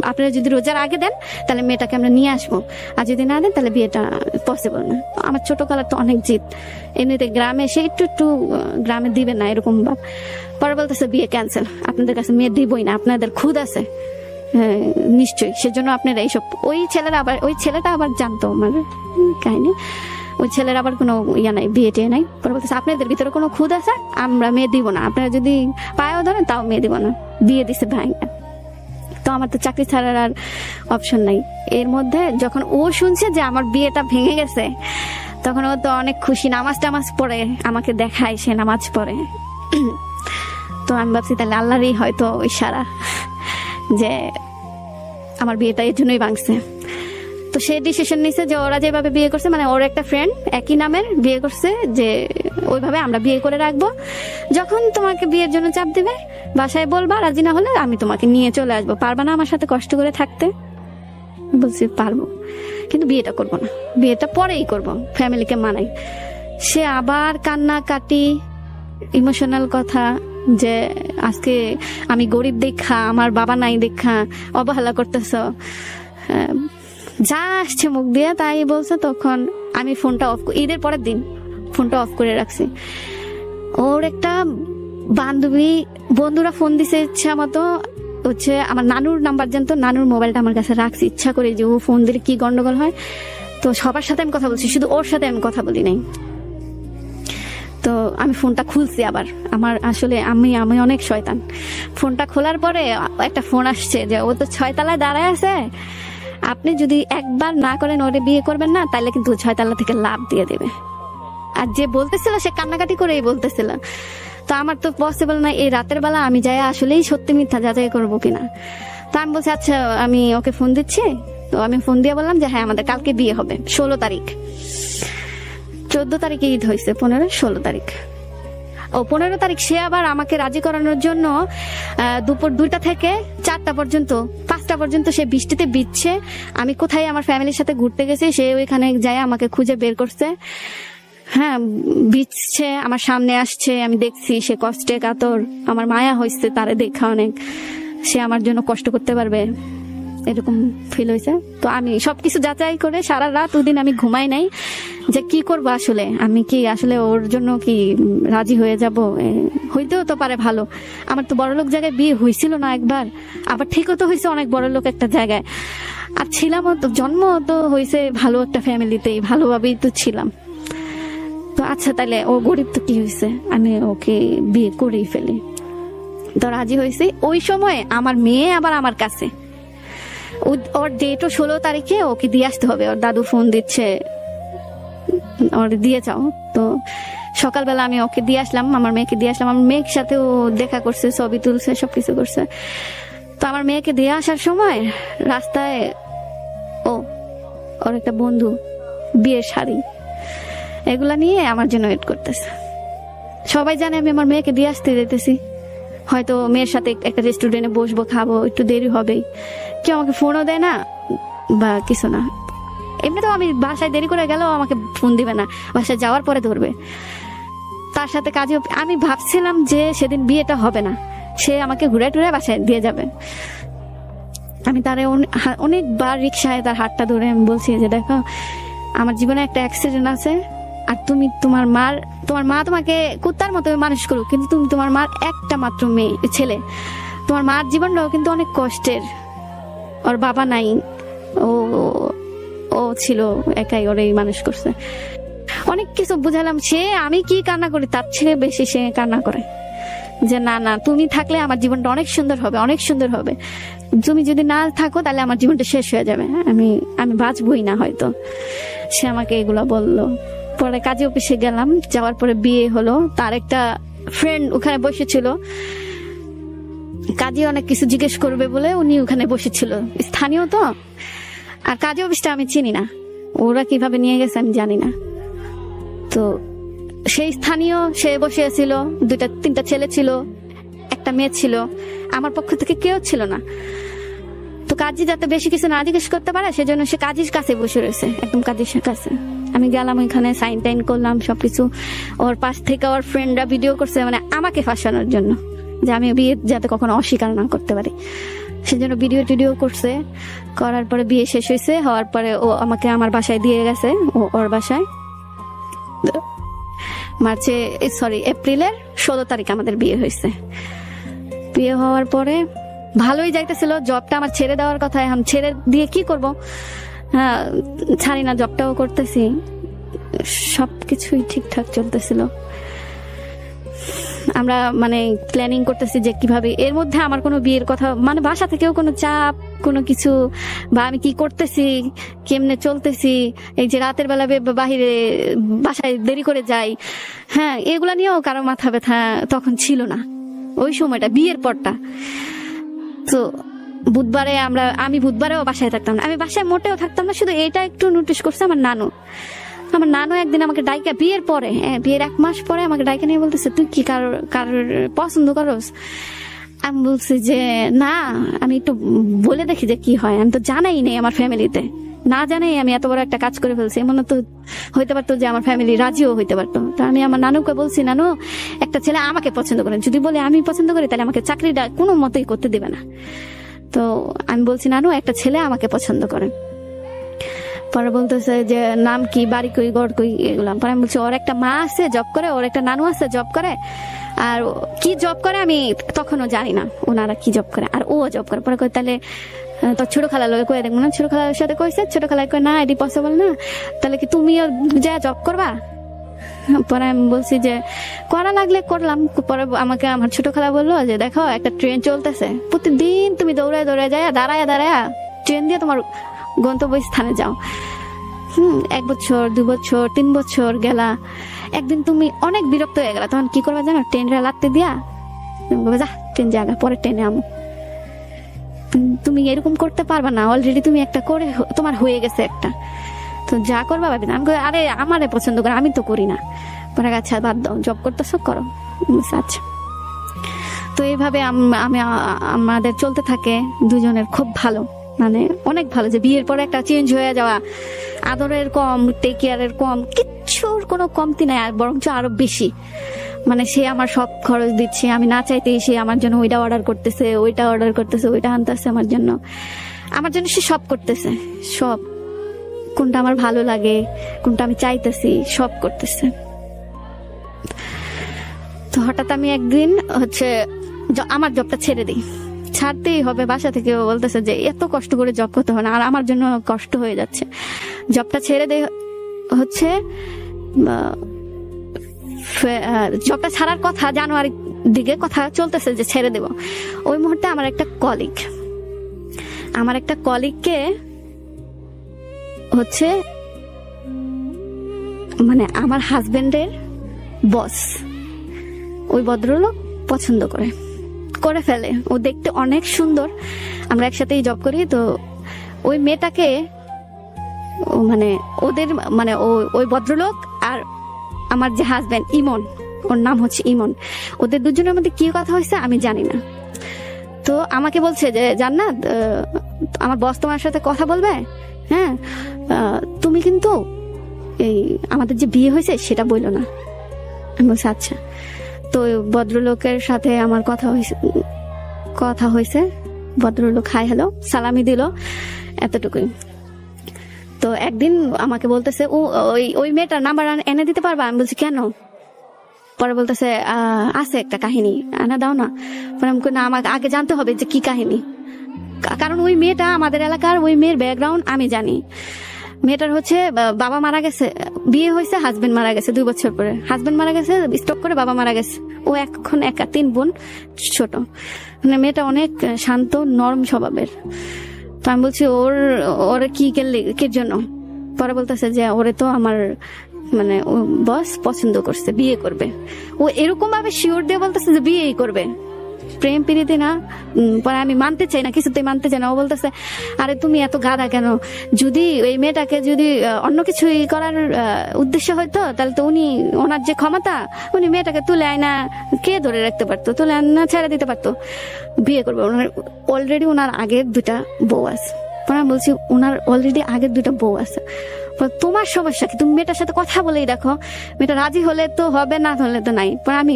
আপনারা যদি রোজার আগে দেন তাহলে মেয়েটাকে আমরা নিয়ে আসবো, আর যদি না দেন তাহলে বিয়েটা পসিবল না। আমার ছোট কালার তো অনেক জিদ, এমনিতে গ্রামে সে একটু গ্রামে দিবে না এরকম ভাব। পরে বলতেছে বিয়ে ক্যান্সেল, আপনাদের কাছে মেয়ে দিবই না, আপনাদের খুদ আছে, হ্যাঁ নিশ্চয়ই, সেজন্য আপনারা এইসব। ওই ছেলেটা আবার জানতো আমার কাহিনী, ওই ছেলের আবার কোনো ইয়া নাই, বিয়ে টিয়ে নাই। পরে বলতেছে আপনাদের ভিতরে কোনো খুদ আছে, আমরা মেয়ে দিব না, আপনারা যদি পায়েও ধরেন তাও মেয়ে দিব না, দিয়ে দিছে ভাই। তো আমার তো চাকরি ছাড়ার আর অপশন নাই। এর মধ্যে যখন ও শুনছে যে আমার বিয়েটা ভেঙে গেছে, তখন ও তো অনেক খুশি, নামাজ পড়ে আমাকে দেখায়, সে নামাজ পড়ে। তো আমি ভাবছি তাহলে আল্লাহরই হয়তো ইশারা যে আমার বিয়েটা এর জন্যই ভাঙছে। তো সে ডিসিশন নিছে যে ওরা যেভাবে বিয়ে করছে, মানে ওর একটা ফ্রেন্ড একই নামের বিয়ে করছে, যে ওইভাবে আমরা বিয়ে করে রাখবো, যখন তোমাকে বিয়ের জন্য চাপ দিবে বাসায় বলবা, রাজি না হলে আমি তোমাকে নিয়ে চলে আসবো, পারবা না আমার সাথে কষ্ট করে থাকতে? বলছি পারবো, কিন্তু বিয়েটা করবো না, বিয়েটা পরেই করবো, ফ্যামিলিকে মানাই। সে আবার কান্নাকাটি, ইমোশনাল কথা, যে আজকে আমি গরিব দেখা, আমার বাবা নাই দেখা অবহেলা করতেছ, যা আসছে মুখ দিয়ে তাই বলছে। তখন আমি ফোনটা অফ, ঈদের পরের দিন ফোনটা অফ করে রাখছি। ওর একটা বন্ধুরা ফোন দিছে ইচ্ছা মতো, হচ্ছে আমার নানুর নাম্বার জানতো, নানুর মোবাইলটা আমার কাছে রাখছি ইচ্ছা করে, যে ও ফোন দিলে কি গন্ডগোল হয়। তো সবার সাথে আমি কথা বলছি, শুধু ওর সাথে আমি কথা বলি নাই। তো আমি ফোনটা খুলছি আবার, আমার আসলে আমি অনেক শয়তান। ফোনটা খোলার পরে একটা ফোন আসছে যে ও তো 6 তলায় দাঁড়ায় আছে, আপনি যদি একবার না করেন ওরে বিয়ে করবেন না, তাহলে কিন্তু 6 তলা থেকে লাফ দিয়ে দেবে। আর যে বলতেছিল সে কান্নাকাটি করেই বলতেছিল। তো আমার তো পসিবল না এই রাতের বেলা আমি যাই আসলেই সত্যি মিথ্যা যাচাই করবো কিনা। তো আমি বলছি আচ্ছা আমি ওকে ফোন দিচ্ছি। তো আমি ফোন দিয়ে বললাম যে হ্যাঁ আমাদের কালকে বিয়ে হবে, 16 তারিখ, 14 তারিখে ঈদ হয়েছে, 15, 16 তারিখ। ও 15 তারিখ সে আবার আমাকে রাজি করানোর জন্য দুপুর 2টা থেকে 4টা পর্যন্ত, 5টা পর্যন্ত সে বৃষ্টিতে ভিজছে। আমি কোথায় আমার ফ্যামিলির সাথে ঘুরতে গেছি, সে ওইখানে যায় আমাকে খুঁজে বের করছে। হ্যাঁ, ভিজছে, আমার সামনে আসছে, আমি দেখছি সে কষ্টে কাতর, আমার মায়া হয়েছে তারে দেখা অনেক, সে আমার জন্য কষ্ট করতে পারবে এরকম ফিল হয়েছে। তো আমি সবকিছু যাচাই করে সারা রাত ওদিন আমি ঘুমাই নাই, যে কি করব আসলে, আমি কি আসলে ওর জন্য কি রাজি হয়ে যাব, হইতেও তো পারে ভালো, আমার তো বড়লোক জায়গায় বিয়ে হয়েছিল না একবার, আবার ঠিকও তো হয়েছে অনেক বড়লোক একটা জায়গায়, আর ছিলাম তো, জন্ম তো হয়েছে ভালো একটা ফ্যামিলিতেই, ভালোভাবেই তো ছিলাম। তো আচ্ছা তাহলে ও গরিব তো কি হয়েছে, আমি ওকে বিয়ে করেই ফেলি। তো রাজি হয়েছে। ওই সময় আমার মেয়ে আবার আমার কাছে, ওর ডেটও 16 তারিখে, ওকে দিয়ে আসতে হবে, ওর দাদু ফোন দিচ্ছে ওর দিয়ে যাও। তো সকালবেলা আমি ওকে দিয়ে আসলাম, আমার মেয়েকে দিয়ে আসলাম, আমার মেয়ের সাথেও দেখা করছে, ছবি তুলছে, সবকিছু করছে। তো আমার মেয়েকে দিয়ে আসার সময় রাস্তায় ওর একটা বন্ধু বিয়ের শাড়ি এগুলা নিয়ে আমার জন্য ওয়েট করতেছে। সবাই জানে আমি আমার মেয়েকে দিয়ে আসতে যেতেছি, হয়তো মেয়ের সাথে একটা রেস্টুরেন্টে বসবো, খাবো, একটু দেরি হবে, কেউ আমাকে ফোনও দেয় না বা কিছু না। এমনি তো আমি বাসায় দেরি করে গেলেও আমাকে ফোন দিবে না, বাসায় যাওয়ার পরে ধরবে। তার সাথে কাজে আমি ভাবছিলাম যে সেদিন বিয়েটা হবে না, সে আমাকে ঘুরে টুরে বাসায় দিয়ে যাবে। আমি তারে অনেকবার রিক্সায় তার হাতটা ধরে আমি বলছি যে দেখো আমার জীবনে একটা অ্যাক্সিডেন্ট আছে, আর তুমি তোমার মা তোমাকে কুত্তার মতো মানুষ করুক, কিন্তু তুমি তোমার মার একটা মাত্র ছেলে, তোমার মার জীবনটাও কিন্তু অনেক কষ্টের, ওর বাবা নাই, ও ছিল একাই, ওরাই মানুষ করছে। অনেক কিছু বুঝালাম, সে আমি কি কান্না করি তার ছেলে বেশি সে কান্না করে, যে না না তুমি থাকলে আমার জীবনটা অনেক সুন্দর হবে, অনেক সুন্দর হবে, তুমি যদি না থাকো তাহলে আমার জীবনটা শেষ হয়ে যাবে, আমি বাঁচবই না হয়তো। সে আমাকে এগুলো বললো। পরে কাজে অফিসে গেলাম, যাওয়ার পরে বিয়ে হলো। তার একটা ফ্রেন্ড ওখানে বসেছিল, কাজে অনেক কিছু জিজ্ঞেস করবে বলে উনি ওখানে বসেছিল, স্থানীয় তো। আর কাজে অফিসটা আমি চিনি না, ওরা কিভাবে নিয়ে গেছে আমি জানি না। তো সেই স্থানীয় সে বসে ছিল, 2-3টা ছেলে ছিল, একটা মেয়ে ছিল, আমার পক্ষ থেকে কেউ ছিল না। তো কাজী যাতে বেশি কিছু না জিজ্ঞেস করতে পারে সেজন্য সে কাজীর কাছে বসে রয়েছে, একদম কাজীর কাছে। আমি গেলাম ওইখানে, সাইন টাইন করলাম সবকিছু। ওর পাশ থেকে ওর ফ্রেন্ডরা ভিডিও করছে, মানে আমাকে ফাঁসানোর জন্য, যে আমি বিয়ে যাতে কখনো অস্বীকার না করতে পারি, সেজন্য ভিডিও টিডিও করছে। করার পরে বিয়ে শেষ হয়েছে, হওয়ার পরে ও আমাকে আমার বাসায় দিয়ে গেছে, ওর বাসায়। এপ্রিলের 16 তারিখ আমাদের বিয়ে হয়েছে। বিয়ে হওয়ার পরে ভালোই যাইতেছিল, জবটা আমার ছেড়ে দেওয়ার কথা, এখন ছেড়ে দিয়ে কি করব, হ্যাঁ ছাড়ি না, জবটাও করতেছি, সবকিছুই ঠিকঠাক চলতেছিল। আমরা মানে প্ল্যানিং করতেছি যে কিভাবে, এর মধ্যে আমার কোনো বিয়ের কথা, মানে বাসা থেকেও কোনো চাপ, কোনো কিছু, বা আমি কি করতেছি, কেমনে চলতেছি, এই যে রাতের বেলা বাহিরে বাসায় দেরি করে যাই, হ্যাঁ এগুলা নিয়েও কারো মাথা ব্যথা তখন ছিল না ওই সময়টা, বিয়ের পরটা। তো বুধবারে আমি বুধবারেও বাসায় থাকতাম না, আমি বাসায় মোটেও থাকতাম না। শুধু এটা একটু নোটিশ করছে আমার নানু একদিন আমাকে ডাইকা, বিয়ের পরে, বিয়ের 1 মাস পরে আমাকে ডাইকা নিয়ে বলতেছে, তুই কি কারোর পছন্দ করস? আমি বলছি যে না, আমি একটু বলে দেখি যে কি হয়, আমি তো জানাই নেই আমার ফ্যামিলিতে, না জানাই আমি এত বড় একটা কাজ করে ফেলছি। এমন তো হইতে পারতো যে আমার ফ্যামিলি রাজিও হইতে পারতো। তো আমি আমার নানুকে বলছি, নানু একটা ছেলে আমাকে পছন্দ করেন, যদি বলে আমি পছন্দ করি তাহলে আমাকে চাকরিটা কোনো মতেই করতে দেবে না। তো আমি বলছি, নানু একটা ছেলে আমাকে পছন্দ করে। পরে বলতেছে যে নাম কি, বাড়ি কই, ঘর কই, এগুলো। পরে আমি বলছি ওর একটা মা আছে জব করে, ওর একটা নানু আছে জব করে, আর কি জব করে আমি তখনও জানি না ওনারা কি জব করে, আর ও জব করে। পরে কই তাহলে তোর ছোট খালার লোকে কয়ে দেখবো না? ছোট খালার সাথে কইছে, ছোট খালায় কয় না এটি পসিবল না, তাহলে কি তুমিও যা জব করবা? পরে আমি বলছি যে করা লাগলে করলাম। পরে আমাকে আমার ছোট খালা বললো যে দেখো একটা ট্রেন চলতেছে, প্রতিদিন তুমি দৌড়ায় যায়, দাঁড়ায় ট্রেন দিয়ে তোমার গন্তব্য স্থানে যাও। 1 বছর 2 বছর 3 বছর গেলা, একদিন তুমি অনেক বিরক্ত হয়ে গেলা, তখন কি করবা জানো? ট্রেনটা লাগতে দিয়া যা ট্রেন জায়গা, পরে ট্রেনে আমো। তুমি এরকম করতে পারবা না, অলরেডি তুমি একটা করে তোমার হয়ে গেছে একটা, তো যা করবা ভাবি না। আমি আরে আমারে পছন্দ করে, আমি তো করি না। পরে আচ্ছা বাদ দাও, জব করতেছো করো। আচ্ছা, তো এইভাবে আমাদের চলতে থাকে দুজনের, খুব ভালো, মানে অনেক ভালো। যে বিয়ের পরে একটা চেঞ্জ হয়ে যাওয়া, আদরের কম, টেক কেয়ারের কম, কিচ্ছুর কোনো কমতি নাই, আর বরঞ্চ আরো বেশি। মানে সে আমার সব খরচ দিচ্ছে, আমি না চাইতেই সে আমার জন্য ওইটা অর্ডার করতেছে, ওইটা আনতেছে আমার জন্য সে সব করতেছে, সব কোনটা আমার ভালো লাগে, কোনটা আমি চাইতেছি, সব করতেছে। তো হঠাৎ আমি একদিন আমার জবটা ছেড়ে দিই, ছাড়তেই হবে। বাসা থেকে বলতেছে যে এত কষ্ট করে জব করতে হয় না, আর আমার জন্য কষ্ট হয়ে যাচ্ছে। জবটা ছেড়ে দে জবটা ছাড়ার কথা, জানুয়ারির দিকে কথা চলতেছে যে ছেড়ে দেব। ওই মুহূর্তে আমার একটা কলিগকে মানে আমার হাজবেন্ডের বস, ওই ভদ্রলোক পছন্দ করে ফেলে। ও দেখতে অনেক সুন্দর, আমরা একসাথেই জব করি। তো ওই মেয়েটাকে মানে ওই ভদ্রলোক আর আমার যে হাজবেন্ড ইমন, ওর নাম হচ্ছে ইমন, ওদের দুজনের মধ্যে কি কথা হয়েছে আমি জানি না। তো আমাকে বলছে যে জান্নাত, আমার বস তোমার সাথে কথা বলবে, হ্যাঁ তুমি কিন্তু এই আমাদের যে বিয়ে হয়েছে সেটা বললো না। আমি বলছি আচ্ছা। তো ভদ্রলোকের সাথে আমার কথা হয়েছে, ভদ্রলোক হাই হ্যালো সালামি দিল, এতটুকুই। তো একদিন আমাকে বলতেছে ওই মেয়েটার নাম্বার এনে দিতে পারবা? আমি বলছি কেন? পরে বলতেছে আছে একটা কাহিনী, আনা দাও না। পরে আমি না, আমাকে আগে জানতে হবে যে কি কাহিনী, কারণ ওই মেয়েটা আমাদের এলাকার, ওই মেয়ের ব্যাকগ্রাউন্ড আমি জানি। মেয়েটার বাবা মারা গেছে, বিয়ে হয়েছে, হাজবেন্ড মারা গেছে 2 বছর পরে, হাজবেন্ড মারা গেছে, স্ট্রোক করে বাবা মারা গেছে। ও এখন একা, 3 বোন, ছোট। মানে মেয়েটা অনেক শান্ত নরম স্বভাবের। তো আমি বলছি ওর কি কির জন্য? পরে বলতেছে যে ওরে তো আমার মানে বস পছন্দ করছে, বিয়ে করবে। ও এরকম ভাবে শিওর দিয়ে বলতেছে যে বিয়েই করবে, প্রেম প্রীতি না। পরে আমি মানতে চাই না, কিছুতেই মানতে চাই না। ও বলতেছে আরে তুমি এত গাধা কেন? যদি ওই মেয়েটাকে যদি অন্য কিছু করার উদ্দেশ্য হয়তো, তাহলে তো ওনার যে ক্ষমতা, উনি মেয়েটাকে তুলে আয়না কে ধরে রাখতে পারতো, তুলে আয়না ছেড়ে দিতে পারতো, বিয়ে করবে। অলরেডি ওনার আগের 2টা বউ আছে। পরে আমি বলছি ওনার অলরেডি আগের 2টা বউ আছে, তোমার সমস্যা কি? তুমি মেয়েটার সাথে কথা বলেই দেখো, মেয়েটা রাজি হলে তো হবে, না হলে তো নাই। পরে আমি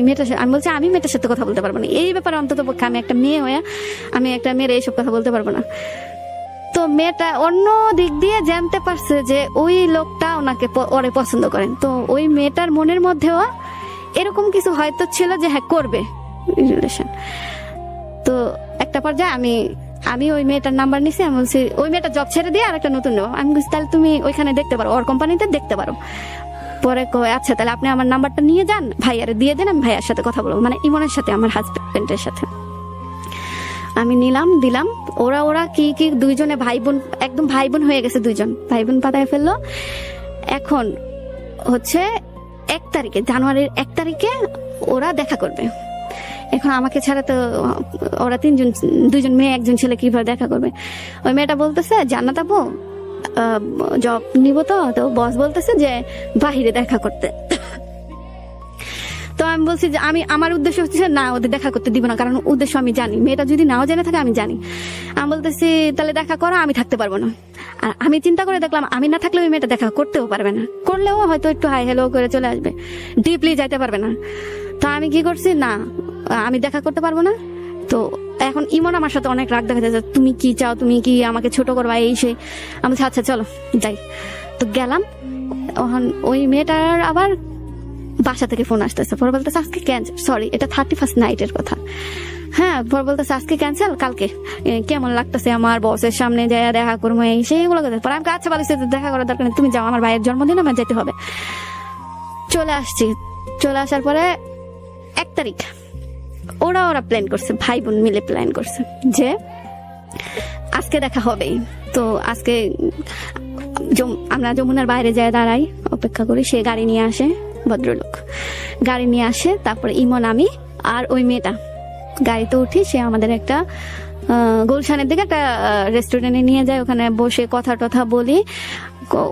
বলছি আমি মেয়েটার সাথে কথা বলতে পারবো না এই ব্যাপারে, অন্তত পক্ষে আমি একটা মেয়ে হয়ে আমি একটা মেয়ের এইসব কথা বলতে পারবো না। তো মেয়েটা অন্য দিক দিয়ে জানতে পারছে যে ওই লোকটা ওরে পছন্দ করেন। তো ওই মেয়েটার মনের মধ্যেও এরকম কিছু হয়তো ছিল যে হ্যাঁ করবে রিলেশন। তো একটা পর্যায়ে আমি ওই মেয়েটার নাম্বার নিছি। আমি বলছি ওই মেয়েটা জব ছেড়ে দিয়ে আর একটা নতুন নেবো। আমি বলছি তাহলে তুমি ওইখানে দেখতে পারো, ওর কোম্পানিতে দেখতে পারো। পরে কয় আচ্ছা তাহলে আপনি আমার নাম্বারটা নিয়ে যান, ভাইয়ারে দিয়ে দেন, আমি ভাইয়ার সাথে কথা বলবো, মানে ইমনের সাথে, আমার হাজবেন্ডের সাথে। আমি দিলাম। ওরা কি দুইজনে ভাই বোন, একদম ভাই বোন হয়ে গেছে, 2জন ভাই বোন পাতায় ফেললো। এখন 1 তারিখে, জানুয়ারির 1 তারিখে ওরা দেখা করবে। এখন আমাকে ছাড়া তো ওরা দুইজন মেয়ে একজন ছেলে কিভাবে দেখা করবে। ওই মেয়েটা বলতেছে জান্নাত আপু জব নিব, তো বস বলতেছে যে বাহিরে দেখা করতে। তো আমি বলছি যে আমার উদ্দেশ্য হচ্ছে না, ওদের দেখা করতে দিব না, কারণ উদ্দেশ্য আমি জানি। মেয়েটা যদি নাও জেনে থাকে আমি জানি। আমি বলতেছি তাহলে দেখা করো, আমি থাকতে পারবো না। আর আমি চিন্তা করে দেখলাম আমি না থাকলে ওই মেয়েটা দেখা করতেও পারবে না, করলেও হয়তো একটু হাই হ্যালো করে চলে আসবে, ডিপলি যাইতে পারবে না। তো আমি কি করছি, না আমি দেখা করতে পারবো না। তো এখন ইমন আমার সাথে অনেক রাগ দেখা যাচ্ছে, তুমি কি চাও, তুমি কি আমাকে ছোট করবা, এই সেই। আমি বলছি আচ্ছা চলো যাই। তো গেলাম। ওই মেয়েটার আবার বাসা থেকে ফোন আসতেছে, পরে বলতেছে আজকে ক্যান্সেল, সরি এটা 31st নাইটের কথা। হ্যাঁ, পরে বলতেছে আজকে ক্যান্সেল, কালকে কেমন লাগতেছে আমার বসের সামনে যায় দেখা করবো, এই সেইগুলো পরে আমি আচ্ছা বলেছি দেখা করার দরকার নেই, তুমি যাও, আমার ভাইয়ের জন্মদিন আমার যেতে হবে। চলে আসছি। চলে আসার পরে 1 তারিখ ওরা প্ল্যান করছে, ভাই বোন মিলে প্ল্যান করছে যে আজকে দেখা হবে। তো আজকে আমরা যমুনার বাইরে যায় দাঁড়াই, অপেক্ষা করি, সে গাড়ি নিয়ে আসে, ভদ্রলোক গাড়ি নিয়ে আসে। তারপরে ইমন, আমি আর ওই মেয়েটা গাড়িতে উঠি। সে আমাদের একটা গুলশানের দিকে একটা রেস্টুরেন্টে নিয়ে যায়, ওখানে বসে কথা টথা বলি।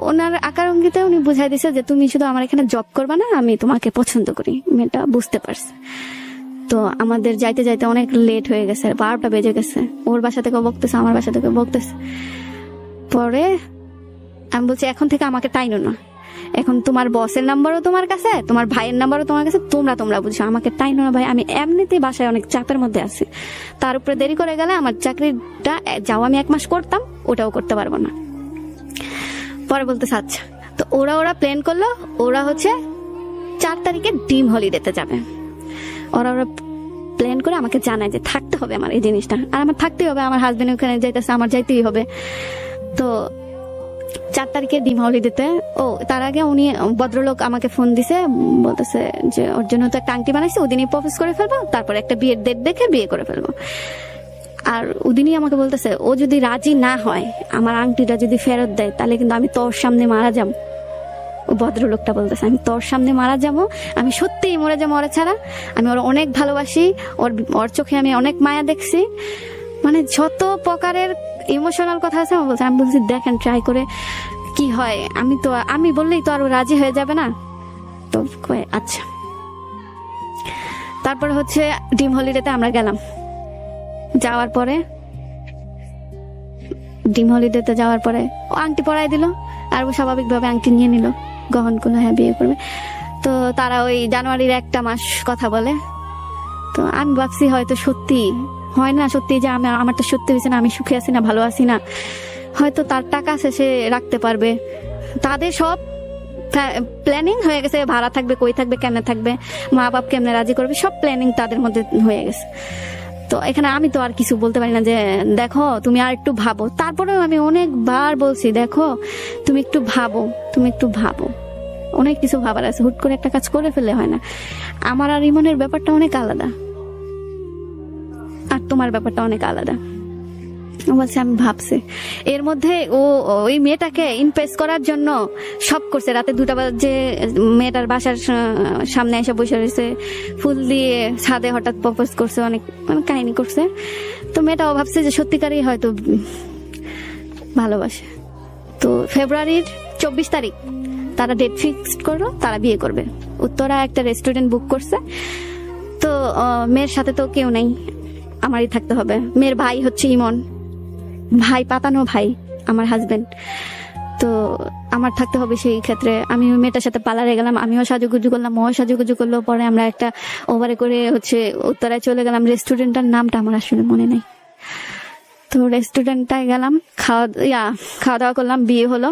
ওনার আকার অঙ্গিতে উনি বুঝাই দিছে যে তুমি শুধু আমার এখানে জব করবা না, আমি তোমাকে পছন্দ করি। মেয়েটা বুঝতে পারছে। তো আমাদের যাইতে যাইতে অনেক লেট হয়ে গেছে, 12টা বেজে গেছে। ওর বাসা থেকে বকতেছে, আমার বাসা থেকে বকতেছে। পরে আমি বলছি এখন থেকে আমাকে টাইনো না, এখন তোমার বসের নাম্বারও তোমার কাছে, তোমার ভাইয়ের নাম্বারও তোমার কাছে, তোমরা বুঝছো, আমাকে টাইনো না ভাই। আমি এমনিতেই বাসায় অনেক চাপের মধ্যে আছি, তার উপরে দেরি করে গেলে আমার চাকরিটা যাও আমি 1 মাস করতাম, ওটাও করতে পারবো না। পরে বলতেছে আচ্ছা। তো ওরা প্ল্যান করলো, ওরা হচ্ছে 4 তারিখে ডিম হলিডেতে যাবে। ওরা প্ল্যান করে আমাকে জানায় যে থাকতে হবে আমার এই জিনিসটা, আর আমার থাকতেই হবে, আমার হাজবেন্ড ওখানে যাইতেছে, আমার যাইতেই হবে। তো 4 তারিখে ডিম হলিডেতে, তার আগে উনি ভদ্রলোক আমাকে ফোন দিছে, বলতেছে যে ওর জন্য তো একটা আংটি বানাইছে, ওদিনই প্রপোজ করে ফেলবো, তারপর একটা বিয়ের ডেট দেখে বিয়ে করে ফেলবো। আর ওদিনই আমাকে বলতেছে ও যদি রাজি না হয়, আমার আংটিটা যদি ফেরত দেয়, তাহলে কিন্তু আমি তোর সামনে মারা যাবো। ও ভদ্রলোকটা বলতেছে আমি তোর সামনে মারা যাবো, আমি সত্যিই মরে যাবো ওরা ছাড়া। আমি ওরা অনেক ভালোবাসি, ওর চোখে আমি অনেক মায়া দেখছি, মানে যত প্রকারের ইমোশনাল কথা আছে আমি বলছি। আমি বলছি দেখেন ট্রাই করে কি হয়, আমি বললেই তো আর রাজি হয়ে যাবে না। তো আচ্ছা। তারপরে হচ্ছে ডিম হলিডেতে আমরা গেলাম। যাওয়ার পরে ডিম হলিডেতে যাওয়ার পরে ও আংটি পরাই দিল, আর ও স্বাভাবিকভাবে আংটি নিয়ে নিল, গ্রহণ করলো, হ্যাঁ বিয়ে করবে। তো তারা ওই জানুয়ারির 1টা মাস কথা বলে। তো আমি ভাবছি হয়তো সত্যি হয় না, সত্যি যে আমার তো সত্যি হয়েছে না, আমি সুখে আছি না, ভালো আছি না, হয়তো তার টাকা আছে, সে রাখতে পারবে। তাদের সব প্ল্যানিং হয়ে গেছে, ভাড়া থাকবে, কই থাকবে, কেমনে থাকবে, মা বাপ কেমনে রাজি করবে, সব প্ল্যানিং তাদের মধ্যে হয়ে গেছে। তো এখানে আমি তো আর কিছু বলতে পারি না যে দেখো তুমি আর একটু ভাবো। তারপরেও আমি অনেকবার বলছি দেখো তুমি একটু ভাবো, তুমি একটু ভাবো, অনেক কিছু ভাবার আছে, হুট করে একটা কাজ করে ফেলে হয় না। আমার আর ইমনের ব্যাপারটা অনেক আলাদা, আর তোমার ব্যাপারটা অনেক আলাদা। বলছে আমি ভাবছি। এর মধ্যে ওই মেয়েটাকে ইমপ্রেস করার জন্য সব করছে। রাতে 2টা বাজে মেয়েটার বাসার সামনে এসে বসে রয়েছে, ফুল দিয়ে ছাদে হঠাৎ প্রপোজ করছে, অনেক কাহিনী করছে। তো মেয়েটাও ভাবছে যে সত্যিকারই হয়তো ভালোবাসে। তো ফেব্রুয়ারির 24 তারিখ তারা ডেট ফিক্সড করলো, তারা বিয়ে করবে। উত্তরা একটা রেস্টুরেন্ট বুক করছে। তো মেয়ের সাথে তো কেউ নেই, আমারই থাকতে হবে। মেয়ের ভাই হচ্ছে ইমন, ভাই পাতানো ভাই আমার হাজবেন্ড। তো আমার থাকতে হবে। সেই ক্ষেত্রে আমি ওই মেয়েটার সাথে পার্লারে গেলাম, আমিও সাজুগুজু করলাম, ও সাজুগুজু করলো। পরে আমরা একটা ওভারে করে হচ্ছে উত্তরায় চলে গেলাম। রেস্টুরেন্টটার নামটা আমার আসলে মনে নেই। তো রেস্টুরেন্টটায় গেলাম, খাওয়া দাওয়া করলাম, বিয়ে হলো।